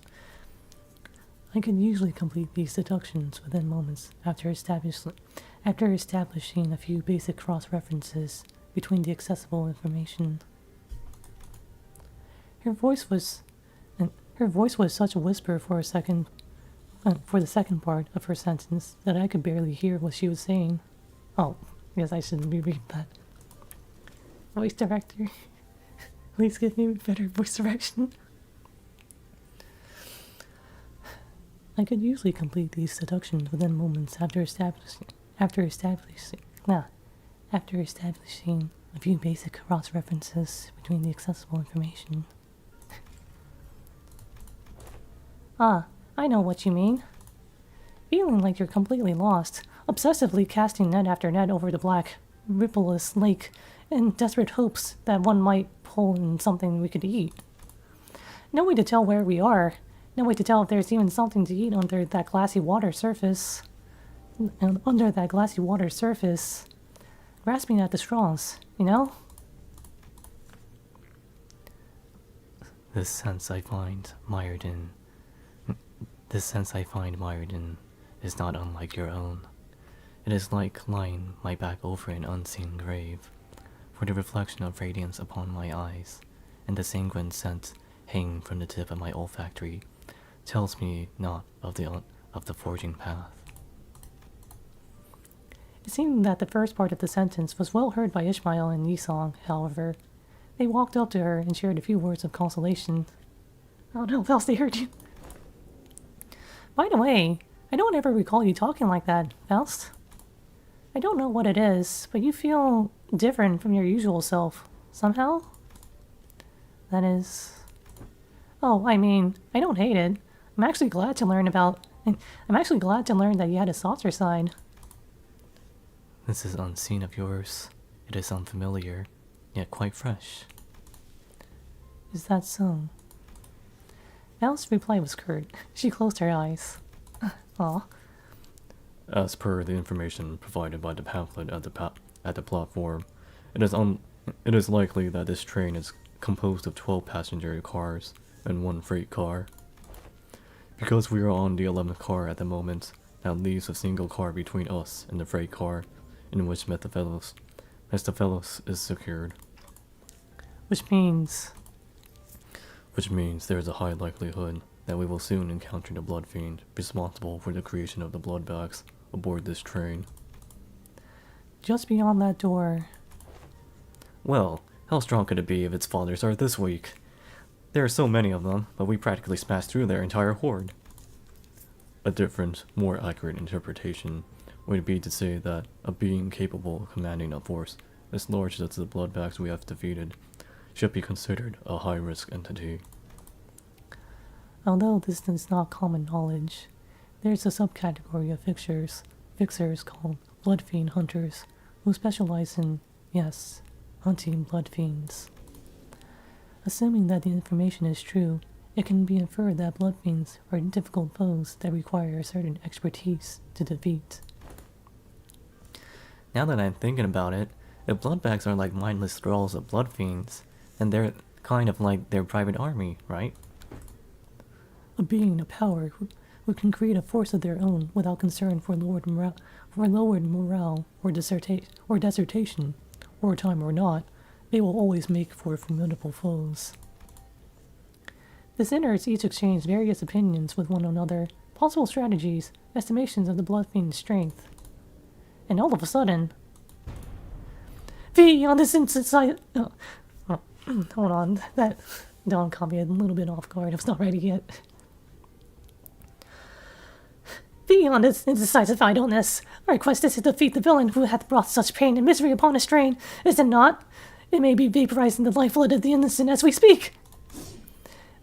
within moments after establishing a few basic cross-references between the accessible information. Her voice was such a whisper for the second part of her sentence that I could barely hear what she was saying. Oh, yes, I shouldn't be reading that. Voice director, please give me better voice direction. I could usually complete these deductions within moments after establishing a few basic cross-references between the accessible information. I know what you mean. Feeling like you're completely lost, obsessively casting net after net over the black, rippleless lake in desperate hopes that one might pull in something we could eat. No way to tell where we are. No way to tell if there's even something to eat under that glassy water surface. And under that glassy water surface, grasping at the straws, you know? This sense I find mired in is not unlike your own. It is like lying my back over an unseen grave, for the reflection of radiance upon my eyes, and the sanguine scent hanging from the tip of my olfactory, tells me not of the forging path. It seemed that the first part of the sentence was well heard by Ishmael and Yisong, however. They walked up to her and shared a few words of consolation. Oh no, Faust, they heard you. By the way, I don't ever recall you talking like that, Faust. I don't know what it is, but you feel different from your usual self, somehow? That is... Oh, I mean, I don't hate it. I'm actually glad to learn that you had a softer side. This is unseen of yours. It is unfamiliar, yet quite fresh. Is that so? Faust's reply was curt. She closed her eyes. Aw. As per the information provided by the pamphlet at the platform, it is likely that this train is composed of 12 passenger cars and 1 freight car. Because we are on the 11th car at the moment, that leaves a single car between us and the freight car, in which Mephistophilus is secured. Which means Which means there is a high likelihood that we will soon encounter the Blood Fiend, responsible for the creation of the blood bags aboard this train. just beyond that door. Well, how strong could it be if its fathers are this weak? There are so many of them, but we practically smashed through their entire horde. A different, more accurate interpretation would be to say that a being capable of commanding a force as large as the blood bags we have defeated should be considered a high-risk entity. Although this is not common knowledge, there's a subcategory of fixers called blood fiend hunters, who specialize in, yes, hunting blood fiends. Assuming that the information is true, it can be inferred that blood fiends are difficult foes that require a certain expertise to defeat. Now that I'm thinking about it, if blood bags are like mindless thralls of blood fiends, then they're kind of like their private army, right? A being of power who can create a force of their own without concern for lowered morale or desertation, wartime or not, they will always make for formidable foes. The sinners each exchange various opinions with one another, possible strategies, estimations of the blood fiend's strength. And all of a sudden, on this inside. Hold on, that Dawn caught me a little bit off guard. I was not ready yet. On this indecisive idleness, our request is to defeat the villain who hath brought such pain and misery upon his train, is it not? It may be vaporizing the lifeblood of the innocent as we speak.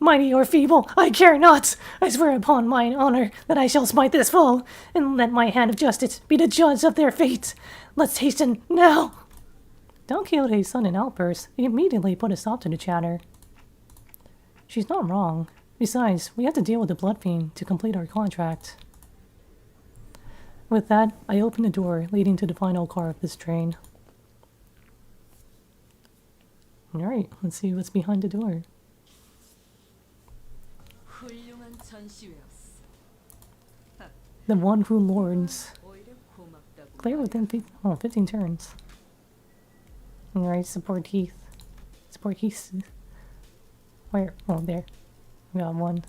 Mighty or feeble, I care not. I swear upon mine honor that I shall smite this foe, and let my hand of justice be the judge of their fate. Let's hasten now. Don Quixote's sudden outburst immediately put a stop to the chatter. She's not wrong. Besides, we have to deal with the blood fiend to complete our contract. With that, I open the door leading to the final car of this train. Alright, let's see what's behind the door. 훌륭한 전시회였어. The one who lords. 오히려 고맙다고. Clear within 15 turns. Alright, support Heath. Support Heath. Where? Oh, there. We got one.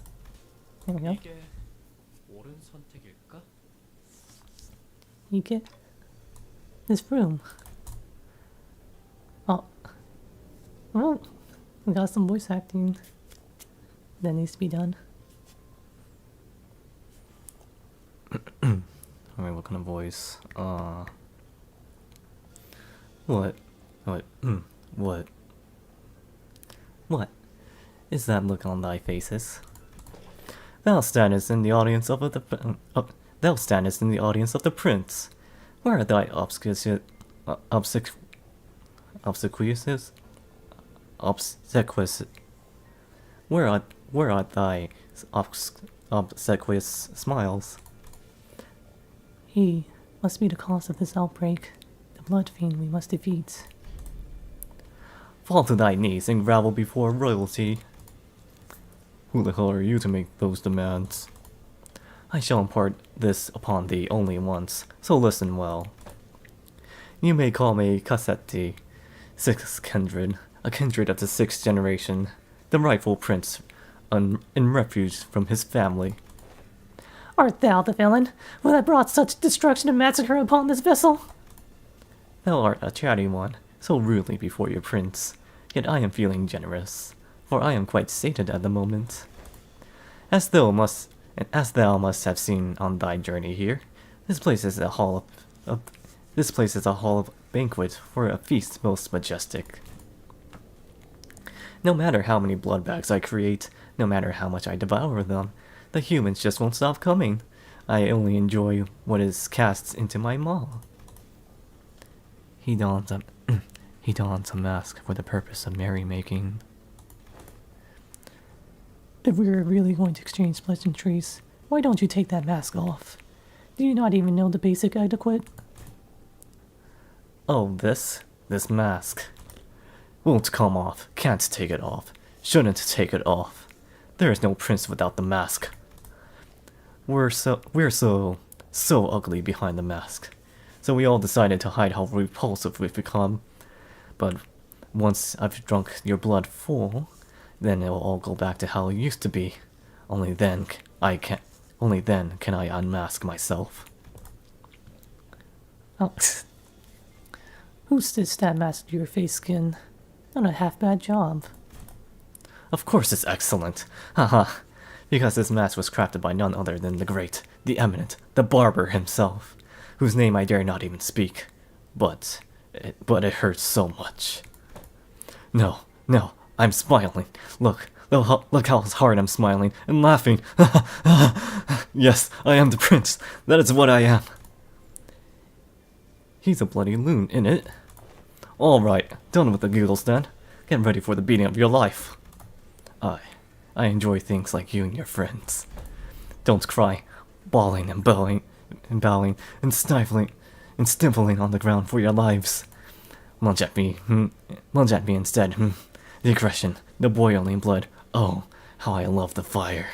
There we go. 이게 옳은 선택일까? You get this room. Oh. Well, we got some voice acting that needs to be done. Alright, what kind of voice? What? What? What is that look on thy faces? Thou standest in the audience of thou standest in the audience of the prince. Where are thy obsequious? Where are thy obsequious smiles? He must be the cause of this outbreak. The blood fiend we must defeat. Fall to thy knees and grovel before royalty. Who the hell are you to make those demands? I shall impart this upon thee only once, so listen well. You may call me Cassetti, sixth kindred, a kindred of the sixth generation, the rightful prince, in refuge from his family. Art thou the villain who hath brought such destruction and massacre upon this vessel? Thou art a chatty one, so rudely before your prince, yet I am feeling generous, for I am quite sated at the moment. As thou must have seen on thy journey here, this place is a hall of banquet for a feast most majestic. No matter how many blood bags I create, no matter how much I devour them, the humans just won't stop coming. I only enjoy what is cast into my maw. He dons a mask for the purpose of merrymaking. If we are really going to exchange pleasantries, why don't you take that mask off? Do you not even know the basic etiquette? Oh, this mask. Won't come off, can't take it off, shouldn't take it off. There is no prince without the mask. we're so ugly behind the mask. So we all decided to hide how repulsive we've become. But once I've drunk your blood full, then it'll all go back to how it used to be. Only then can I unmask myself. Oh. Who stitched that mask to your face skin? Not a half bad job. Of course it's excellent. Haha. Because this mask was crafted by none other than the great, the eminent, the barber himself, whose name I dare not even speak. But it hurts so much. No, I'm smiling. Look how hard I'm smiling and laughing. Yes, I am the prince. That is what I am. He's a bloody loon, innit? Alright, done with the giggles then. Get ready for the beating of your life. I enjoy things like you and your friends. Don't cry, bawling and bowing and stifling and stiffling on the ground for your lives. Lunge at me instead. The aggression, the boiling blood. Oh, how I love the fire.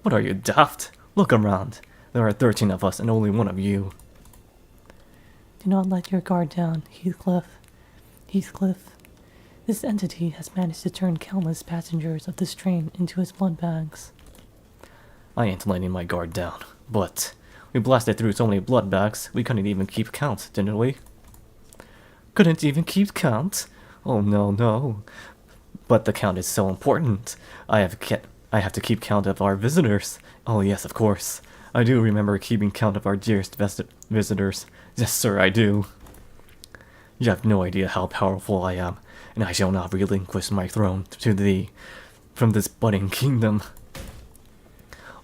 What are you, daft? Look around. There are 13 of us and only one of you. Do not let your guard down, Heathcliff. Heathcliff. This entity has managed to turn countless passengers of this train into his blood bags. I ain't letting my guard down, but we blasted through so many blood bags, we couldn't even keep count, didn't we? Couldn't even keep count? Oh no. But the count is so important. I have to keep count of our visitors. Oh yes, of course. I do remember keeping count of our dearest visitors. Yes, sir, I do. You have no idea how powerful I am, and I shall not relinquish my throne to thee from this budding kingdom.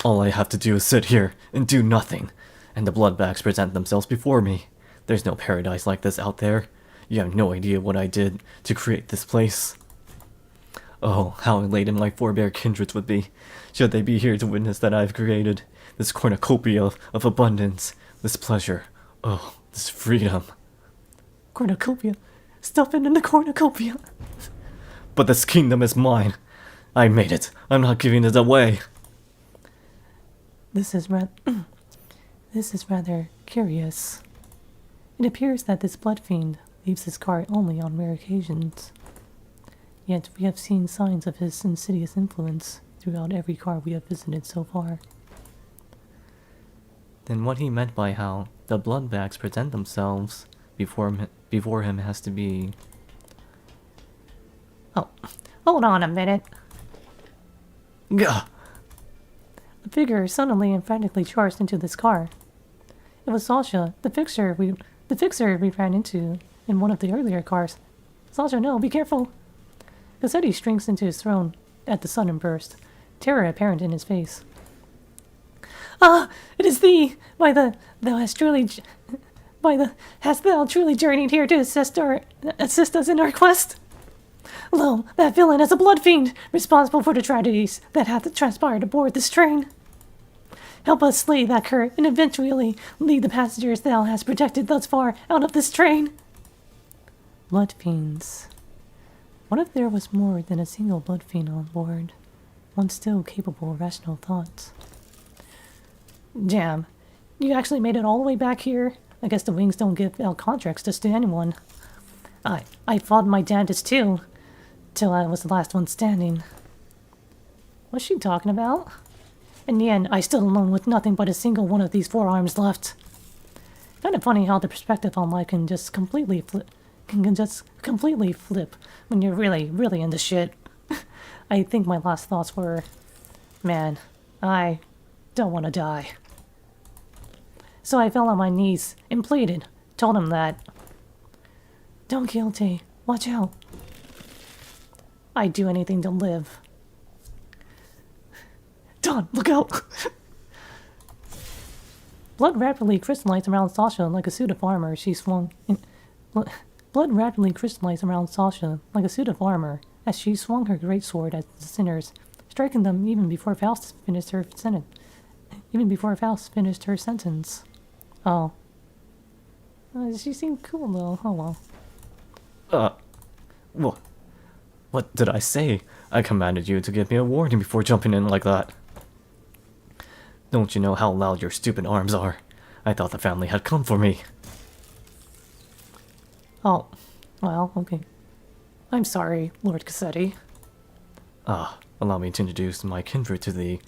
All I have to do is sit here and do nothing, and the blood bags present themselves before me. There's no paradise like this out there. You have no idea what I did to create this place. Oh, how elated my forebear kindreds would be, should they be here to witness that I've created this cornucopia of abundance, this pleasure, oh, this freedom. Cornucopia? Stuff it in the cornucopia. But this kingdom is mine. I made it. I'm not giving it away. This is rather curious. It appears that this blood fiend leaves his car only on rare occasions. Yet we have seen signs of his insidious influence throughout every car we have visited so far. Then what he meant by how the blood bags present themselves before him has to be... Oh, hold on a minute. Gah! The figure suddenly and frantically charged into this car. It was Sasha, the fixer we ran into in one of the earlier cars. Sasha, no, be careful! Cassetti shrinks into his throne at the sudden burst, terror apparent in his face. Ah, it is thee! Hast thou truly journeyed here to assist us in our quest? Lo, that villain is a blood fiend, responsible for the tragedies that hath transpired aboard this train. Help us slay that cur, and eventually lead the passengers thou hast protected thus far out of this train. Blood fiends. What if there was more than a single blood fiend on board? One still capable of rational thoughts. Damn, you actually made it all the way back here? I guess the wings don't give out contracts just to anyone. I fought my damnedest too, till I was the last one standing. What's she talking about? In the end, I stood alone with nothing but a single one of these forearms left. Kind of funny how the perspective on life can just completely flip when you're really into shit. I think my last thoughts were, man, I don't want to die. So I fell on my knees and pleaded, told him that, don't kill Tay, watch out. I'd do anything to live. Don, look out! Blood rapidly crystallized around Sasha like a suit of armor as she swung her great sword at the sinners, striking them even before Faust finished her sentence. Oh. She seemed cool though. Oh well. What did I say? I commanded you to give me a warning before jumping in like that. Don't you know how loud your stupid arms are? I thought the family had come for me. Oh, well, okay. I'm sorry, Lord Cassetti. Ah, allow me to introduce my kindred to thee.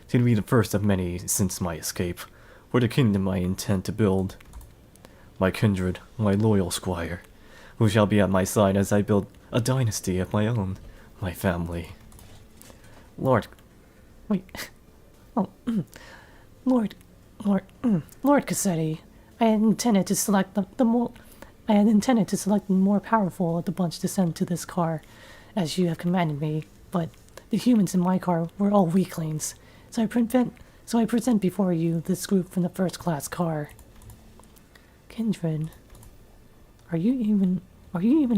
To be the first of many since my escape, for the kingdom I intend to build. My kindred, my loyal squire, who shall be at my side as I build a dynasty of my own, my family. Lord... Wait. Oh, Lord Cassetti. I had intended to select the more powerful of the bunch to send to this car, as you have commanded me, but the humans in my car were all weaklings, so I present before you this group from the first-class car. Kindred. Are you even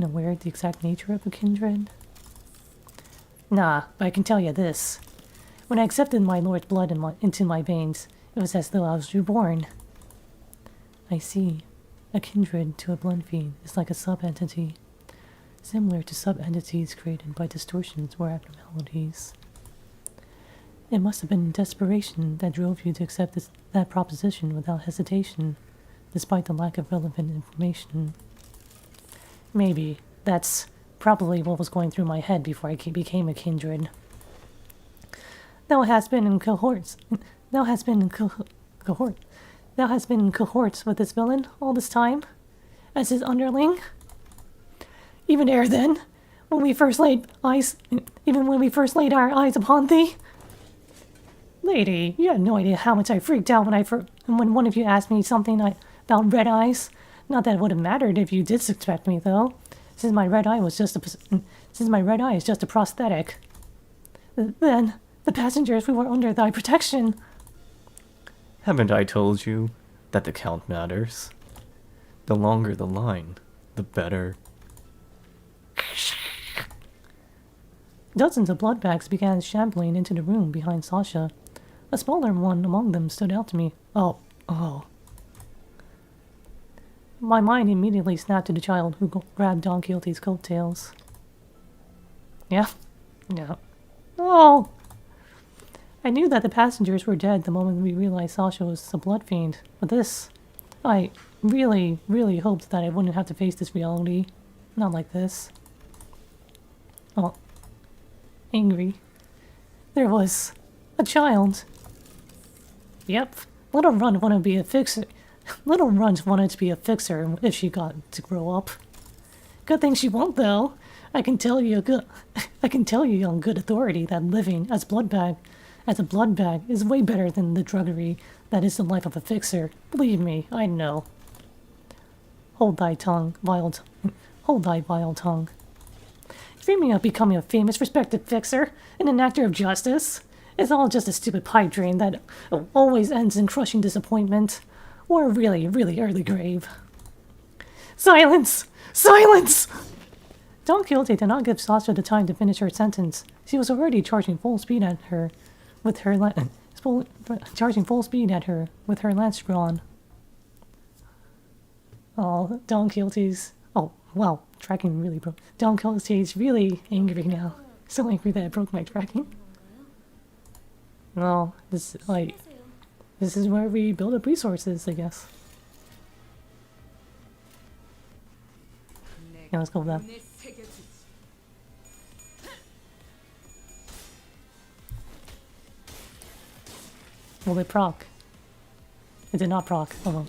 aware of the exact nature of a kindred? Nah, but I can tell you this. When I accepted my lord's blood into my veins, it was as though I was reborn. I see. A kindred to a blood fiend is like a sub-entity, similar to sub-entities created by distortions or abnormalities. It must have been desperation that drove you to accept that proposition without hesitation, despite the lack of relevant information. Maybe. That's probably what was going through my head before I became a kindred. Thou hast been in cohorts with this villain all this time, as his underling. Even ere then, when we first laid our eyes upon thee. Lady, you have no idea how much I freaked out when one of you asked me something about red eyes. Not that it would have mattered if you did suspect me, though, since my red eye is just a prosthetic. Then, the passengers, we were under thy protection. Haven't I told you that the count matters? The longer the line, the better. Dozens of blood bags began shambling into the room behind Sasha. A smaller one among them stood out to me. Oh. My mind immediately snapped to the child who grabbed Don Quixote's coattails. Yeah. Oh! I knew that the passengers were dead the moment we realized Sasha was a blood fiend, but this... I really, really hoped that I wouldn't have to face this reality. Not like this. Oh. Angry. There was... a child. Yep. Little Run wanted to be a fixer. Little Run wanted to be a fixer if she got to grow up. Good thing she won't, though. I can tell you on good authority that living as a blood bag is way better than the drudgery that is the life of a fixer. Believe me, I know. Hold thy vile tongue. Dreaming of becoming a famous, respected fixer and an actor of justice is all just a stupid pipe dream that always ends in crushing disappointment or a really, really early grave. Silence! Silence! Don Quixote did not give Sasha the time to finish her sentence. She was already charging full speed at her with her lance drawn. Oh, Don Quixote's... Oh, wow, tracking really broke. Don Quixote's really angry now. So angry that I broke my tracking. No, this is where we build up resources, I guess. Yeah, let's go with that. Will it proc? It did not proc. Oh well.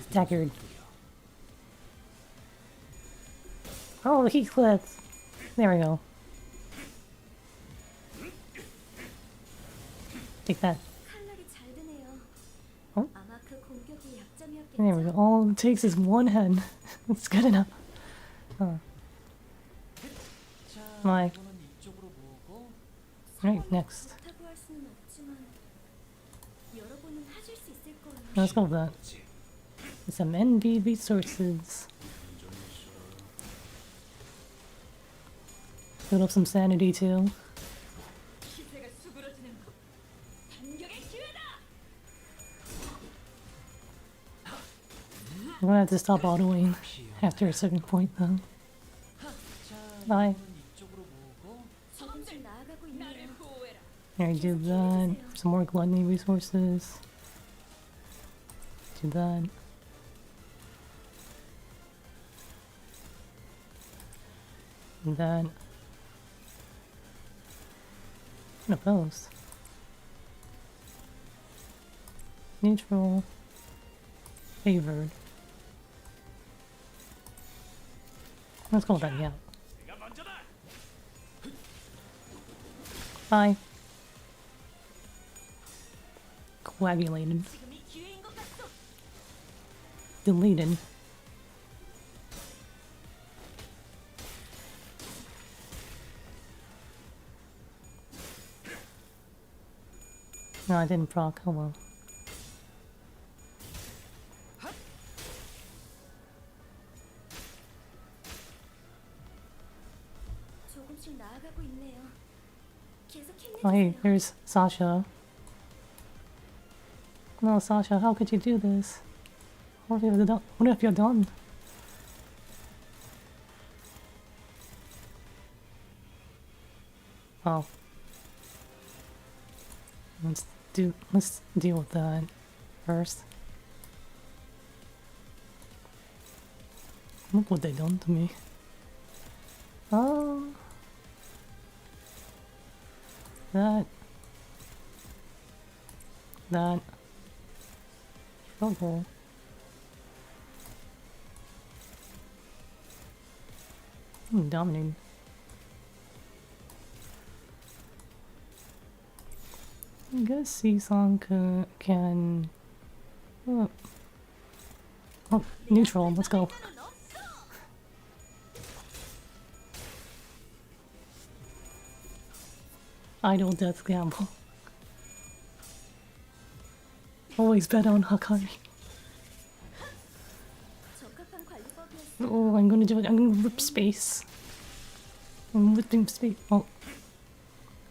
Staggered. Oh, he clipped. There we go. Take that. Oh. There we go. All it takes is one head. It's good enough. Oh. My. Right, next. Let's go with that. Some NV resources. Build up some sanity too. I'm gonna have to stop autoing after a certain point though. Bye. 있네요. Here, do that. Some more gluttony resources. Do that. Do that. What are those? Neutral. Favored. Let's go with that, yeah. 내가 먼저다. Bye. Coagulated. 지금이 기회인 것 같소. Deleted. No, I didn't proc. Oh well. 조금씩 나아가고 있네요. 계속 Oh, hey, 힘내주세요. here's Sasha. No, Sasha, how could you do this? What have you done? What have you done? Oh. Let's deal with that first. Look what they done to me. Oh. That. Trouble. Dominating. I guess Seasong can. Oh, neutral. Let's go. Idle death gamble. Always bet on Hakari. 적합한 관리법이었어요. Oh, I'm gonna do it. I'm gonna rip space. I'm ripping space. Oh.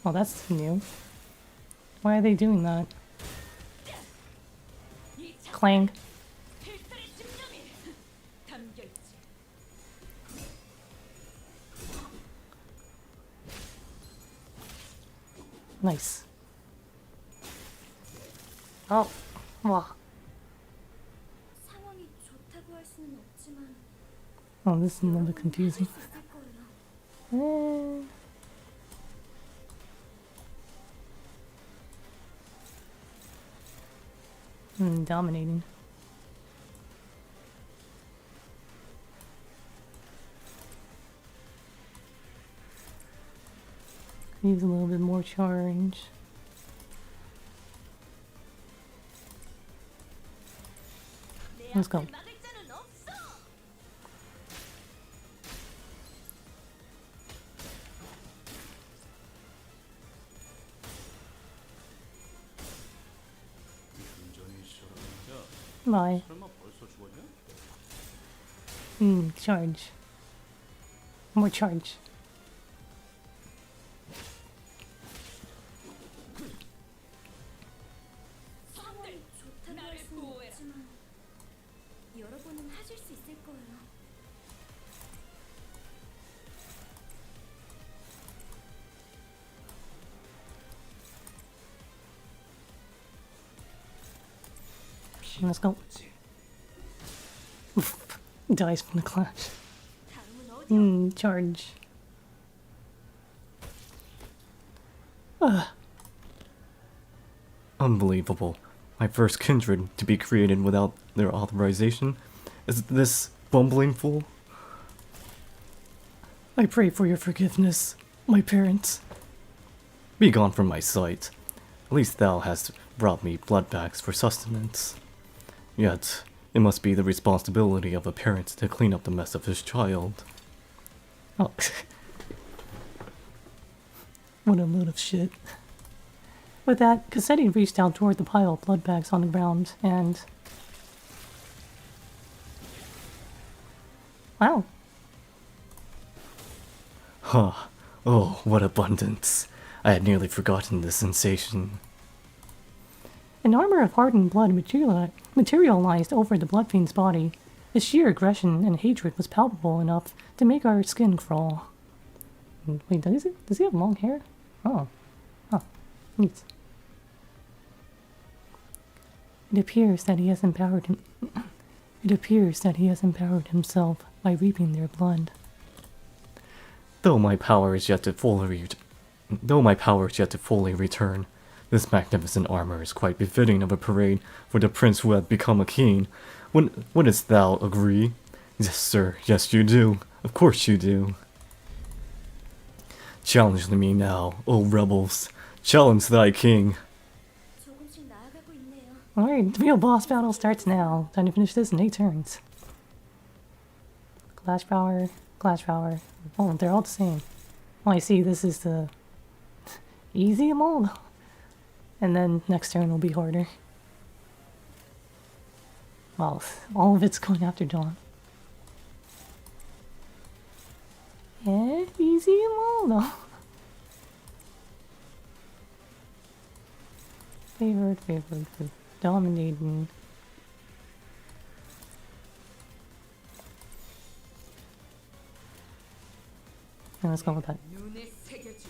Oh, that's new. Why are they doing that? Clang. 필살의 집념이 담겨있지. Nice. Oh. Wow. 상황이 좋다고 할 수는 없지만 Oh, this is a little bit confusing. 수 있을 거예요. Dominating. Needs a little bit more charge. Let's go. 막을 자는 없어. Bye. 설마 벌써 죽었냐? Charge. More charge. 상황이 좋다고 할 수는 없지만 여러분은 하실 수 있을 거예요. Let's go. Oof. Dies from the clash. 다음은 어디? Charge. Unbelievable. My first kindred to be created without their authorization? Is this bumbling fool? I pray for your forgiveness, my parents. Be gone from my sight. At least thou hast brought me blood bags for sustenance. Yet, it must be the responsibility of a parent to clean up the mess of his child. Oh. What a load of shit. With that, Cassetti reached out toward the pile of blood bags on the ground and... Wow. Huh. Oh, what abundance. I had nearly forgotten this sensation. An armor of hardened blood materialized over the blood fiend's body. His sheer aggression and hatred was palpable enough to make our skin crawl. Wait, does he have long hair? Oh. Oh. Neat. It appears that he has empowered him. It appears that he has empowered himself by reaping their blood. Though my power is yet to fully return, this magnificent armor is quite befitting of a parade for the prince who hath become a king. Wouldst thou agree? Yes, sir. Yes, you do. Of course you do. Challenge me now, O rebels. Challenge thy king. 조금씩 나아가고 있네요. Alright, the real boss battle starts now. Time to finish this in 8 turns. Clash power, clash power. Oh, they're all the same. Oh, I see, this is the easy mode. And then next turn will be harder. Well, all of it's going after Dawn. Yeah, easy mode. Favored, dominating. And let's go with that. 눈에 새겨주지.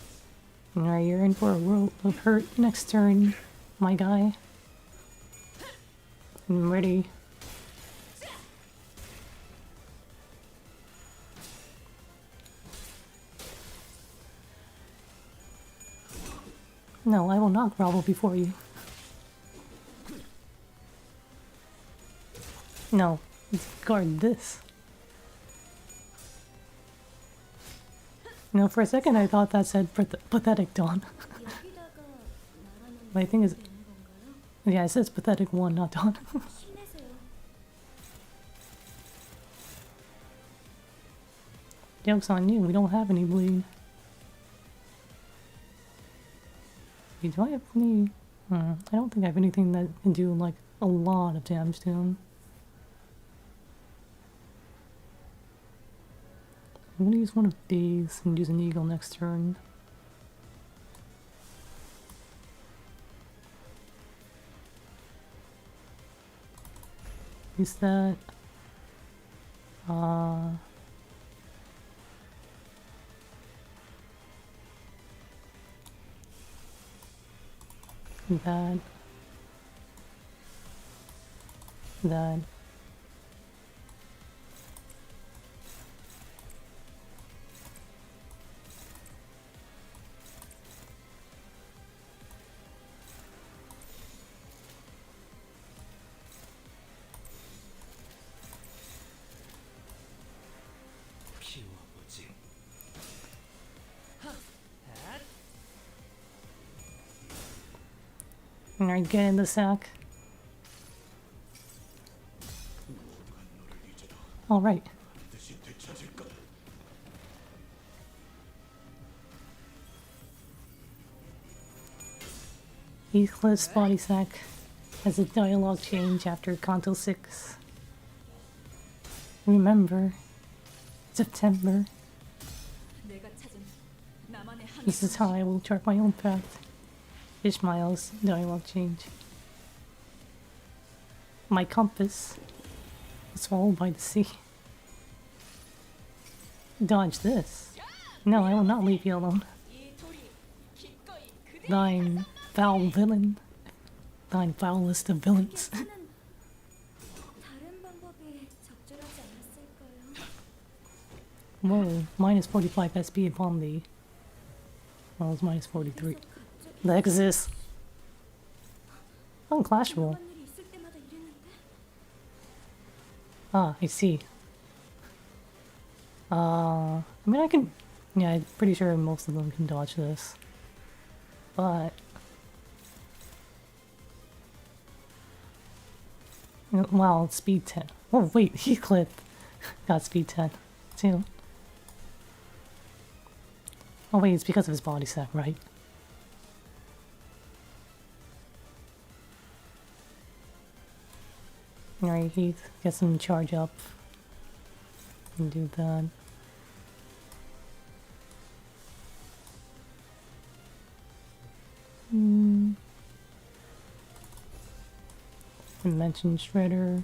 Alright, you're in for a world of hurt next turn, my guy. I'm ready. No, I will not grovel before you. No, guard this. No, for a second I thought that said pathetic Dawn. 여기다가 말하면 But I think it's, 되는 건가요? yeah, it says pathetic 1, not Dawn. 심해서요. Joke's on you, we don't have any bleed. Wait, do I have any? I don't think I have anything that can do like a lot of damage to him. I'm gonna use one of these and use an eagle next turn. Use that. That. That. 키워보지. Alright, get in the sack. Alright. Heathcliff's body sack has a dialogue change after Kanto 6. Remember, September. 내가 찾은 나만의 한 This is how I will chart my own path. Ishmael's dialogue change. My compass was swallowed by the sea. Dodge this. No, I will not leave you alone. 이 돌이 기꺼이 그대 Thine foul villain. Thine foulest of villains. 는 다른 방법이 적절하지 않았을까요? Whoa, minus 45 SP upon the... Well, it's minus 43. The heck is this? Unclashable. 이런 일이 있을 때마다 이랬는데 Ah, I see. I mean, I can... Yeah, I'm pretty sure most of them can dodge this. But... Wow, it's speed 10. Oh, wait, Heathcliff got speed 10, too. Oh, wait, it's because of his body sack, right? Alright, Heath, get some charge up. And do that. Mention Shredder.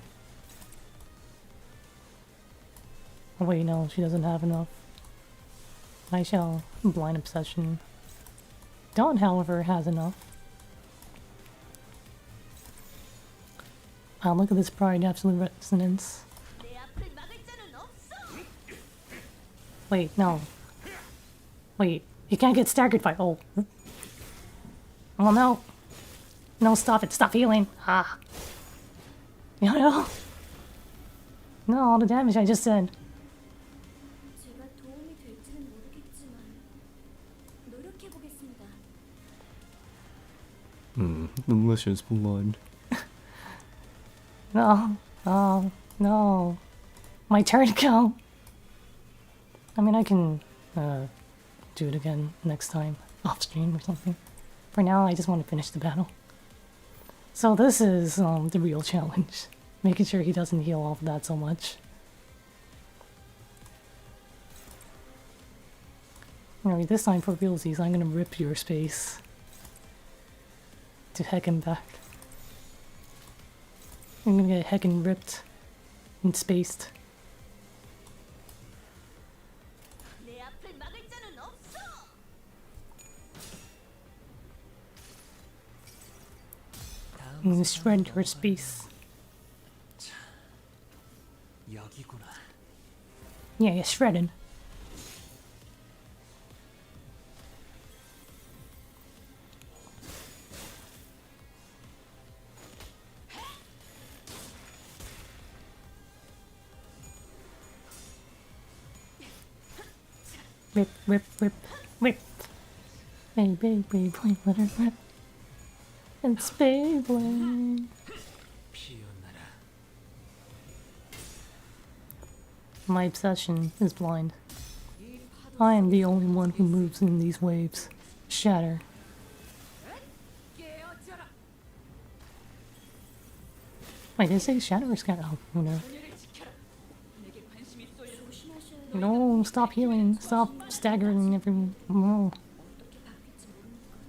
Oh wait, no, she doesn't have enough. I shall blind obsession. Dawn, however, has enough. Wow, look at this Pride Absolute Resonance. 내 앞을 막을 자는 없어. Wait, no. Wait, you can't get staggered by. Oh. Oh no. No, stop it. Stop healing. Ah. No. No, all the damage I just did. 제가 도움이 될지는 모르겠지만 노력해 보겠습니다. Delicious blood. No. Oh, no. My turn to go. I mean, I can do it again next time, off stream or something. For now, I just want to finish the battle. So this is the real challenge. Making sure he doesn't heal off of that so much. Alright, this time for realsies, I'm gonna rip your space. To heck him back. I'm gonna get heckin' ripped and spaced. 내 앞을 막을 자는 없어. I'm gonna shred your space. 여기구나. Yeah, you're shredded. Rip, rip, rip, rip. Baby, baby, let her rip. It's Beyblade. 피어나라. My obsession is blind. I am the only one who moves in these waves. Shatter. 깨어져라. Wait, did it say shatter or scatter? Oh, no. 분열을 지켜라. 내게 관심이 쏠려. 조심하셔야 No, stop healing. Stop staggering everyone. No. 어떻게 바뀔지 모르니까.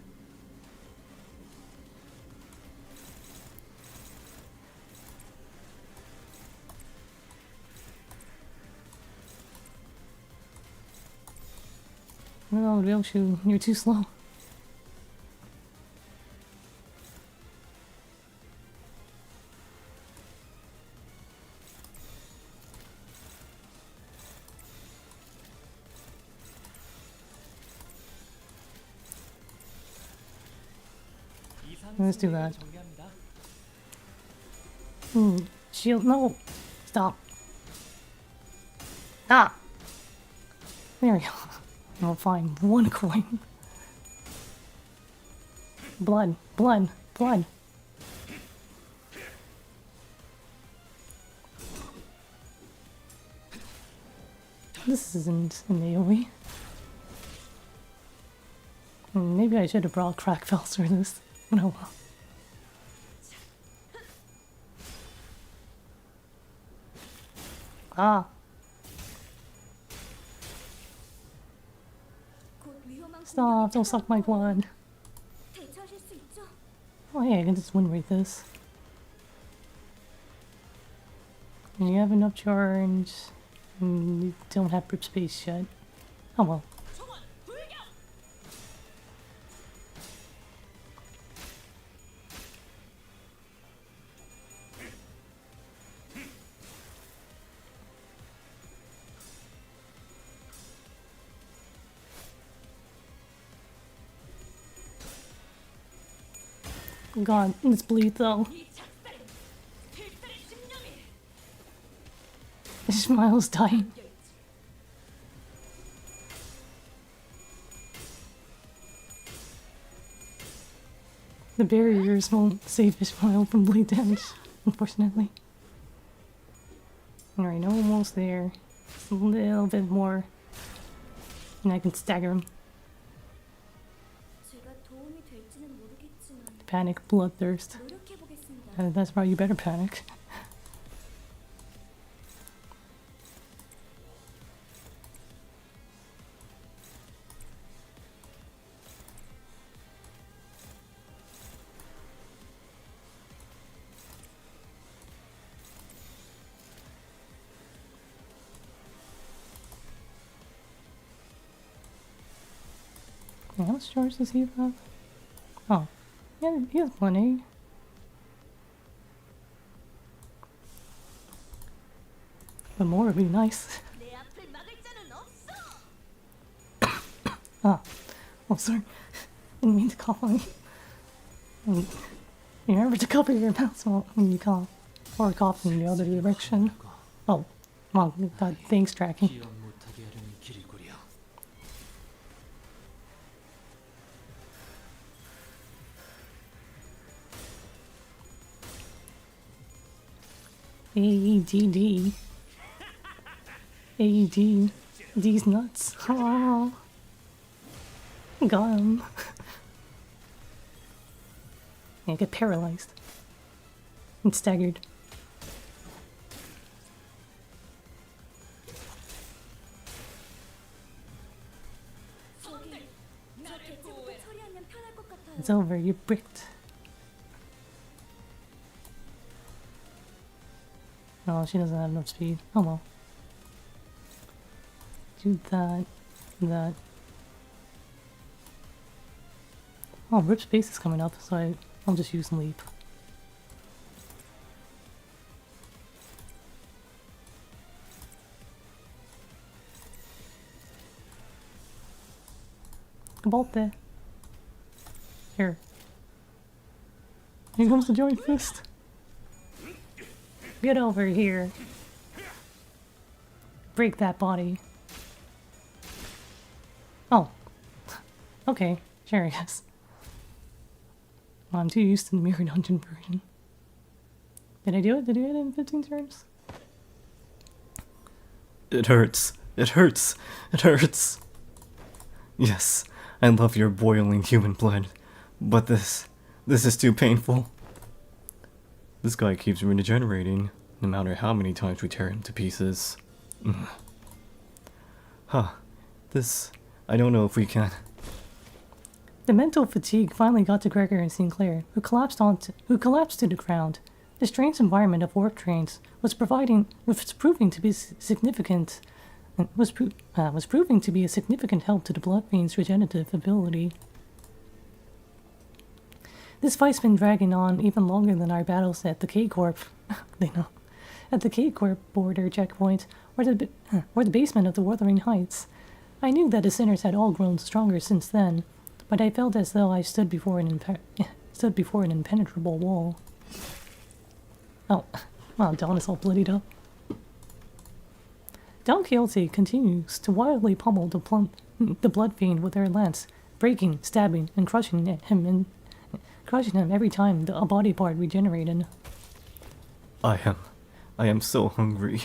No, Ryoshu, you're too slow. Let's do that. 정리합니다. Shield, no! Stop. Ah! There we go. I'll find one coin. Blood, blood, blood. This isn't an AoE. Maybe I should have brought crack fells for this. No, well. Ah. 곧 위험한 Stop, 공격이 don't suck my blood. 대처하실 수 있죠? Oh hey, I can just win rate this. And you have enough charge. And you don't have grip space yet. Oh well. 총원 불격. God, let's bleed though. 이 작살은 필살의 집념이 Ishmael's dying. 열지. The barriers won't save Ishmael from bleed damage, unfortunately. Alright, almost there. Just a little bit more. And I can stagger him. 제가 도움이 될지는 모르겠지만 Panic, bloodthirst. 노력해 보겠습니다. That's why you better panic. how much charge does he have? Oh, yeah, he has plenty. But more would be nice. 내 앞을 막을 자는 없어. Ah, oh sorry. Didn't mean to cough on you. Remember to cover your mouth when you cough, or cough in the other direction. Oh, well, thanks, tracking. 기억 못하게 하려는 길이구려. AEDD. AED. These nuts. Oh. Got him. Yeah, get paralyzed. And staggered. 저 대체부터 처리하면 편할 것 같아요. It's over, you bricked. Oh, she doesn't have enough speed. Oh well. Do that. That. Oh, Rip Space is coming up, so I'll just use Leap. Volte. Here. Here comes the joint fist. Get over here. Break that body. Oh. Okay, sure, I guess. Well, I'm too used to the Mirror Dungeon version. Did I do it? Did I do it in 15 turns? It hurts. It hurts. It hurts. Yes, I love your boiling human blood, but this is too painful. This guy keeps regenerating, no matter how many times we tear him to pieces. Huh. This... I don't know if we can... The mental fatigue finally got to Gregor and Sinclair, who collapsed to the ground. The strange environment of warp trains was proving to be significant. Was proving to be a significant help to the Blood Fiend's regenerative ability. This fight's been dragging on even longer than our battles at the K-Corp. They know. At the K-Corp border checkpoint, or the basement of the Wuthering Heights. I knew that the sinners had all grown stronger since then, but I felt as though I stood before an impenetrable wall. Oh, wow, Dawn is all bloodied up. Don Quixote continues to wildly pummel the Blood Fiend with her lance, breaking, stabbing, and crushing him every time a body part regenerated. I am so hungry.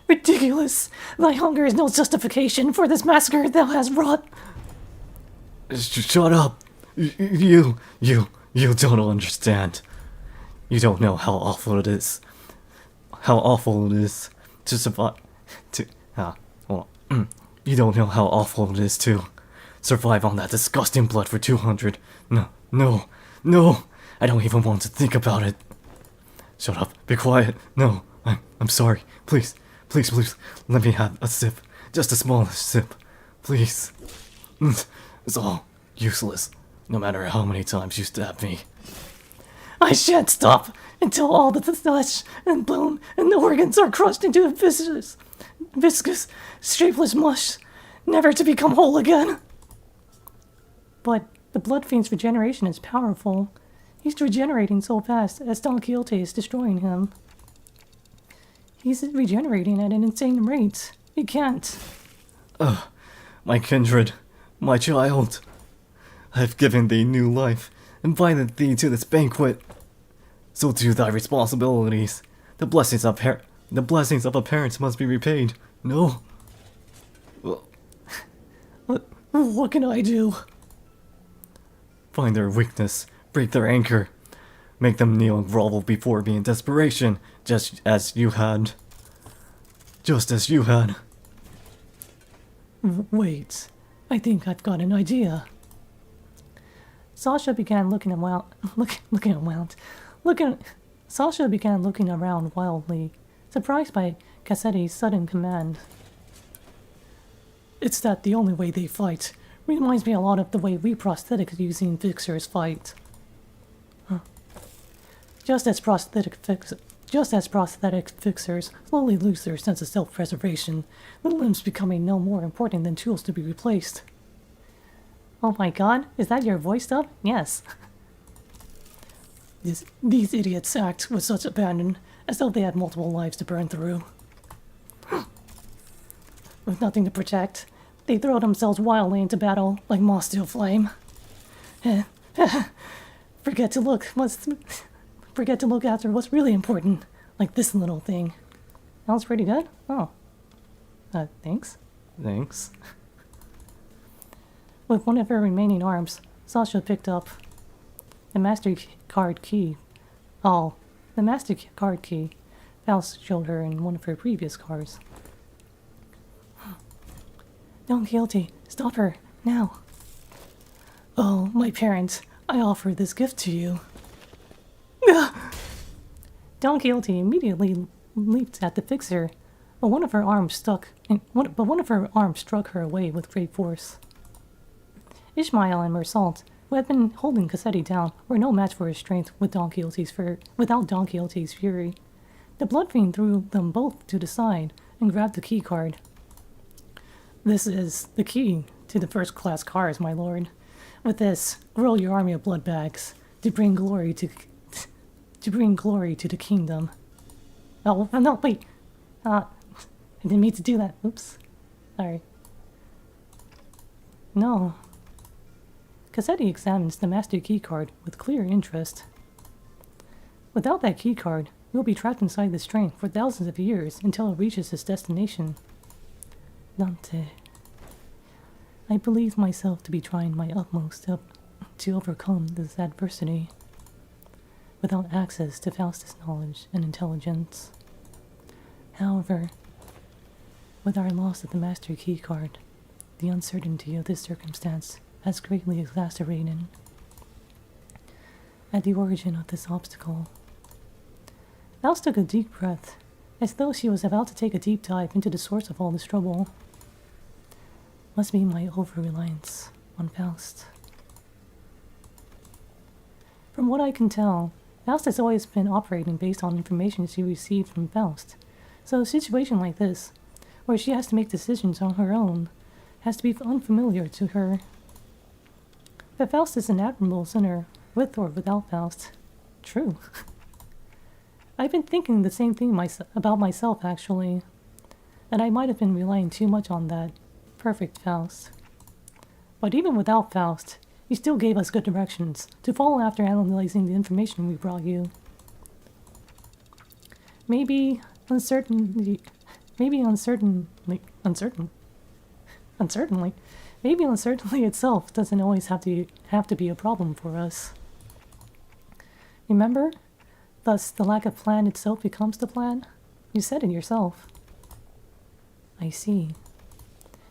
Ridiculous! Thy hunger is no justification for this massacre thou hast wrought! Shut up! You don't understand. You don't know how awful it is. How awful it is to survive. You don't know how awful it is to survive on that disgusting blood for 200. No. I don't even want to think about it. Shut up. Be quiet. No. I'm sorry. Please. Let me have a sip. Just the smallest sip. Please. It's all useless. No matter how many times you stab me. I shan't stop until all the flesh and bone and the organs are crushed into a viscous, shapeless mush, never to become whole again. But the Blood Fiend's regeneration is powerful. He's regenerating so fast as Don Quixote is destroying him. He's regenerating at an insane rate. He can't. My kindred, my child. I've given thee new life, invited thee to this banquet. So do thy responsibilities. The blessings of a parent must be repaid. No. What can I do? Find their weakness, break their anchor, make them kneel and grovel before me in desperation, just as you had. Wait, I think I've got an idea. Sasha began looking around wildly, surprised by Cassetti's sudden command. It's that the only way they fight, Reminds me a lot of the way we prosthetic using fixers fight. Huh. Just as prosthetic fixers slowly lose their sense of self-preservation, the limbs becoming no more important than tools to be replaced. Oh my god, is that your voice dub? Yes. These idiots act with such abandon, as though they had multiple lives to burn through. With nothing to protect, they throw themselves wildly into battle like moths to a flame. Forget to look after what's really important, like this little thing. That was pretty good? Oh. Thanks. Thanks. With one of her remaining arms, Sasha picked up the MasterCard key. Oh, the MasterCard key Faust showed her in one of her previous cars. Don Quixote, stop her, now. Oh, my parents, I offer this gift to you. Don Quixote immediately leaped at the fixer, but one of her arms struck her away with great force. Ishmael and Mersault, who had been holding Cassetti down, were no match for his strength without Don Quixote's fury. The blood fiend threw them both to the side and grabbed the key card. This is the key to the first-class cars, my lord. With this, grow your army of blood bags to bring glory to the kingdom. Oh no! Wait, I didn't mean to do that. Oops, sorry. No. Cassetti examines the master keycard with clear interest. Without that keycard, you'll be trapped inside this train for thousands of years until it reaches its destination. Dante. I believe myself to be trying my utmost to overcome this adversity without access to Faustus' knowledge and intelligence. However, with our loss of the master keycard, the uncertainty of this circumstance has greatly exacerbated. At the origin of this obstacle, Faust took a deep breath, as though she was about to take a deep dive into the source of all this trouble. Must be my over-reliance on Faust. From what I can tell, Faust has always been operating based on information she received from Faust, so a situation like this, where she has to make decisions on her own, has to be unfamiliar to her. But Faust is an admirable sinner, with or without Faust. True. I've been thinking the same thing about myself, actually. That I might have been relying too much on that perfect Faust. But even without Faust, you still gave us good directions to follow after analyzing the information we brought you. Maybe uncertainty itself doesn't always have to be a problem for us. Remember? Thus, the lack of plan itself becomes the plan? You said it yourself. I see.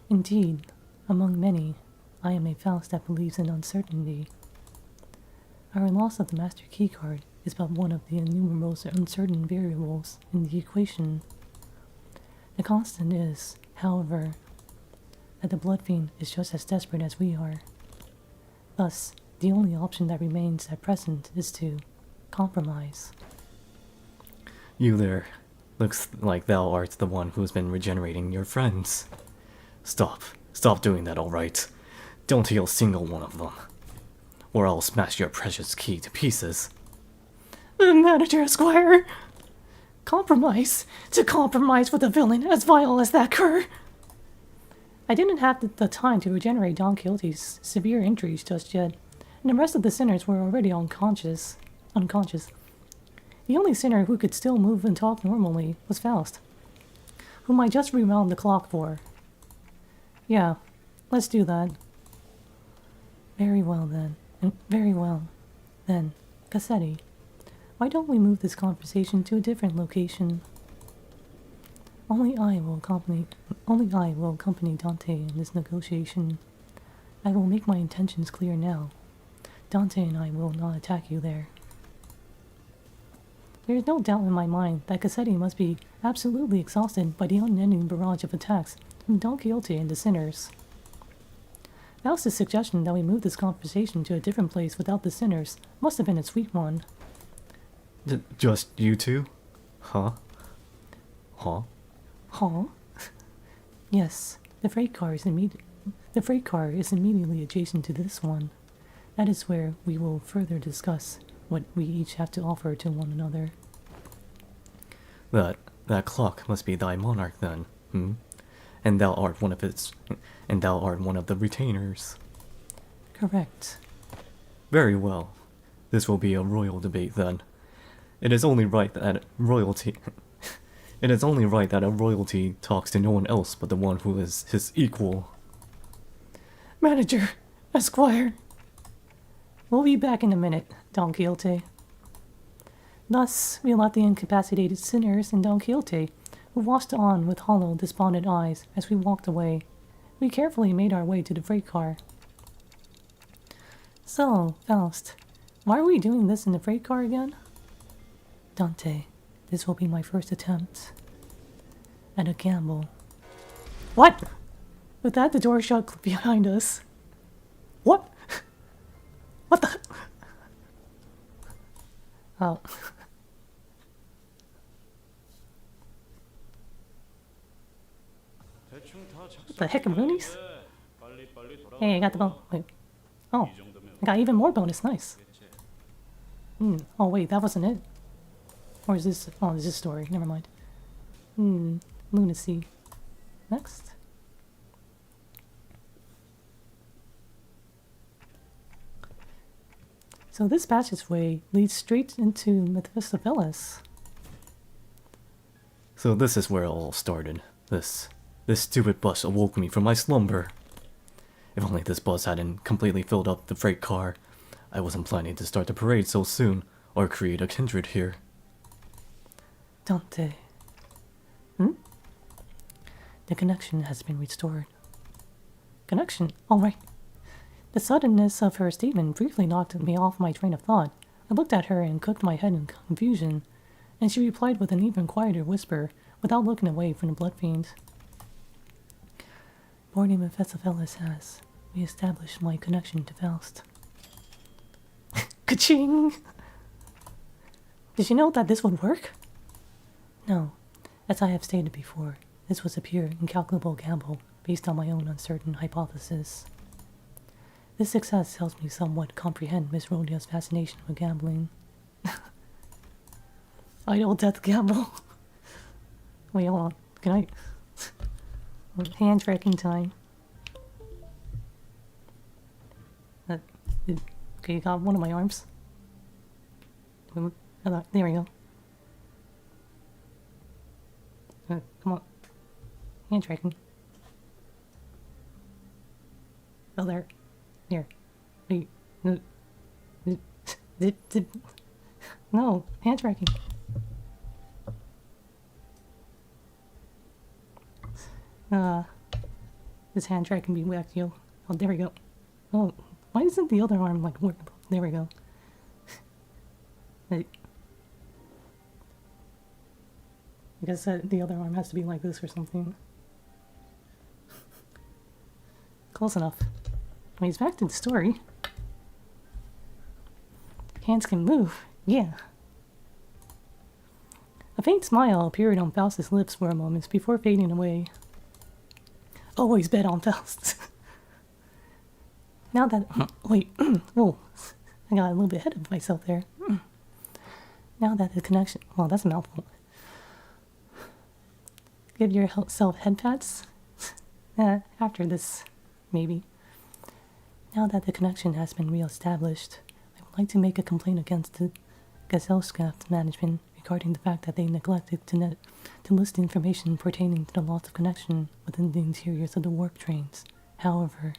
Indeed, among many, I am a Faust that believes in uncertainty. Our loss of the master keycard is but one of the innumerable uncertain variables in the equation. The constant is, however, that the blood fiend is just as desperate as we are. Thus, the only option that remains at present is to compromise. You there. Looks like thou art the one who's been regenerating your friends. Stop. Stop doing that, alright? Don't heal a single one of them. Or I'll smash your precious key to pieces. Manager Esquire! Compromise? To compromise with a villain as vile as that cur? I didn't have the time to regenerate Don Quixote's severe injuries just yet, and the rest of the sinners were already unconscious. The only sinner who could still move and talk normally was Faust, whom I just rewound the clock for. Yeah, let's do that. Very well then. Cassetti, why don't we move this conversation to a different location? Only I will accompany Dante in this negotiation. I will make my intentions clear now. Dante and I will not attack you there. There is no doubt in my mind that Cassetti must be absolutely exhausted by the unending barrage of attacks from Don Quixote and the sinners. Faust's suggestion that we move this conversation to a different place without the sinners must have been a sweet one. Just you two? Huh? Huh? Huh? Yes, the freight car is immediately adjacent to this one. That is where we will further discuss what we each have to offer to one another. That clock must be thy monarch then, hmm? And thou art one of the retainers. Correct. Very well. This will be a royal debate then. It is only right that royalty talks to no one else but the one who is his equal. Manager, Esquire. We'll be back in a minute, Don Quixote. Thus, we left the incapacitated sinners and Don Quixote, who watched on with hollow, despondent eyes as we walked away. We carefully made our way to the freight car. So, Faust, why are we doing this in the freight car again? Dante, this will be my first attempt at a gamble. What? With that, the door shut behind us. What? What the? Oh. What the heck, Moonies? Hey, I got the bonus. Wait. Oh, I got even more bonus. Nice. Oh, wait, that wasn't it. Or is this? Oh, this is story. Never mind. Lunacy. Next. So this passageway leads straight into Mephistopheles. So this is where it all started. This stupid bus awoke me from my slumber. If only this bus hadn't completely filled up the freight car, I wasn't planning to start the parade so soon, or create a kindred here. Dante. The connection has been restored. Connection? Alright. The suddenness of her statement briefly knocked me off my train of thought. I looked at her and cocked my head in confusion, and she replied with an even quieter whisper, without looking away from the blood fiend. Born in Mephistopheles has re-established my connection to Faust. Ka-ching! Did you know that this would work? No. As I have stated before, this was a pure, incalculable gamble based on my own uncertain hypothesis. This success helps me somewhat comprehend Miss Rhodia's fascination with gambling. Idle death gamble. Wait, hold on. Can I... hand tracking time. Okay, you got one of my arms. There we go. Come on. Hand tracking. Oh, there. Here. No, hand tracking. This hand track can be whacked, yo. Oh, there we go. Oh, why isn't the other arm like work? There we go. I guess the other arm has to be like this or something. Close enough. When he's back to the story. Hands can move. Yeah. A faint smile appeared on Faust's lips for a moment before fading away. Always bet on Faust. Now that... wait. Whoa. I got a little bit ahead of myself there. Now that the connection... Well, that's a mouthful. Give yourself head pats? After this, maybe. Now that the connection has been re-established, I would like to make a complaint against the Gesellschaft management regarding the fact that they neglected to list information pertaining to the loss of connection within the interiors of the warp trains. However,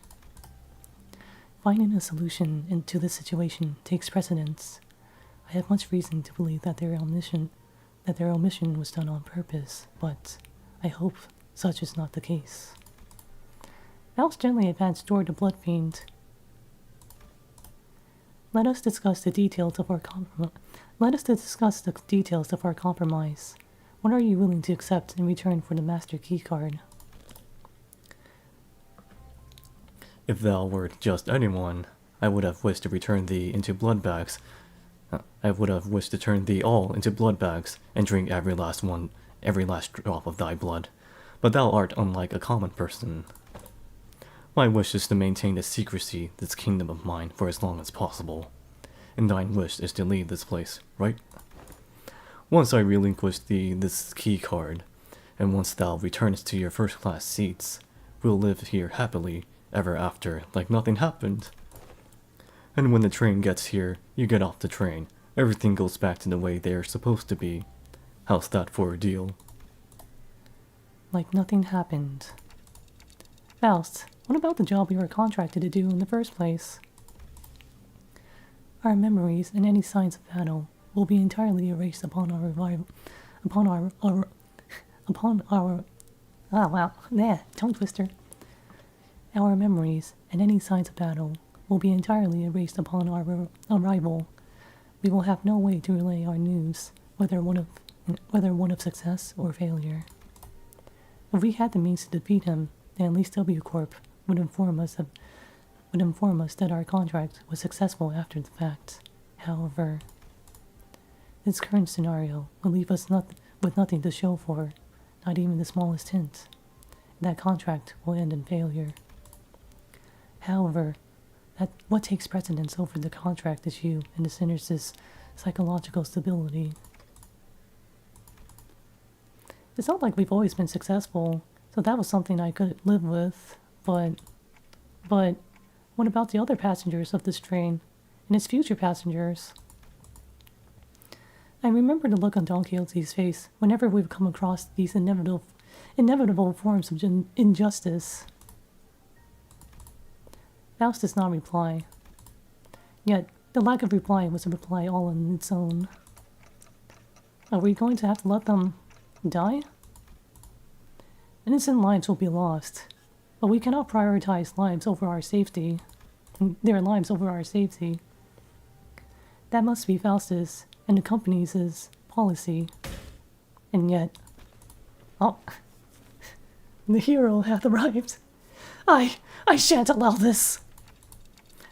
finding a solution to this situation takes precedence. I have much reason to believe that their omission was done on purpose, but I hope such is not the case. Faust gently advanced toward the blood fiend. Let us discuss the details of our compromise. What are you willing to accept in return for the master key card? If thou wert just anyone, I would have wished to return thee into blood bags. I would have wished to turn thee all into blood bags, and drink every last drop of thy blood. But thou art unlike a common person. My wish is to maintain the secrecy this kingdom of mine for as long as possible. And thine wish is to leave this place, right? Once I relinquish thee this key card, and once thou returnest to your first-class seats, we'll live here happily ever after, like nothing happened. And when the train gets here, you get off the train. Everything goes back to the way they're supposed to be. How's that for a deal? Like nothing happened. Faust, what about the job we were contracted to do in the first place? Our memories and any signs of battle will be entirely erased upon our revival. Tongue twister. Our memories and any signs of battle will be entirely erased upon our arrival. We will have no way to relay our news, whether one of success or failure. If we had the means to defeat him, then at least W Corp would inform us that our contract was successful after the fact. However, this current scenario will leave us with nothing to show for, not even the smallest hint. That contract will end in failure. However, what takes precedence over the contract is you and the Sinner's psychological stability. It's not like we've always been successful, so that was something I could live with, but what about the other passengers of this train, and its future passengers? I remember the look on Don Quixote's face whenever we've come across these inevitable forms of injustice. Faust does not reply. Yet, the lack of reply was a reply all on its own. Are we going to have to let them die? Innocent lives will be lost, but we cannot prioritize lives over our safety. Their lives over our safety. That must be Faust's and the company's policy. And yet... Oh. The hero hath arrived. I shan't allow this.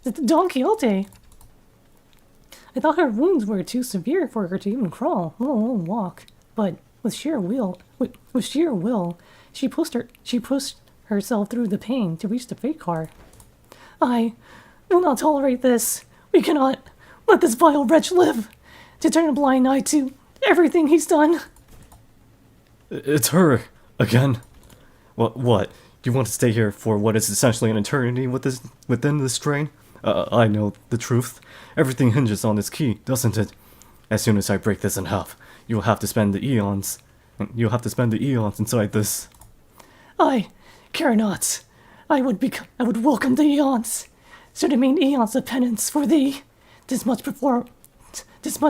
Don Quixote. I thought her wounds were too severe for her to even crawl, let alone walk. But with sheer will, she pushed herself through the pain to reach the freight car. I will not tolerate this. We cannot let this vile wretch live. To turn a blind eye to everything he's done. It's her again. What? You want to stay here for what is essentially an eternity within this train? I know the truth. Everything hinges on this key, doesn't it? As soon as I break this in half, you'll have to spend the eons. You'll have to spend the eons inside this. I care not. I would welcome the eons. Should it mean eons of penance for thee? 'Tis much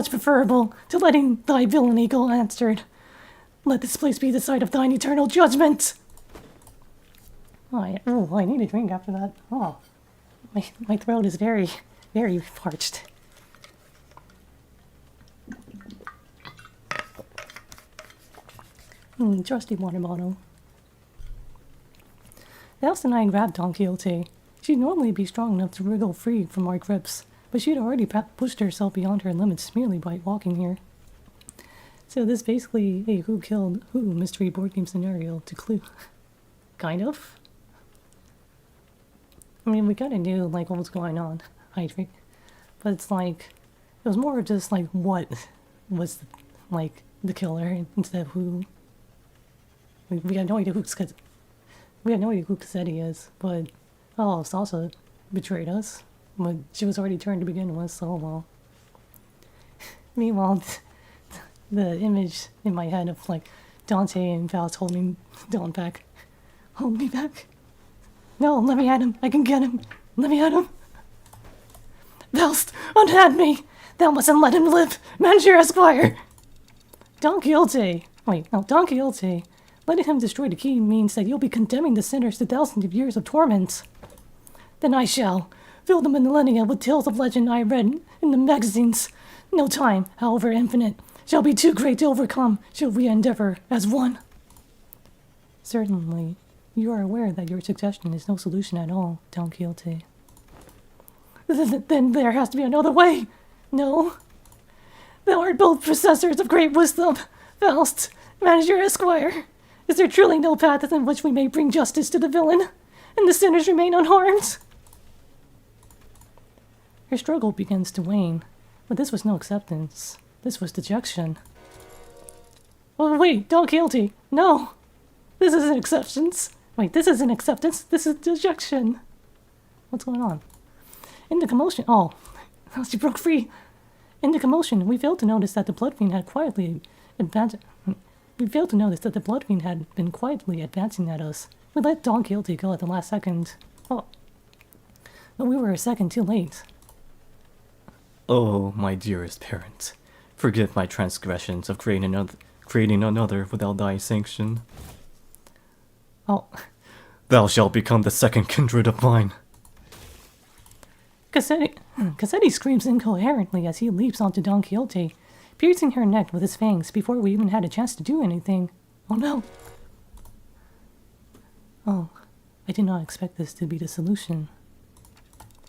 preferable to letting thy villainy go unanswered. Let this place be the site of thine eternal judgment. I need a drink after that. Oh, my throat is very, very parched. Trusty water bottle. Faust and I grabbed Don Quixote. She'd normally be strong enough to wriggle free from our grips, but she'd already pushed herself beyond her limits merely by walking here. So this is basically a who killed who mystery board game scenario to Clue. Kind of. I mean, we kind of knew, like, what was going on, Hydric. But it's like, it was more just, like, what was, like, the killer instead of who. We had no idea who Cassetti is, but, Salsa betrayed us. But she was already turned to begin with, so, well. Meanwhile, the image in my head of, like, Dante and Faust holding Don back. Hold me back. No, let me at him. I can get him. Let me at him. Faust, unhand me. Thou mustn't let him live. Manager Esquire. Don Quixote. Don Quixote. Letting him destroy the key means that you'll be condemning the sinners to thousands of years of torment. Then I shall. Fill the millennia with tales of legend I read in the magazines. No time, however infinite, shall be too great to overcome, shall we endeavor as one. Certainly. You are aware that your suggestion is no solution at all, Don Quixote. Then there has to be another way! No. Thou art both possessors of great wisdom, Faust, Manager Esquire. Is there truly no path in which we may bring justice to the villain, and the sinners remain unharmed? Her struggle begins to wane, but this was no acceptance. This was dejection. Oh wait, Don Quixote, no! This isn't acceptance. Wait, this isn't acceptance, this is dejection. What's going on? In the commotion, oh, she broke free. In the commotion, we failed to notice that the Blood Fiend had quietly advanced. We failed to notice that the Blood Fiend had been quietly advancing at us. We let Don Quixote go at the last second. Oh, but we were a second too late. Oh, my dearest parent, forgive my transgressions of creating another without thy sanction. Oh, Thou shalt become the second kindred of mine. Cassetti screams incoherently as he leaps onto Don Quixote, piercing her neck with his fangs before we even had a chance to do anything. Oh no! Oh, I did not expect this to be the solution.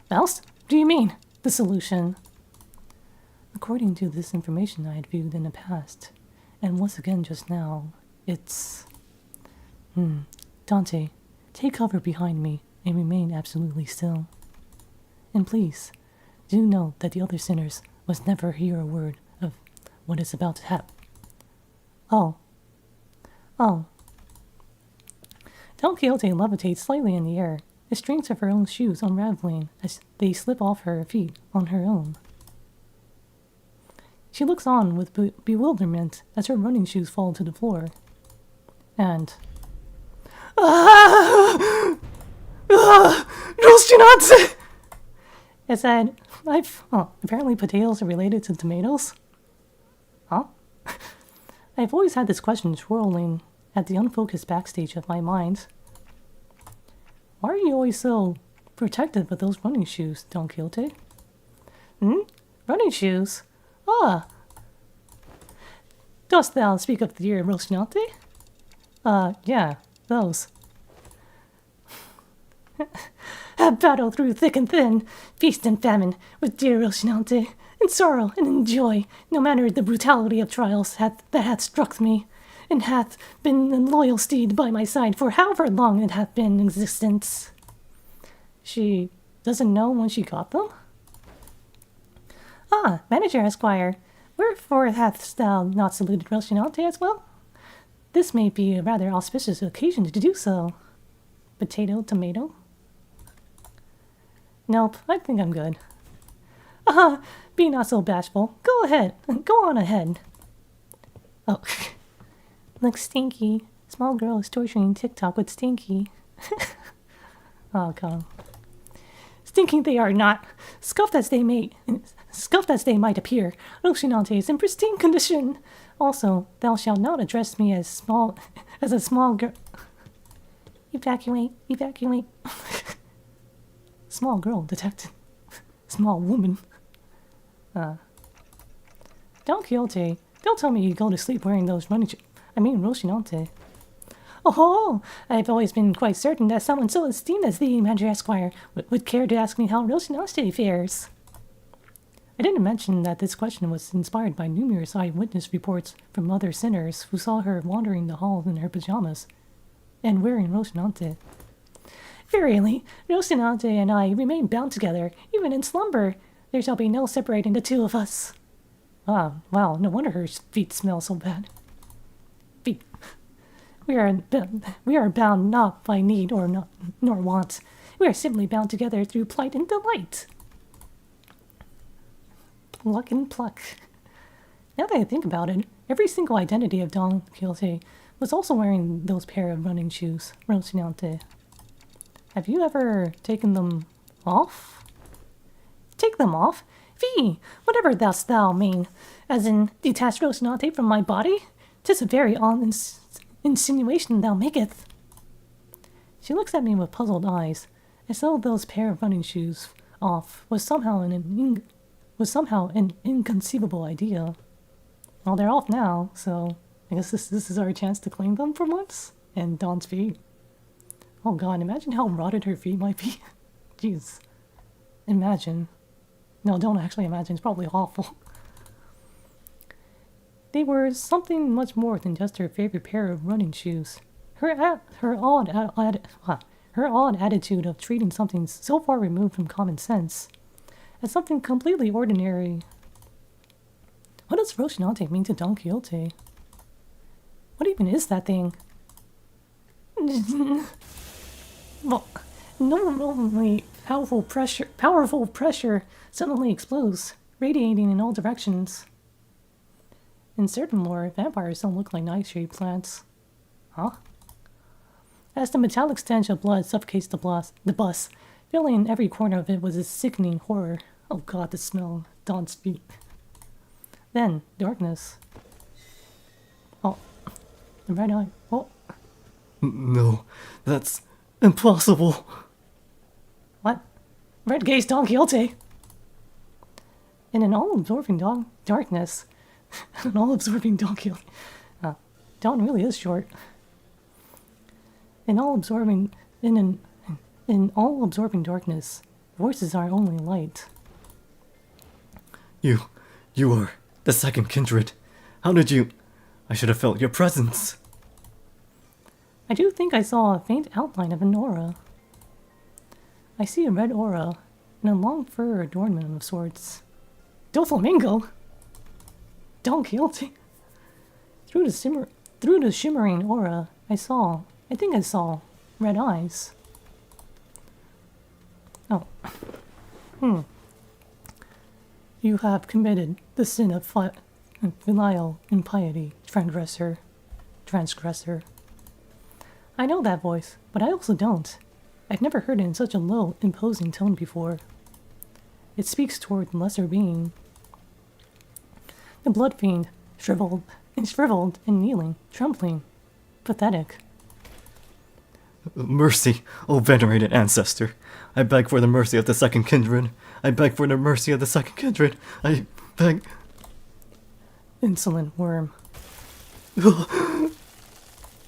Faust? What do you mean, the solution? According to this information I had viewed in the past, and once again just now, it's... Dante, take cover behind me and remain absolutely still. And please, do note that the other sinners must never hear a word of what is about to happen. Oh. Don Quixote levitates slightly in the air, the strings of her own shoes unraveling as they slip off her feet on her own. She looks on with bewilderment as her running shoes fall to the floor. And... Rocinante! I said, apparently potatoes are related to tomatoes? Huh? I've always had this question swirling at the unfocused backstage of my mind. Why are you always so protective of those running shoes, Don Quixote? Running shoes? Ah! Dost thou speak of the dear Rocinante? Yeah, those. Have battle through thick and thin, feast and famine, with dear Rocinante, in sorrow and in joy, no matter the brutality of trials that hath struck me, and hath been a loyal steed by my side for however long it hath been in existence. She doesn't know when she got them? Ah, Manager Esquire, wherefore hast thou not saluted Rocinante as well? This may be a rather auspicious occasion to do so. Potato, tomato? Nope, I think I'm good. Be not so bashful. Go ahead. Go on ahead. Oh. Look, Stinky. Small girl is torturing TikTok with Stinky. Oh, God. Stinking they are not. Scuffed as they might appear, Rocinante is in pristine condition. Also, thou shalt not address me as a small girl. Evacuate. Small girl detected. Small woman. Don Quixote, don't tell me you go to sleep wearing those Rocinante. Oh, I've always been quite certain that someone so esteemed as thee, Manager Esquire, would care to ask me how Rocinante fares. I didn't mention that this question was inspired by numerous eyewitness reports from other sinners who saw her wandering the halls in her pajamas and wearing Rocinante. Verily, Rocinante and I remain bound together, even in slumber. There shall be no separating the two of us. Ah, wow, no wonder her feet smell so bad. Feet. We are bound not by need nor want. We are simply bound together through plight and delight. Pluck and pluck. Now that I think about it, every single identity of Don Quixote was also wearing those pair of running shoes, Rocinante. Have you ever taken them off? Take them off? Fie! Whatever dost thou mean? As in, detach Rocinante from my body? 'Tis a very odd insinuation thou maketh. She looks at me with puzzled eyes, as though those pair of running shoes off was somehow an inconceivable idea. Well, they're off now, so I guess this is our chance to claim them for once. And Don's feet. Oh god, imagine how rotted her feet might be. Jeez. Imagine. No, don't actually imagine. It's probably awful. They were something much more than just her favorite pair of running shoes. Her odd attitude of treating something so far removed from common sense as something completely ordinary. What does Rocinante mean to Don Quixote? What even is that thing? Well, normally powerful pressure suddenly explodes, radiating in all directions. In certain lore, vampires don't look like nightshade plants. Huh? As the metallic stench of blood suffocates the bus, filling every corner of it was a sickening horror. Oh god, the smell of Don's feet. Then, darkness. Oh, the red eye. Oh. No, that's impossible. What? Red gaze Don Quixote! In an all-absorbing darkness. An all-absorbing Don Quixote. Don really is short. In all-absorbing darkness, voices are only light. You are the second kindred. How did you... I should have felt your presence. I do think I saw a faint outline of an aura. I see a red aura and a long fur adornment of sorts. Doflamingo? Don Quixote? Through the shimmering aura, I think I saw red eyes. Oh. You have committed the sin of filial impiety, transgressor. I know that voice, but I also don't. I've never heard it in such a low, imposing tone before. It speaks toward the lesser being. The blood fiend, shriveled and kneeling, trembling, pathetic. Mercy, O venerated ancestor. I beg for the mercy of the second kindred. I beg for the mercy of the second kindred. I beg... Insolent worm.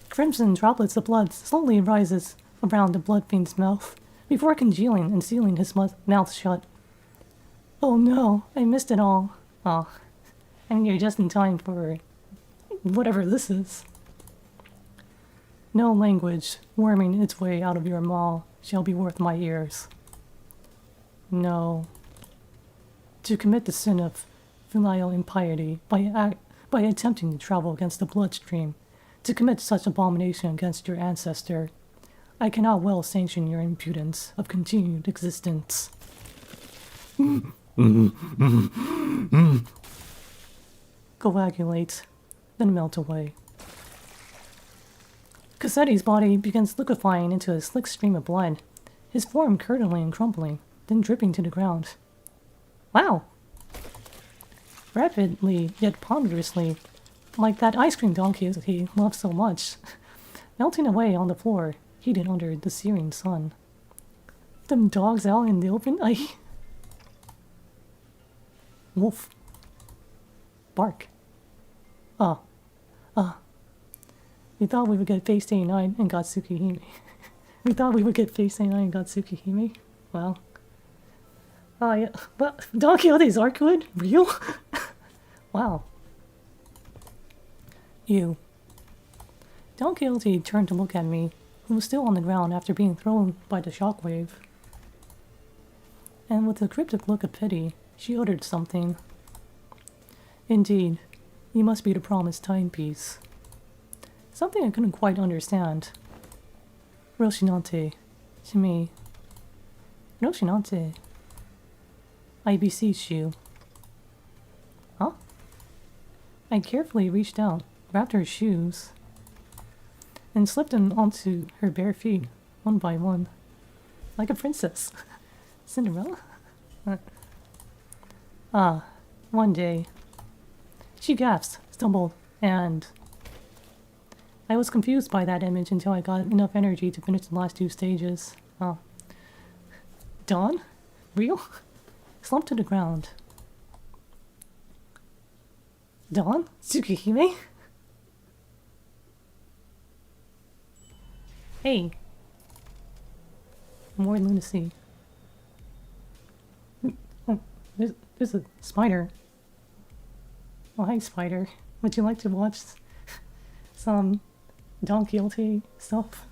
Crimson droplets of blood slowly rises around the blood fiend's mouth, before congealing and sealing his mouth shut. Oh no, I missed it all. Oh, and you're just in time for whatever this is. No language worming its way out of your maw shall be worth my ears. No. To commit the sin of filial impiety by attempting to travel against the bloodstream, to commit such abomination against your ancestor, I cannot well sanction your impudence of continued existence. Coagulate, then melt away. Cassetti's body begins liquefying into a slick stream of blood, his form curdling and crumbling, then dripping to the ground. Wow! Rapidly, yet ponderously, like that ice cream donkey he loved so much, melting away on the floor, heated under the searing sun. Them dogs out in the open? Wolf. Bark. We thought we would get Face 89 and got Tsukihime. We thought we would get Face 89 and got Tsukihime. Well. Yeah. Well, Don Quixote's are good? Real? Wow. You. Don Quixote turned to look at me, who was still on the ground after being thrown by the shockwave. And with a cryptic look of pity, she uttered something. Indeed, you must be the promised timepiece. Something I couldn't quite understand. Rocinante, to me. Rocinante, I beseech you. Huh? I carefully reached out, grabbed her shoes, and slipped them onto her bare feet, one by one. Like a princess. Cinderella? One day. She gasped, stumbled, and... I was confused by that image until I got enough energy to finish the last two stages. Dawn? Real? Slumped to the ground. Dawn? Tsukihime? Hey. More lunacy. Oh, there's a spider. Oh, hi, spider. Would you like to watch some Don Quixote stuff?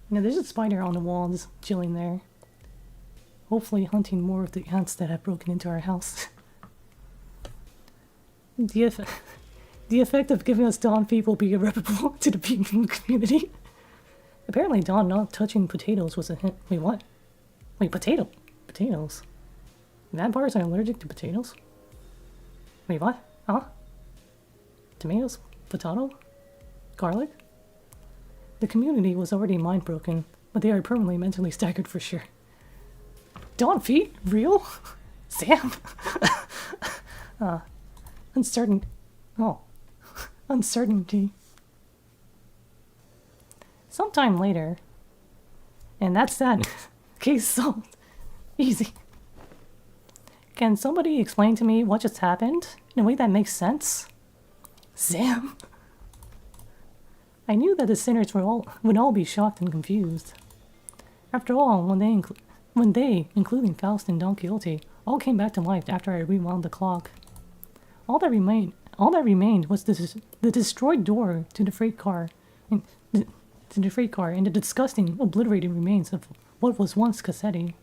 There's a spider on the wall just chilling there. Hopefully hunting more of the ants that have broken into our house. The effect of giving us Dawn feet will be irreparable to the people community. Apparently Dawn not touching potatoes was a hint. Wait, what? Wait, potatoes? Vampires are allergic to potatoes? Wait, what? Huh? Tomatoes? Potato? Garlic? The community was already mind-broken, but they are permanently mentally staggered for sure. Dawn feet? Real? Sam? Uncertain. Oh. Uncertainty. Sometime later. And that's that. Case solved. Easy. Can somebody explain to me what just happened in a way that makes sense? Sam? I knew that the sinners would all be shocked and confused. After all, when they, including Faust and Don Quixote, all came back to life after I rewound the clock. All that remained was the destroyed door to the freight car, and the disgusting, obliterated remains of what was once Cassetti.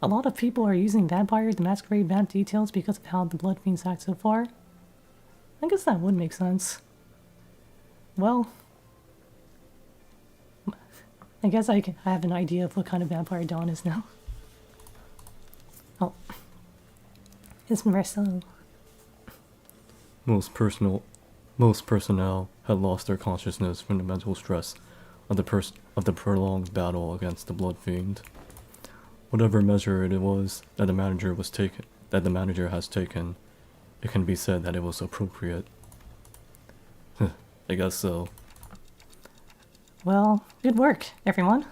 A lot of people are using Vampire the Masquerade vamp details because of how the Blood Fiends act so far. I guess that would make sense. Well, I guess I have an idea of what kind of vampire Dawn is now. Oh. It's Marcel. Most personnel had lost their consciousness from the mental stress of the prolonged battle against the Blood Fiend. Whatever measure it was that the manager has taken, it can be said that it was appropriate. I guess so. Well, good work, everyone.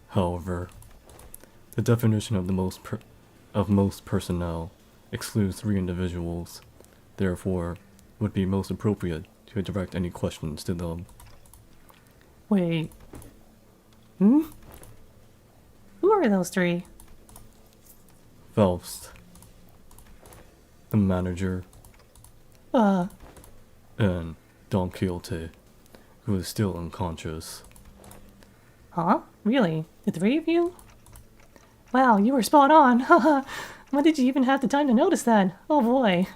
However, the definition of most personnel excludes 3 individuals. Therefore, it would be most appropriate to direct any questions to them. Wait. Who are those 3? Faust, the manager, and Don Quixote, who is still unconscious. Huh? Really? The 3 of you? Wow, you were spot on. Haha. When did you even have the time to notice that? Oh boy.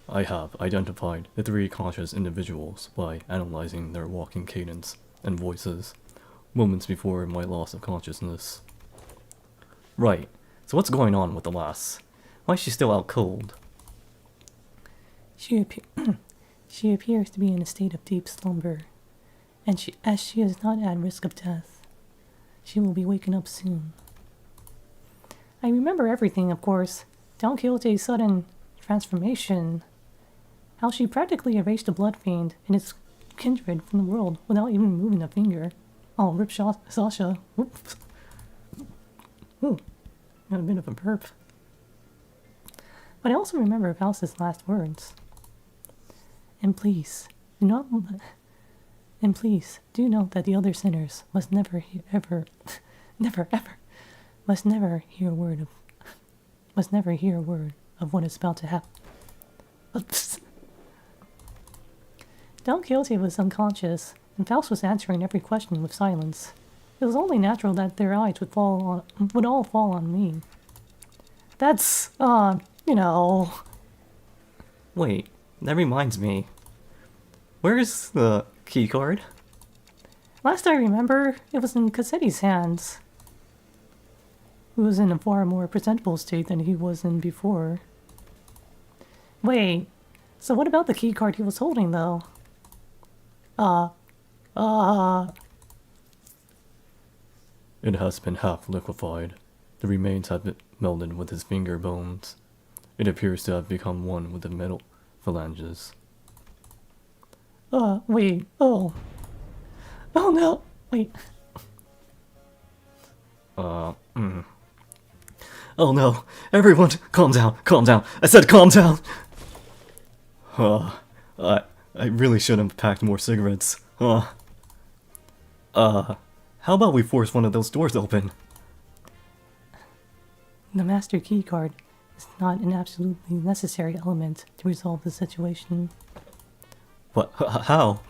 I have identified the 3 conscious individuals by analyzing their walking cadence and voices, moments before my loss of consciousness. Right, so what's going on with the lass? Why is she still out cold? She appears to be in a state of deep slumber, and as she is not at risk of death, she will be waking up soon. I remember everything, of course. Don Quixote's sudden transformation. How she practically erased the Blood Fiend and its kindred from the world without even moving a finger. Oh, rip Sasha. Oops. Ooh, got a bit of a burp. But I also remember Faust's last words. And please, do note that the other sinners must never hear a word of what is about to happen. Oops. Don Quixote was unconscious, and Faust was answering every question with silence. It was only natural that their eyes would all fall on me. That's, Wait, that reminds me. Where's the keycard? Last I remember, it was in Cassetti's hands. He was in a far more presentable state than he was in before. Wait, so what about the keycard he was holding, though? It has been half liquefied. The remains have been melded with his finger bones. It appears to have become one with the metal phalanges. Wait, oh no, wait. Oh no, everyone, calm down, I said calm down! I really should have packed more cigarettes, How about we force one of those doors open? The master key card is not an absolutely necessary element to resolve the situation. What? How?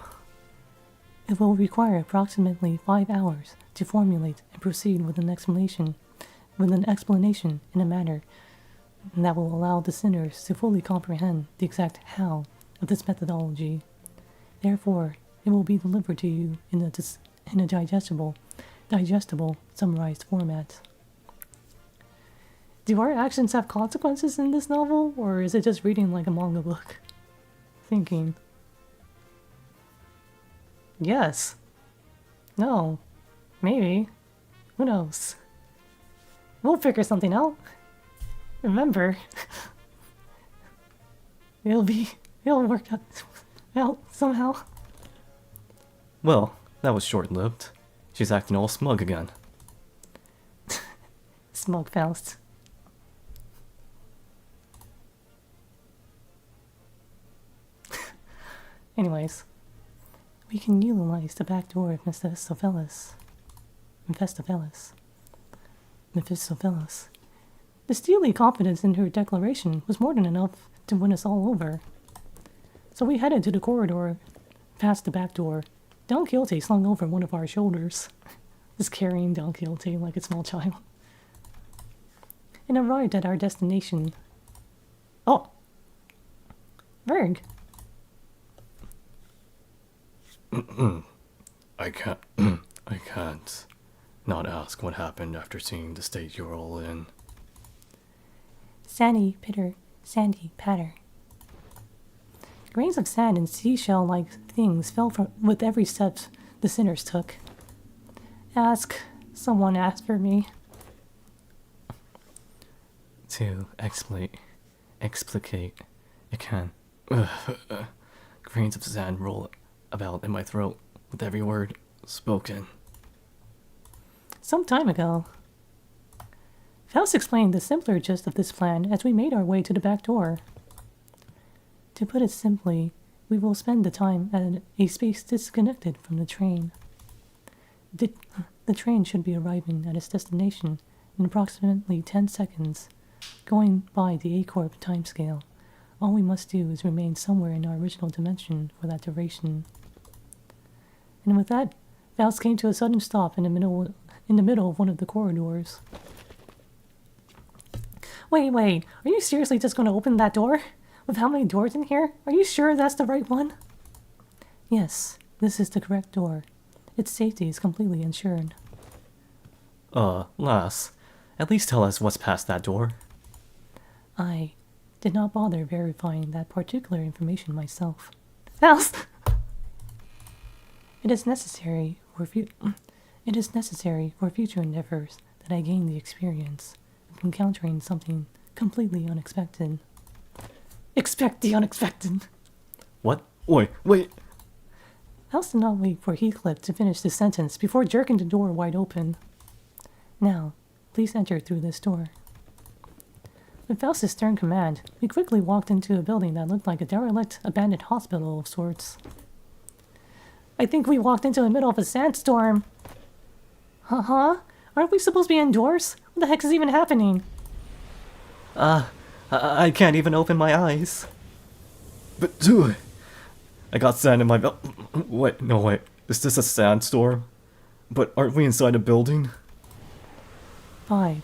It will require approximately 5 hours to formulate and proceed with an explanation in a manner that will allow the sinners to fully comprehend the exact how of this methodology. Therefore, it will be delivered to you in a digestible, summarized format. Do our actions have consequences in this novel, or is it just reading like a manga book? Thinking. Yes. No. Maybe. Who knows? We'll figure something out. Remember. It'll work out somehow. Well, that was short-lived. She's acting all smug again. Smug Faust. Anyways, we can utilize the back door of Mephistopheles. The steely confidence in her declaration was more than enough to win us all over. So we headed to the corridor, past the back door, Don Quixote slung over one of our shoulders, just carrying Don Quixote like a small child, and arrived at our destination. Oh! Verg! I can't not ask what happened after seeing the state you're all in. Sandy pitter, sandy patter. Grains of sand and seashell-like things fell with every step the sinners took. Someone asked for me. To explicate, it can. Grains of sand roll about in my throat with every word spoken. Some time ago. Faust explained the simpler gist of this plan as we made our way to the back door. To put it simply, we will spend the time at a space disconnected from the train. The train should be arriving at its destination in approximately 10 seconds, going by the A-Corp timescale. All we must do is remain somewhere in our original dimension for that duration. And with that, Faust came to a sudden stop in the middle of one of the corridors. Wait, are you seriously just going to open that door? With how many doors in here? Are you sure that's the right one? Yes, this is the correct door. Its safety is completely ensured. Lass, at least tell us what's past that door. I did not bother verifying that particular information myself. Faust! It is necessary for future endeavors that I gain the experience of encountering something completely unexpected. Expect the unexpected! What? Wait! Faust did not wait for Heathcliff to finish the sentence before jerking the door wide open. Now, please enter through this door. With Faust's stern command, we quickly walked into a building that looked like a derelict, abandoned hospital of sorts. I think we walked into the middle of a sandstorm. Huh? Aren't we supposed to be indoors? What the heck is even happening? I can't even open my eyes. But dude, I got sand in my belt. Wait. Is this a sandstorm? But aren't we inside a building? 5,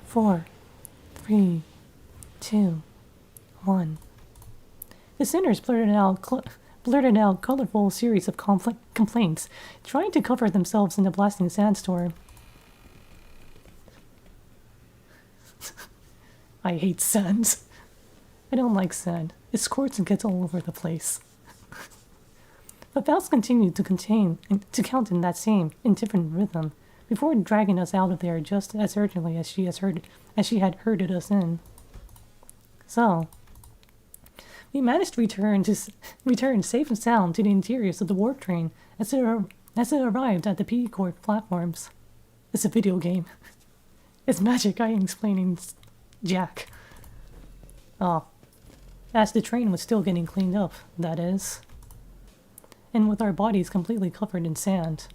4, 3, 2, 1. The sinners blurted out colorful series of complaints, trying to cover themselves in the blasting sandstorm. I hate sand. I don't like sand. It squirts and gets all over the place. But Faust continued to count in that same indifferent rhythm before dragging us out of there just as urgently as she had herded us in. So, we managed to return safe and sound to the interiors of the warp train as it arrived at the P-Corp platforms. It's a video game. It's magic, I am explaining Jack. Oh, as the train was still getting cleaned up, that is. And with our bodies completely covered in sand.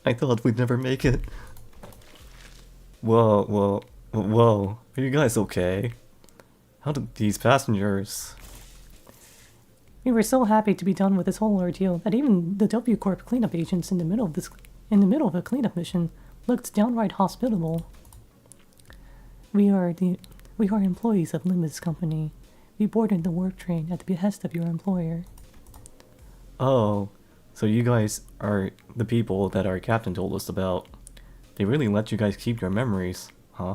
I thought we'd never make it. Whoa. Are you guys okay? How did these passengers... We were so happy to be done with this whole ordeal that even the W Corp cleanup agents in the middle of a cleanup mission looked downright hospitable. We are employees of Limbus Company. We boarded the work train at the behest of your employer. Oh, so you guys are the people that our captain told us about. They really let you guys keep your memories, huh?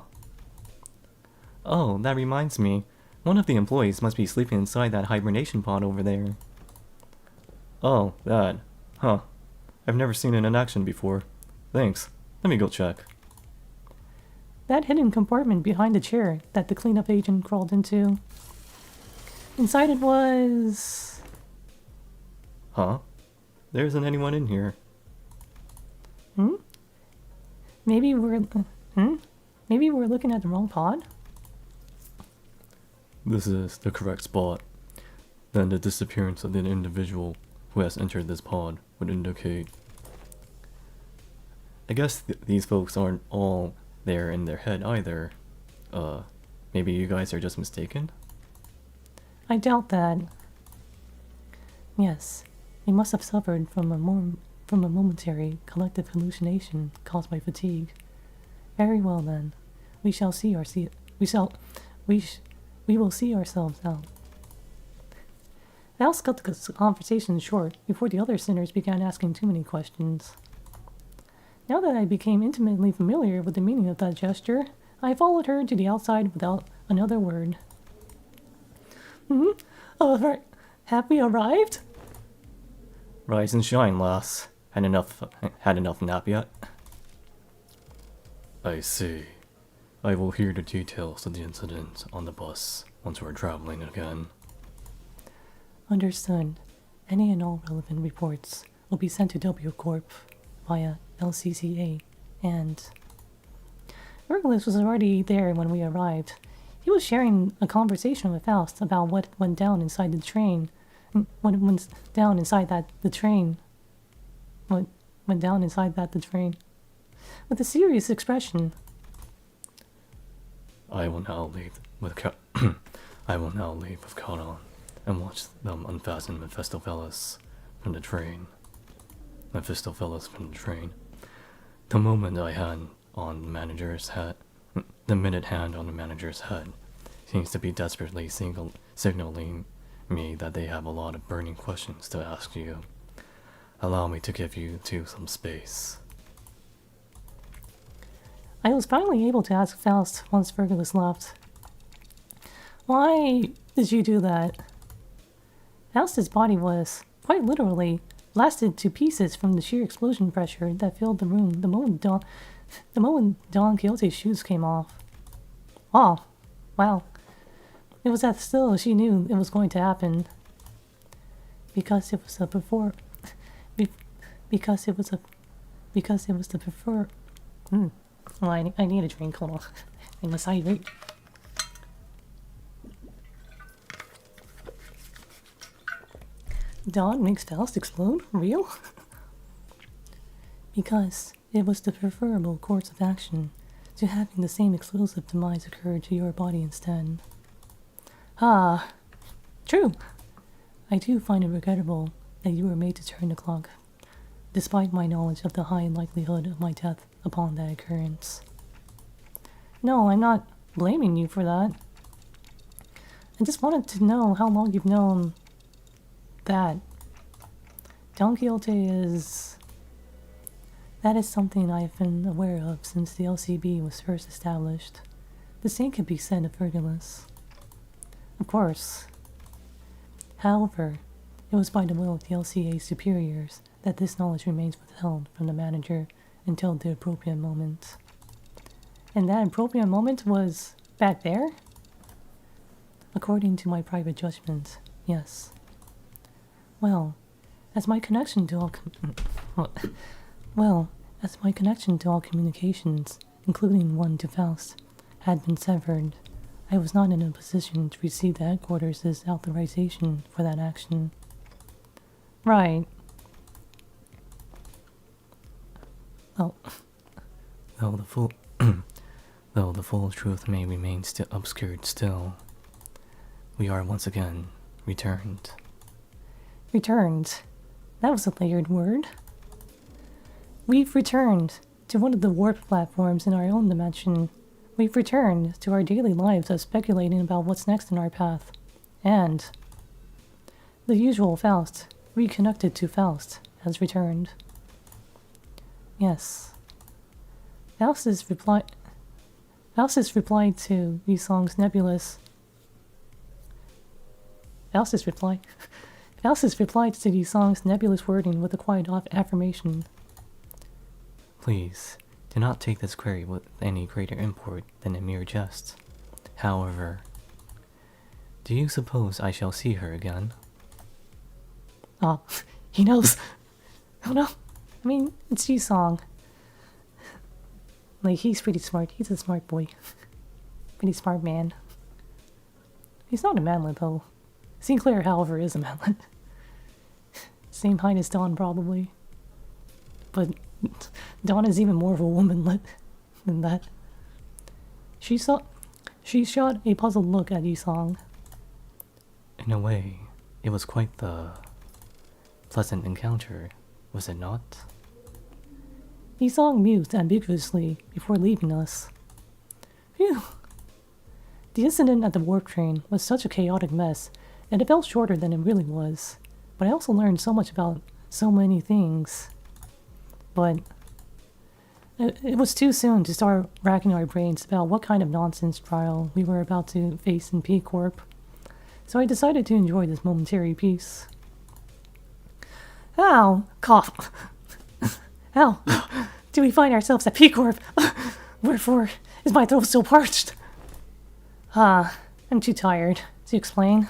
Oh, that reminds me. One of the employees must be sleeping inside that hibernation pod over there. Oh, that. Huh. I've never seen it in action before. Thanks. Let me go check. That hidden compartment behind the chair that the cleanup agent crawled into. Inside it was... Huh? There isn't anyone in here. Maybe we're looking at the wrong pod? This is the correct spot. Then the disappearance of the individual who has entered this pod would indicate... I guess these folks aren't all there in their head either. Maybe you guys are just mistaken? I doubt that. Yes, they must have suffered from a momentary collective hallucination caused by fatigue. Very well then, we will see ourselves out. Val cut the conversation short before the other sinners began asking too many questions. Now that I became intimately familiar with the meaning of that gesture, I followed her to the outside without another word. Right. Have we arrived? Rise and shine, lass. Had enough nap yet? I see. I will hear the details of the incident on the bus once we're traveling again. Understood. Any and all relevant reports will be sent to W Corp via LCCA, and... Virgilus was already there when we arrived. He was sharing a conversation with Faust about what went down inside the train. What went down inside the train. With a serious expression. I will now leave with Karan and watch them unfasten Mephistopheles from the train. The moment I hand on the manager's head, the minute hand on the manager's head seems to be desperately signaling me that they have a lot of burning questions to ask you. Allow me to give you two some space. I was finally able to ask Faust once Virgilus left. Why did you do that? Faust's body was, quite literally, blasted to pieces from the sheer explosion pressure that filled the room the moment Don Quixote's shoes came off. Oh, wow. It was that still she knew it was going to happen. Because it was the before... Well, I need a drink, hold on. I must hydrate. Dawn makes Faust explode? Real? Because it was the preferable course of action to having the same explosive demise occur to your body instead. Ah, true. I do find it regrettable that you were made to turn the clock, despite my knowledge of the high likelihood of my death upon that occurrence. No, I'm not blaming you for that. I just wanted to know how long you've known that. Don Quixote is... That is something I have been aware of since the LCB was first established. The same could be said of Virgilus. Of course. However, it was by the will of the LCA superiors that this knowledge remains withheld from the manager until the appropriate moment. And that appropriate moment was back there? According to my private judgment, yes. Well, as my connection to all communications, including one to Faust, had been severed, I was not in a position to receive the headquarters' authorization for that action. Right. Oh, Though the full, though the full truth may remain obscured still, we are once again returned. returned. That was a layered word. We've returned to one of the warp platforms in our own dimension. We've returned to our daily lives of speculating about what's next in our path. And the usual Faust, reconnected to Faust, has returned. Yes. Faust's reply to Yusong's nebulous. Faust's reply to Yusong's nebulous wording with a quiet affirmation. Please, do not take this query with any greater import than a mere jest. However, do you suppose I shall see her again? Ah, he knows. Oh no. I mean, it's Yusong. Like, he's pretty smart. He's a smart boy. Pretty smart man. He's not a manlet, though. Sinclair, however, is a manlet. Same height as Dawn, probably. But Dawn is even more of a womanlet than that. She shot a puzzled look at Yusong. In a way, it was quite the pleasant encounter, was it not? Yusong mused ambiguously before leaving us. Phew. The incident at the warp train was such a chaotic mess, and it felt shorter than it really was. But I also learned so much about so many things. But it was too soon to start racking our brains about what kind of nonsense trial we were about to face in P Corp. So I decided to enjoy this momentary peace. Ow! Cough! Ow! Do we find ourselves at P Corp? Wherefore is my throat still parched? I'm too tired to explain.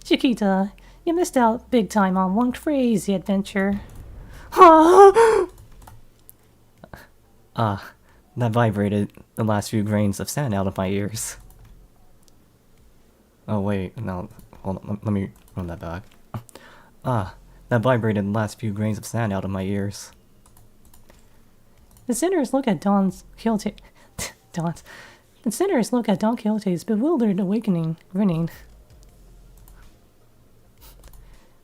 Chiquita, you missed out big time on one crazy adventure. That vibrated the last few grains of sand out of my ears. Oh wait, no, hold on, let me run that back. That vibrated the last few grains of sand out of my ears. The sinners look at Don Quixote's bewildered awakening, grinning.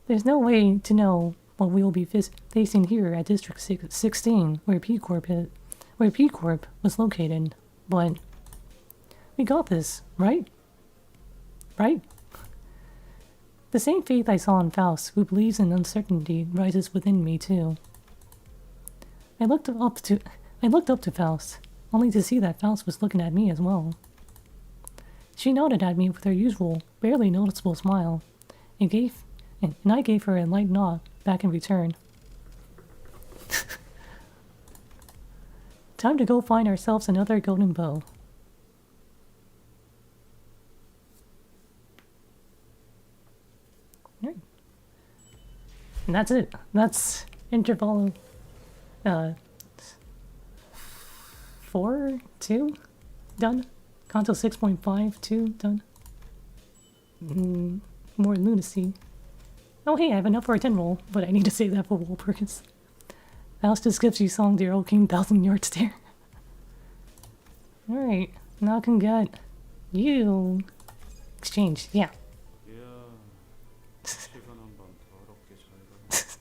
There's no way to know what we will be facing here at District 16, where P Corp was located. But we got this, right? Right? The same faith I saw in Faust, who believes in uncertainty, rises within me too. I looked up to Faust, only to see that Faust was looking at me as well. She nodded at me with her usual, barely noticeable smile, and I gave her a light nod back in return. Time to go find ourselves another golden bow. Right. And that's it. That's interval 4, 2, done. Console 6.5, 2, done. More lunacy. Oh hey, I have enough for a 10 roll, but I need to save that for wall purpose. Faust just gives Yusong the old king 1,000-yard stare. Alright, now I can get you. Exchange, yeah. 이야, 시간 한번 더럽게 잘 가.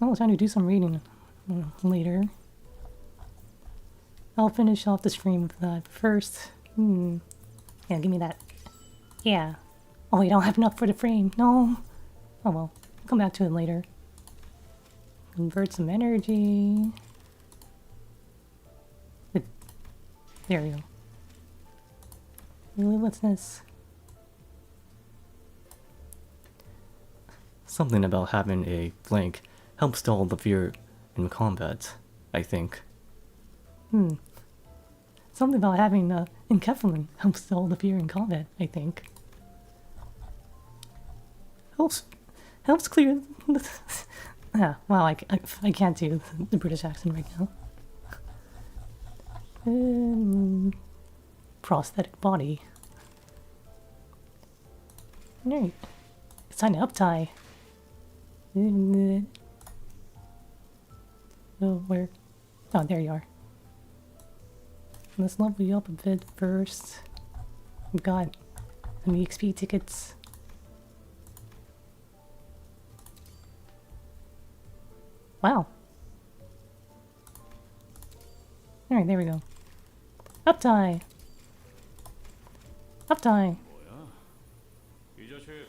Oh, time to do some reading later. I'll finish off the stream with that first. Yeah, give me that. Yeah. Oh, we don't have enough for the frame. No. Oh well. I'll come back to it later. Convert some energy. There we go. Really, what's this? Something about having a flank helps dull the fear in combat, I think. Something about having enkephalin helps dull the fear in combat, I think. Helps clear the... wow, I can't do the British accent right now. Prosthetic body. Alright. It's time to up tie. where? Oh, there you are. Let's level you up a bit first. We've got some EXP tickets. Wow. Alright, there we go. Uptie! Uptie! 뭐야? 이 자식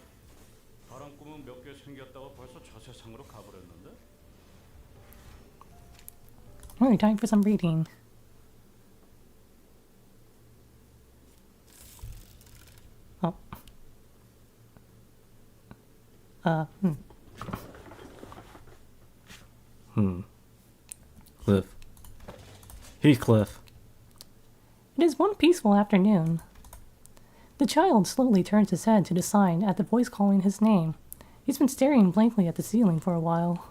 바람 꿈은 몇 개 생겼다고 벌써 저 세상으로 가버렸는데? Alright, time for some reading. Oh. Cliff. Heathcliff. It is one peaceful afternoon. The child slowly turns his head to the sign at the voice calling his name. He's been staring blankly at the ceiling for a while.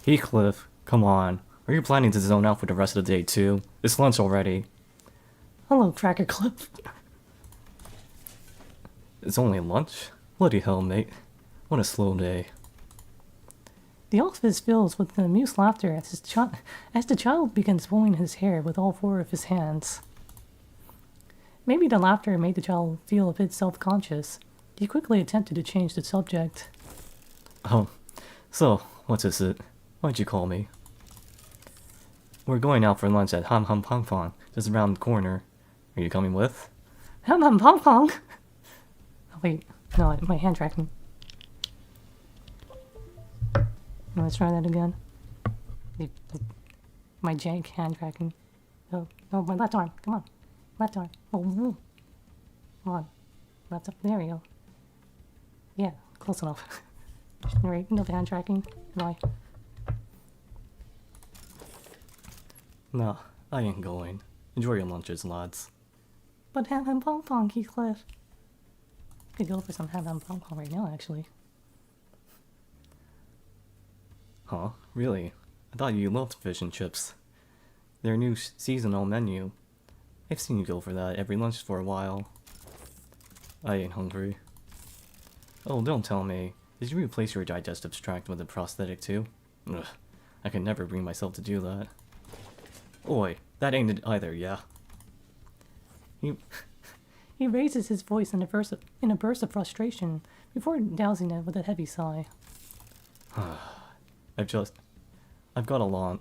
Heathcliff, come on. Are you planning to zone out for the rest of the day too? It's lunch already. Hello, Cracker Cliff. It's only lunch? Bloody hell, mate. What a slow day. The office fills with amused laughter as the child begins pulling his hair with all four of his hands. Maybe the laughter made the child feel a bit self-conscious. He quickly attempted to change the subject. Oh, so, what is it? Why'd you call me? We're going out for lunch at Ham Ham Pong Pong, just around the corner. Are you coming with? Ham ham pong pong! Oh, wait, no, my hand tracking. Let's try that again. My jank hand tracking. Oh, no, my left arm. Come on. Left arm. Oh, come on. Left up. There we go. Yeah, close enough. Alright, no hand tracking. Bye. Nah, I ain't going. Enjoy your lunches, lads. But ham ham pong pong, Heathcliff. Could go for some ham ham pong pong right now, actually. Huh? Really? I thought you loved fish and chips. Their new seasonal menu. I've seen you go for that every lunch for a while. I ain't hungry. Oh, don't tell me. Did you replace your digestive tract with a prosthetic too? Ugh, I could never bring myself to do that. Oi, that ain't it either, yeah? He raises his voice in a burst of frustration before dousing it with a heavy sigh. I've got a lot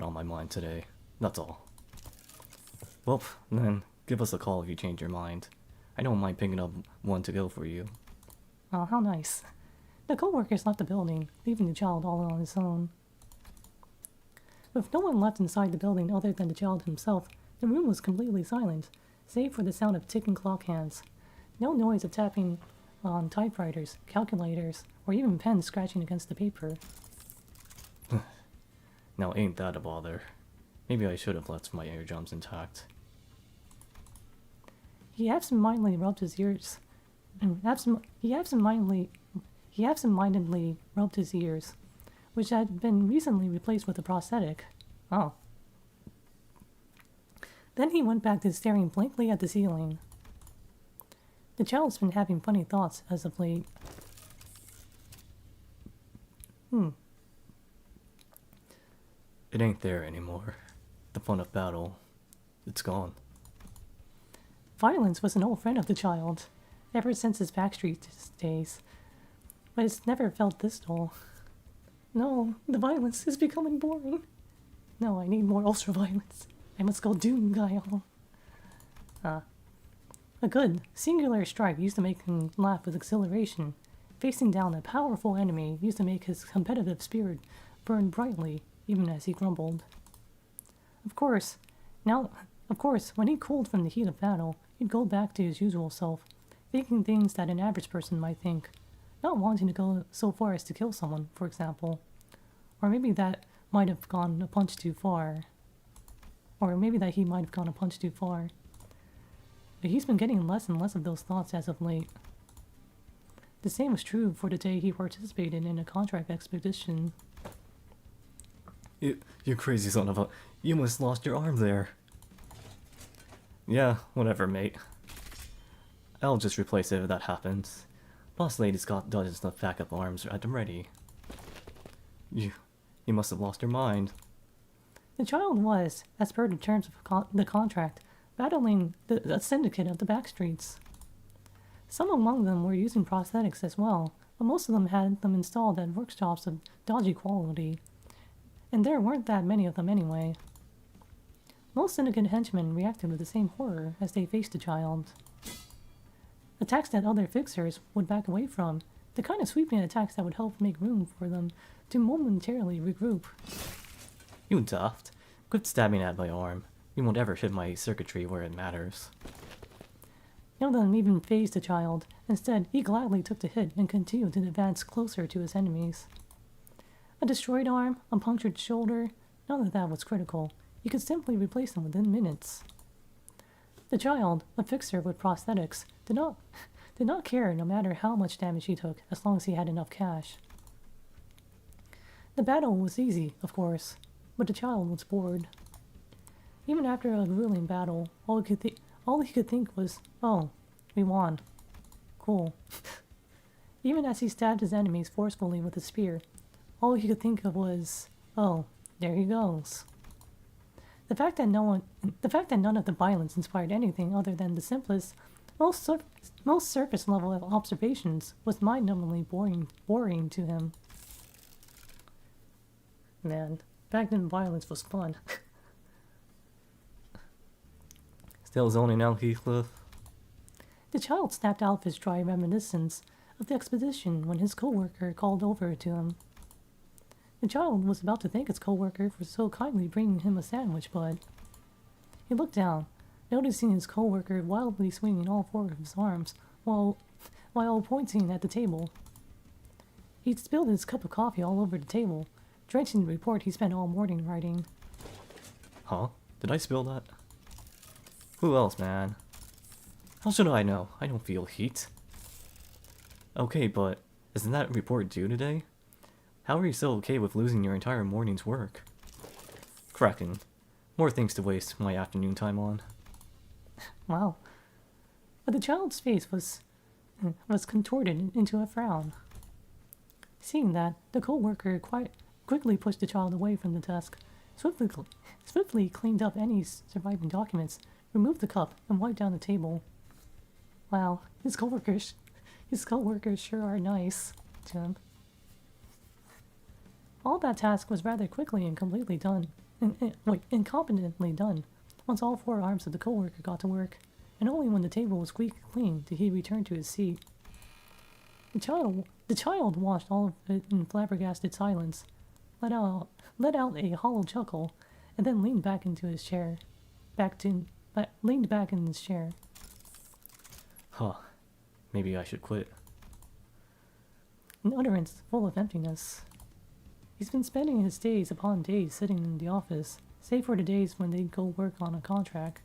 on my mind today. That's all. Well, then, give us a call if you change your mind. I don't mind picking up one to go for you. Oh, how nice. The co-workers left the building, leaving the child all on his own. With no one left inside the building other than the child himself, the room was completely silent, save for the sound of ticking clock hands. No noise of tapping on typewriters, calculators, or even pens scratching against the paper. Now ain't that a bother. Maybe I should have left my eardrums intact. He absentmindedly rubbed his ears, which had been recently replaced with a prosthetic. Oh. Then he went back to staring blankly at the ceiling. The child's been having funny thoughts as of late. It ain't there anymore. The fun of battle. It's gone. Violence was an old friend of the child, ever since his Backstreet days. But it's never felt this dull. No, the violence is becoming boring. No, I need more ultra-violence. I must go doom guy on. A good, singular strike used to make him laugh with exhilaration. Facing down a powerful enemy used to make his competitive spirit burn brightly, even as he grumbled. Of course, when he cooled from the heat of battle, he'd go back to his usual self, thinking things that an average person might think. Not wanting to go so far as to kill someone, for example. Or maybe that might have gone a punch too far. Or maybe that he might have gone a punch too far. But he's been getting less and less of those thoughts as of late. The same was true for the day he participated in a contract expedition. You crazy son of a... You almost lost your arm there. Yeah, whatever, mate. I'll just replace it if that happens. Boss lady's got dozens of backup arms at the ready. You must have lost your mind. The child was, as per the terms of the contract, battling a syndicate of the backstreets. Some among them were using prosthetics as well, but most of them had them installed at workshops of dodgy quality, and there weren't that many of them anyway. Most syndicate henchmen reacted with the same horror as they faced the child. Attacks that other fixers would back away from, the kind of sweeping attacks that would help make room for them to momentarily regroup. You daft. Quit stabbing at my arm. You won't ever hit my circuitry where it matters. None of them even fazed the child. Instead, he gladly took the hit and continued to advance closer to his enemies. A destroyed arm, a punctured shoulder, none of that was critical. You could simply replace them within minutes. The child, a fixer with prosthetics, did not care no matter how much damage he took, as long as he had enough cash. The battle was easy, of course, but the child was bored. Even after a grueling battle, all he could think was, "Oh, we won. Cool." Even as he stabbed his enemies forcefully with a spear, all he could think of was, "Oh, there he goes." The fact that none of the violence inspired anything other than the simplest, most surface level of observations was mind-numbingly boring to him. Man, back then violence was fun. Still zoning out, Heathcliff? The child snapped out of his dry reminiscence of the expedition when his co-worker called over to him. The child was about to thank his co-worker for so kindly bringing him a sandwich, but he looked down, noticing his co-worker wildly swinging all four of his arms while pointing at the table. He'd spilled his cup of coffee all over the table, drenching the report he spent all morning writing. Huh? Did I spill that? Who else, man? How should I know? I don't feel heat. Okay, but isn't that report due today? How are you still okay with losing your entire morning's work? Kraken. More things to waste my afternoon time on. Wow. But the child's face was contorted into a frown. Seeing that, the co-worker quickly pushed the child away from the desk, swiftly cleaned up any surviving documents, removed the cup, and wiped down the table. Wow, his co-workers sure are nice to him. All that task was rather quickly and completely done, incompetently done, once all four arms of the co-worker got to work, and only when the table was squeaky clean did he return to his seat. The child watched all of it in flabbergasted silence, let out a hollow chuckle, and then leaned back in his chair. Huh. Maybe I should quit. An utterance full of emptiness. He's been spending his days upon days sitting in the office, save for the days when they'd go work on a contract.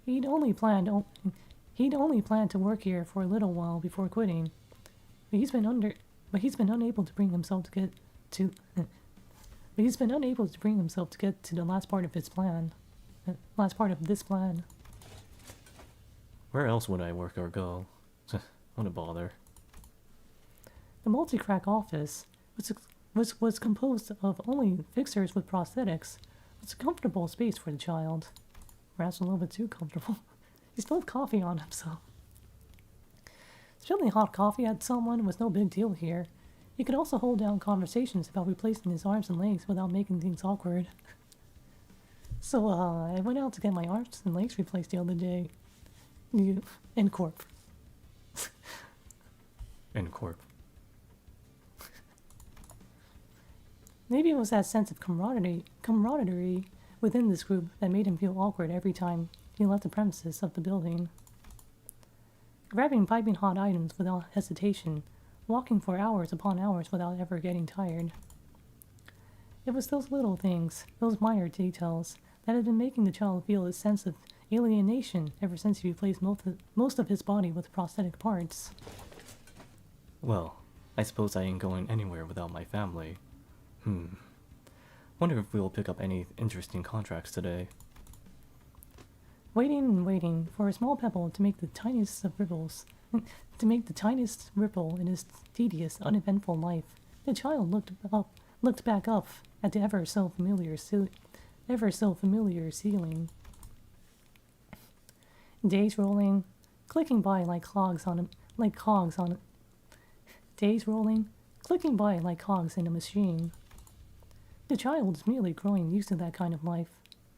He'd only planned to work here for a little while before quitting, but he's been unable to bring himself to get to the last part of this plan. Where else would I work or go? What a bother. The multi-crack office, which was composed of only fixers with prosthetics, was a comfortable space for the child. Perhaps a little bit too comfortable. He spilled coffee on himself. Spilling hot coffee at someone was no big deal here. He could also hold down conversations about replacing his arms and legs without making things awkward. So, I went out to get my arms and legs replaced the other day. In corp. In corp. Maybe it was that sense of camaraderie within this group that made him feel awkward every time he left the premises of the building. Grabbing piping hot items without hesitation, walking for hours upon hours without ever getting tired. It was those little things, those minor details, that had been making the child feel a sense of alienation ever since he replaced most of his body with prosthetic parts. Well, I suppose I ain't going anywhere without my family. Wonder if we'll pick up any interesting contracts today. Waiting and waiting for a small pebble to make the tiniest of ripples, ripple in his tedious, uneventful life, the child looked up looked back up at the ever so familiar ceiling. Days rolling, clicking by like cogs Days rolling, clicking by like cogs in a machine. The child is merely growing used to that kind of life,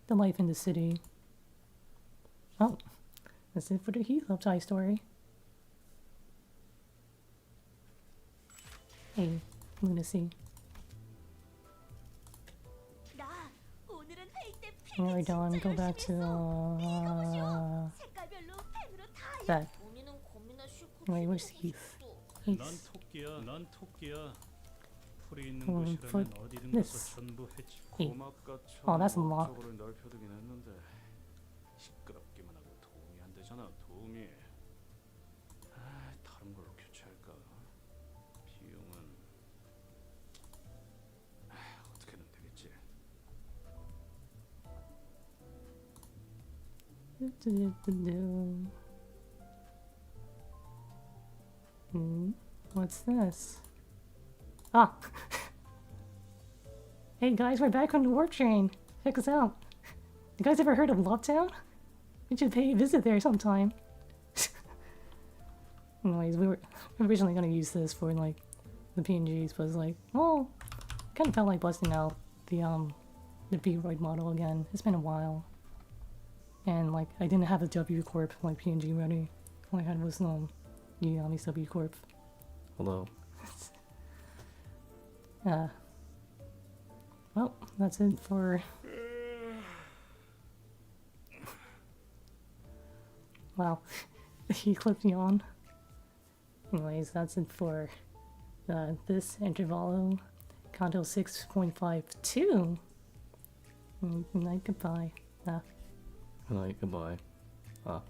the life in the city. Oh, that's it for the Heath Up Tie story. Hey, lunacy. 나 오늘은 회의 때 Alright, Dawn, go back to 색깔별로 펜으로 다 that. 본인은 고민할 싫고 Wait, where's Heath? 난 Heath. 토끼야. 난 토끼야. 풀이 있는 foot 곳이라면 어디든 this. 가서 전부 해치고 Hey. 고막가처럼 Oh, that's a lot. 쪽으로 넓혀두긴 했는데 시끄럽기만 하고 도움이 안 되잖아. 도움이. 아, 다른 걸로 교체할까? 비용은 어떻게든 되겠지. What's this? Ah! Hey guys, we're back on the warp train. Check us out. You guys ever heard of Lovetown? We should pay a visit there sometime. Anyways, we were originally gonna use this for like the PNGs, but it's like, well, kind of felt like busting out the B-Roid model again. It's been a while, and like I didn't have a W Corp like PNG ready. All I had was Yuuyami's W Corp. Hello. Well, that's it for. Wow, he clipped me on. Anyways, that's it for this intervalo, Kanto 6.52. Good night, goodbye. Good night, goodbye. But